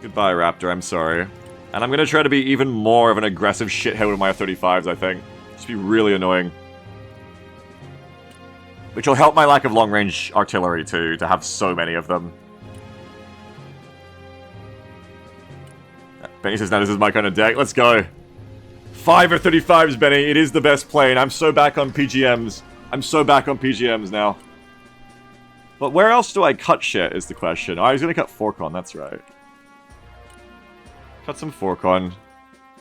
Goodbye, Raptor. I'm sorry. And I'm going to try to be even more of an aggressive shithead with my F-35s, I think. Just be really annoying. Which will help my lack of long-range artillery, too, to have so many of them. Benny says, now this is my kind of deck. Let's go. 5 F-35s, Benny. It is the best plane. I'm so back on PGMs. I'm so back on PGMs now. But where else do I cut shit is the question. Oh, I was going to cut Forcon, that's right. Cut some Forcon.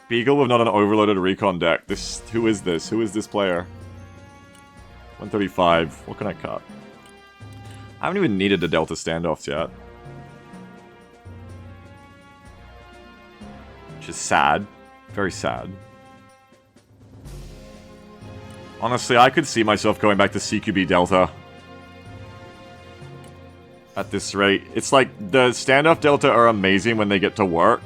Beagle with not an overloaded recon deck. Who is this? Who is this player? 135. What can I cut? I haven't even needed the Delta standoffs yet. Which is sad. Very sad. Honestly, I could see myself going back to CQB Delta. At this rate. It's like, the standoff Delta are amazing when they get to work.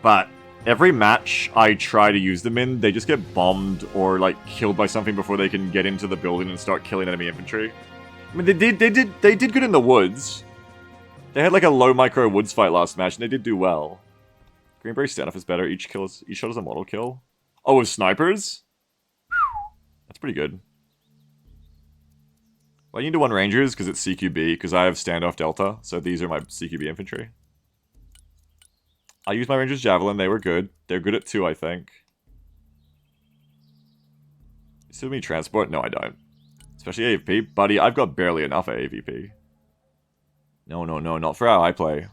But every match I try to use them in, they just get bombed or like killed by something before they can get into the building and start killing enemy infantry. I mean, they did good in the woods. They had like a low micro woods fight last match, and they did do well. Greenberry standoff is better. Each shot is a model kill. Oh, with snipers? That's pretty good. Well, you need to one rangers because it's CQB, because I have standoff delta, so these are my CQB infantry. I used my rangers javelin, they were good. They're good at 2, I think. You still need transport? No, I don't. Especially AVP. Buddy, I've got barely enough AVP. No, not for how I play.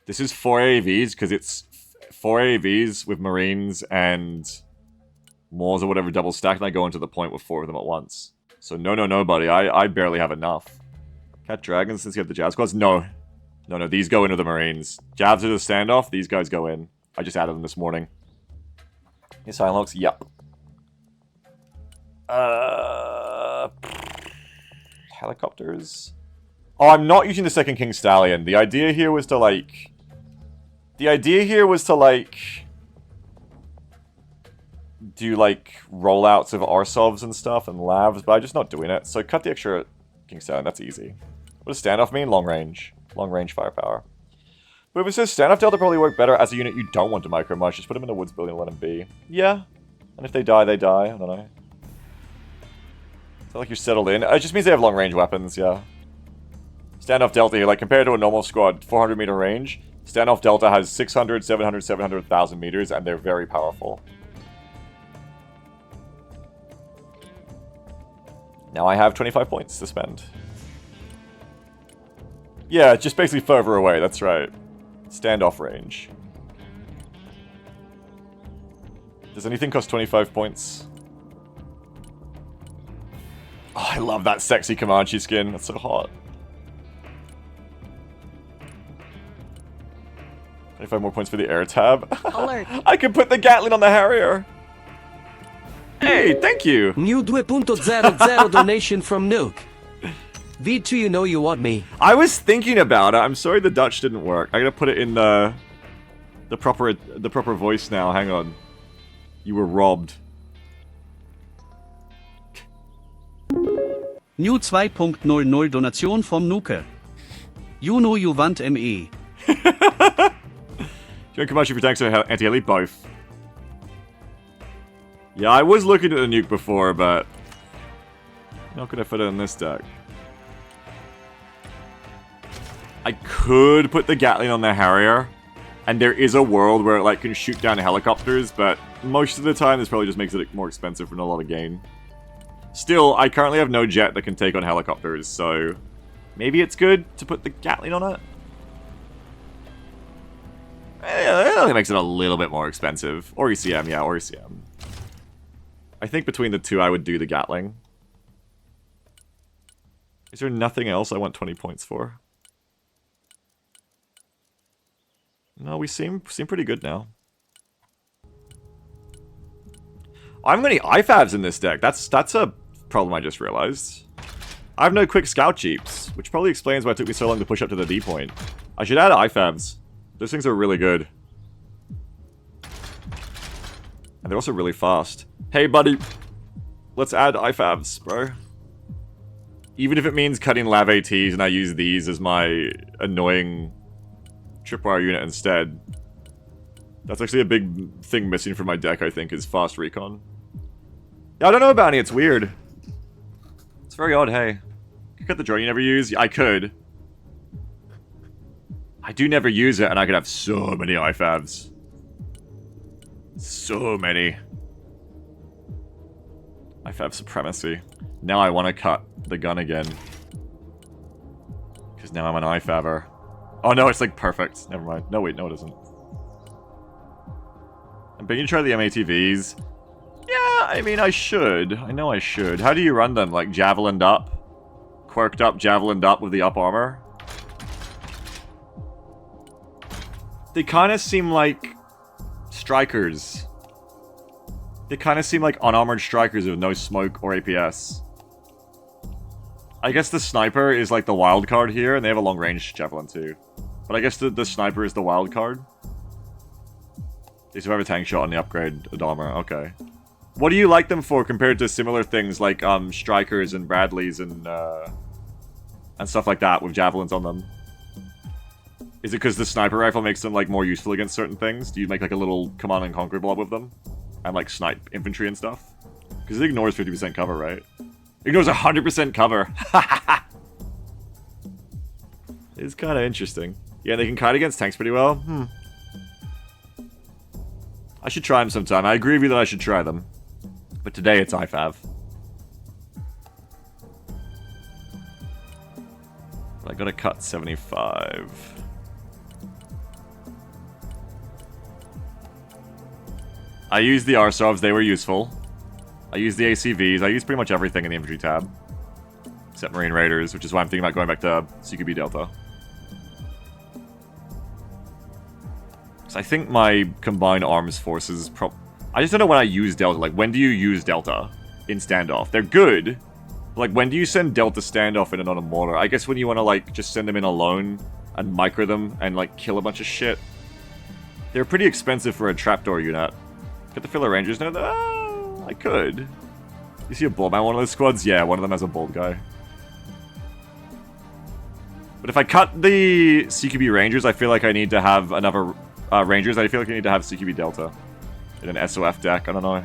This is 4 AVs, because it's 4 AVs with Marines and Moors or whatever double stacked, and I go into the point with 4 of them at once. So no, buddy. I barely have enough. Cat Dragons, since you have the Jav squads? No, these go into the Marines. Javs are the standoff, these guys go in. I just added them this morning. Hey, Silence, yep. Helicopters? Oh, I'm not using the second King Stallion. The idea here was to, like... do, like, rollouts of Arsovs and stuff and Lavs, but I'm just not doing it. So cut the extra King Stallion, that's easy. What does standoff mean? Long range. Long range firepower. But if it says standoff delta probably work better as a unit you don't want to micromush, just put them in the woods building and let them be. Yeah. And if they die, they die. I don't know. It's not like you're settled in. It just means they have long range weapons, yeah. Standoff delta here, like compared to a normal squad, 400 meter range, standoff delta has 600, 700, 700, 1,000 meters, and they're very powerful. Now I have 25 points to spend. Yeah, just basically further away, that's right. Standoff range. Does anything cost 25 points? Oh, I love that sexy Comanche skin. That's so hot. 25 more points for the air tab. Alert. I could put the Gatling on the Harrier. Hey, thank you. New 2.00 donation from Nuke. V2, you know you want me. I was thinking about it. I'm sorry the Dutch didn't work. I gotta put it in the proper voice now. Hang on. You were robbed. New 2.00 Donation vom Nuke. You know you want ME. Join Comanche for tanks or anti-heli? Both. Yeah, I was looking at the nuke before, but not gonna fit it in this deck. I could put the Gatling on the Harrier, and there is a world where it like can shoot down helicopters, but most of the time this probably just makes it more expensive for not a lot of gain. Still, I currently have no jet that can take on helicopters, so maybe it's good to put the Gatling on it. It only makes it a little bit more expensive. Or ECM, yeah, or ECM. I think between the two I would do the Gatling. Is there nothing else I want 20 points for? No, we seem pretty good now. I'm getting IFAVs in this deck. That's a problem I just realized. I have no quick scout jeeps, which probably explains why it took me so long to push up to the D point. I should add IFAVs. Those things are really good. And they're also really fast. Hey, buddy. Let's add IFAVs, bro. Even if it means cutting Lav ATs and I use these as my annoying tripwire unit instead. That's actually a big thing missing from my deck, I think, is fast recon. Yeah, I don't know about any, it's weird. It's very odd, hey. You cut the drone you never use? I could. I do never use it, and I could have so many IFAVs. So many. IFAV supremacy. Now I want to cut the gun again. Because now I'm an IFAVer. Oh no, it's like perfect. Never mind. No, wait, no it isn't. I'm beginning to try the MATVs. Yeah, I mean, I should. I know I should. How do you run them? Like, javelined up? Quirked up, javelined up with the up armor? They kind of seem like strikers. They kind of seem like unarmored strikers with no smoke or APS. I guess the sniper is like the wild card here, and they have a long range javelin too. But I guess the sniper is the wild card. They survive a tank shot on the upgrade Adama. Okay. What do you like them for compared to similar things like Strikers and Bradleys and stuff like that with javelins on them? Is it because the sniper rifle makes them like more useful against certain things? Do you make like a little command and conquer blob with them? And like snipe infantry and stuff? Because it ignores 50% cover, right? It ignores 100% cover. It's kind of interesting. Yeah, they can kite against tanks pretty well. I should try them sometime. I agree with you that I should try them. But today it's IFAV. I gotta cut 75. I used the Arsovs, they were useful. I used the ACVs, I used pretty much everything in the infantry tab. Except Marine Raiders, which is why I'm thinking about going back to CQB Delta. So I think my combined arms forces I just don't know when I use Delta. Like, when do you use Delta in standoff? They're good. But like, when do you send Delta standoff in and on a mortar? I guess when you want to, like, just send them in alone and micro them and, like, kill a bunch of shit. They're pretty expensive for a trapdoor unit. Get the filler rangers now? I could. You see a bulb man on one of those squads? Yeah, one of them has a bulb guy. But if I cut the CQB rangers, I feel like I need to have another... Rangers, I feel like I need to have CQB Delta in an SOF deck, I don't know.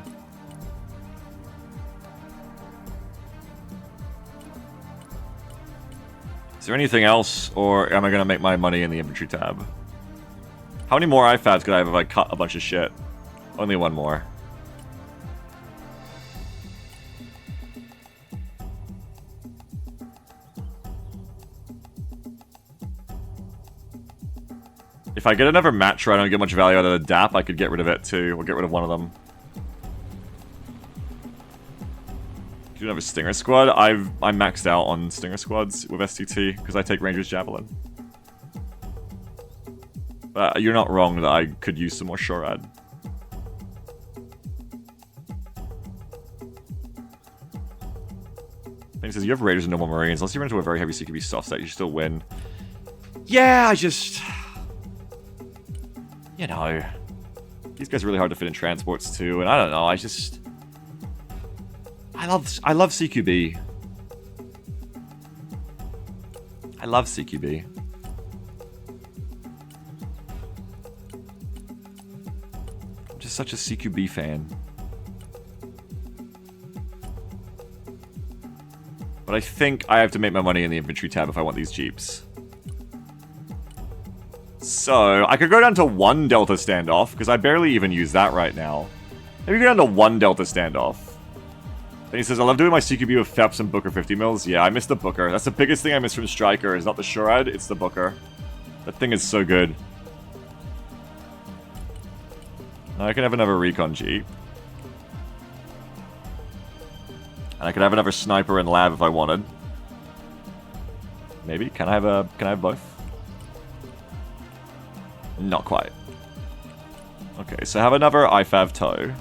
Is there anything else, or am I going to make my money in the infantry tab? How many more IFABs could I have if I cut a bunch of shit? Only one more. If I get another match where I don't get much value out of the DAP, I could get rid of it too, or get rid of one of them. Do you have a Stinger squad? I'm maxed out on Stinger squads with STT, because I take Ranger's Javelin. But you're not wrong that I could use some more Shorad. And he says, you have Raiders and normal Marines. Unless you run into a very heavy CQB soft set, you still win. Yeah, I just... You know, these guys are really hard to fit in transports too, and I don't know, I love CQB. I love CQB. I'm just such a CQB fan. But I think I have to make my money in the infantry tab if I want these Jeeps. So, I could go down to 1 Delta standoff, because I barely even use that right now. Maybe go down to 1 Delta standoff. Then he says, I love doing my CQB with Feps and Booker 50 mils. Yeah, I miss the Booker. That's the biggest thing I miss from Striker, is not the Shorad, it's the Booker. That thing is so good. Now I can have another Recon Jeep. And I could have another Sniper and Lab if I wanted. Maybe? Can I have both? Not quite. Okay, so have another IFAV tow.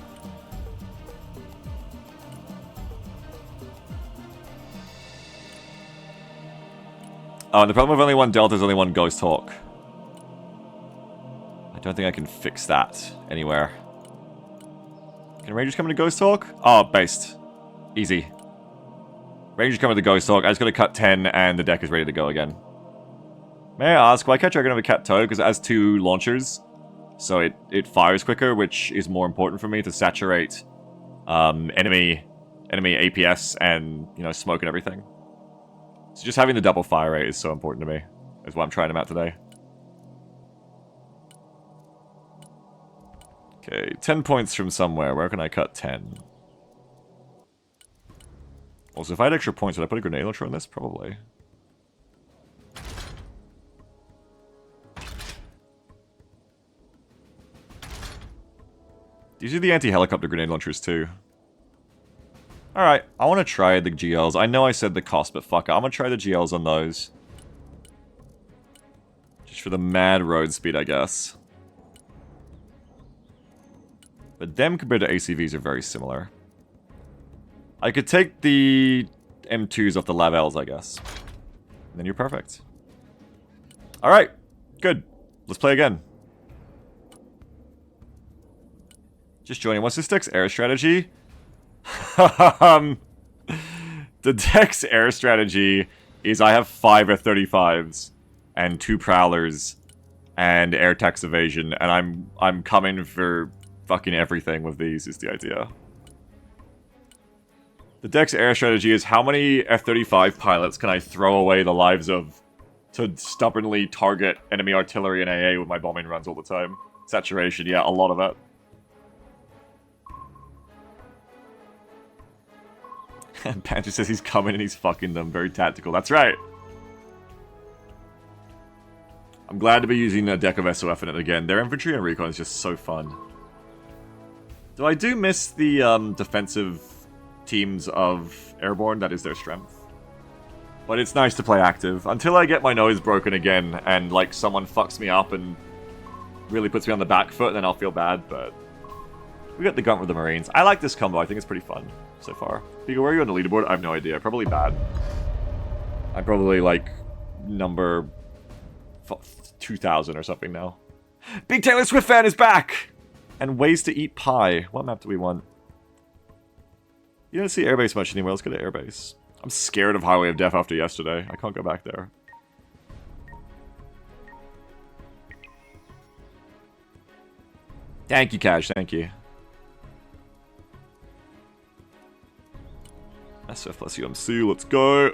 Oh, and the problem with only 1 Delta is only 1 Ghost Hawk. I don't think I can fix that anywhere. Can Rangers come into Ghost Hawk? Oh, based. Easy. Rangers come into Ghost Hawk. I just gotta cut 10 and the deck is ready to go again. May I ask, why can't I have a Cat Tow? Because it has 2 launchers, so it fires quicker, which is more important for me to saturate enemy APS and, you know, smoke and everything. So just having the double fire rate is so important to me. Is why I'm trying them out today. Okay, 10 points from somewhere. Where can I cut 10? Also, if I had extra points, would I put a grenade launcher on this? Probably. These are the anti-helicopter grenade launchers too. Alright, I want to try the GLs. I know I said the cost, but fuck it. I'm going to try the GLs on those. Just for the mad road speed, I guess. But them compared to ACVs are very similar. I could take the M2s off the Lavels, I guess. And then you're perfect. Alright, good. Let's play again. Just joining. What's this deck's air strategy? The deck's air strategy is I have 5 F-35s and 2 Prowlers and air tax evasion, and I'm coming for fucking everything with these, is the idea. The deck's air strategy is how many F-35 pilots can I throw away the lives of to stubbornly target enemy artillery and AA with my bombing runs all the time. Saturation, yeah, a lot of it. And Panther says he's coming and he's fucking them. Very tactical. That's right. I'm glad to be using a deck of SOF in it again. Their infantry and recon is just so fun. Though I do miss the defensive teams of Airborne. That is their strength. But it's nice to play active. Until I get my nose broken again and like someone fucks me up and really puts me on the back foot, then I'll feel bad, but we got the Grunt with the Marines. I like this combo. I think it's pretty fun so far. Pico, where are you on the leaderboard? I have no idea. Probably bad. I'm probably like number 2,000 or something now. Big Taylor Swift fan is back! And ways to eat pie. What map do we want? You don't see Airbase much anymore. Let's go to Airbase. I'm scared of Highway of Death after yesterday. I can't go back there. Thank you, Cash. Thank you. SF plus UMC. Let's go.